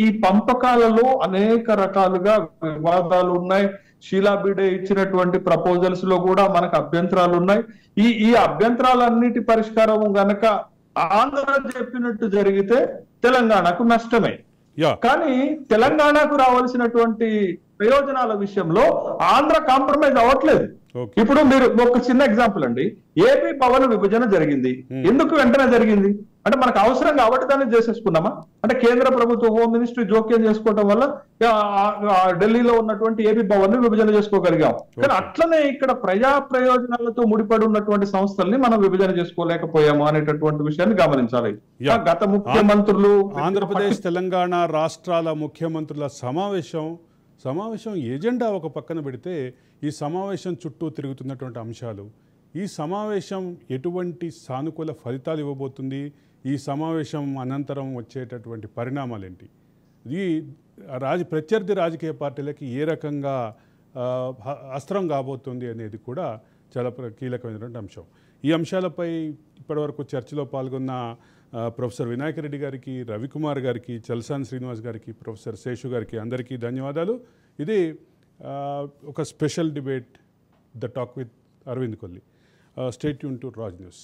Speaker 6: ఈ పంపకాలలో అనేక రకాలుగా వివాదాలు ఉన్నాయి. షీలా బీడే ఇచ్చినటువంటి ప్రపోజల్స్ లో కూడా మనకు అభ్యంతరాలు ఉన్నాయి. ఈ అభ్యంతరాలన్నిటి పరిష్కారం గనక ఆంధ్ర చెప్పినట్టు జరిగితే తెలంగాణకు నష్టమే. కానీ తెలంగాణకు రావాల్సినటువంటి ప్రయోజనాల విషయంలో ఆంధ్ర కాంప్రమైజ్ అవ్వట్లేదు. ఇప్పుడు మీరు ఒక చిన్న ఎగ్జాంపుల్ అండి, ఏపీ భవన విభజన జరిగింది. ఎందుకు వెంటనే జరిగింది? అంటే మనకు అవసరం కాబట్టి దాన్ని చేసేసుకున్నామా? అంటే కేంద్ర ప్రభుత్వం హోమ్ మినిస్ట్రీ జోక్యం చేసుకోవడం వల్ల ఢిల్లీలో ఉన్నటువంటి ఏపీ భవన్ ని విభజన చేసుకోగలిగాం. కానీ అట్లనే ఇక్కడ ప్రజా ప్రయోజనాలతో ముడిపడి ఉన్నటువంటి సంస్థల్ని మనం విభజన చేసుకోలేకపోయాము అనేటటువంటి విషయాన్ని గమనించాలి. గత ముఖ్యమంత్రులు
Speaker 1: ఆంధ్రప్రదేశ్ తెలంగాణ రాష్ట్రాల ముఖ్యమంత్రుల సమావేశం ఎజెండా ఒక పక్కన పెడితే ఈ సమావేశం చుట్టూ తిరుగుతున్నటువంటి అంశాలు, ఈ సమావేశం ఎటువంటి సానుకూల ఫలితాలు ఇవ్వబోతుంది, ఈ సమావేశం అనంతరం వచ్చేటటువంటి పరిణామాలు ఏంటి, ఈ ప్రత్యర్థి రాజకీయ పార్టీలకి ఏ రకంగా అస్త్రం కాబోతుంది అనేది కూడా చాలా కీలకమైనటువంటి అంశం. ఈ అంశాలపై ఇప్పటివరకు చర్చలో పాల్గొన్న ప్రొఫెసర్ వినాయక రెడ్డి గారికి, రవికుమార్ గారికి, చల్సాని శ్రీనివాస్ గారికి, ప్రొఫెసర్ శేషు గారికి అందరికీ ధన్యవాదాలు. ఇది ఒక special debate, the talk with Aravind Kolli. Stay tune to Raj news.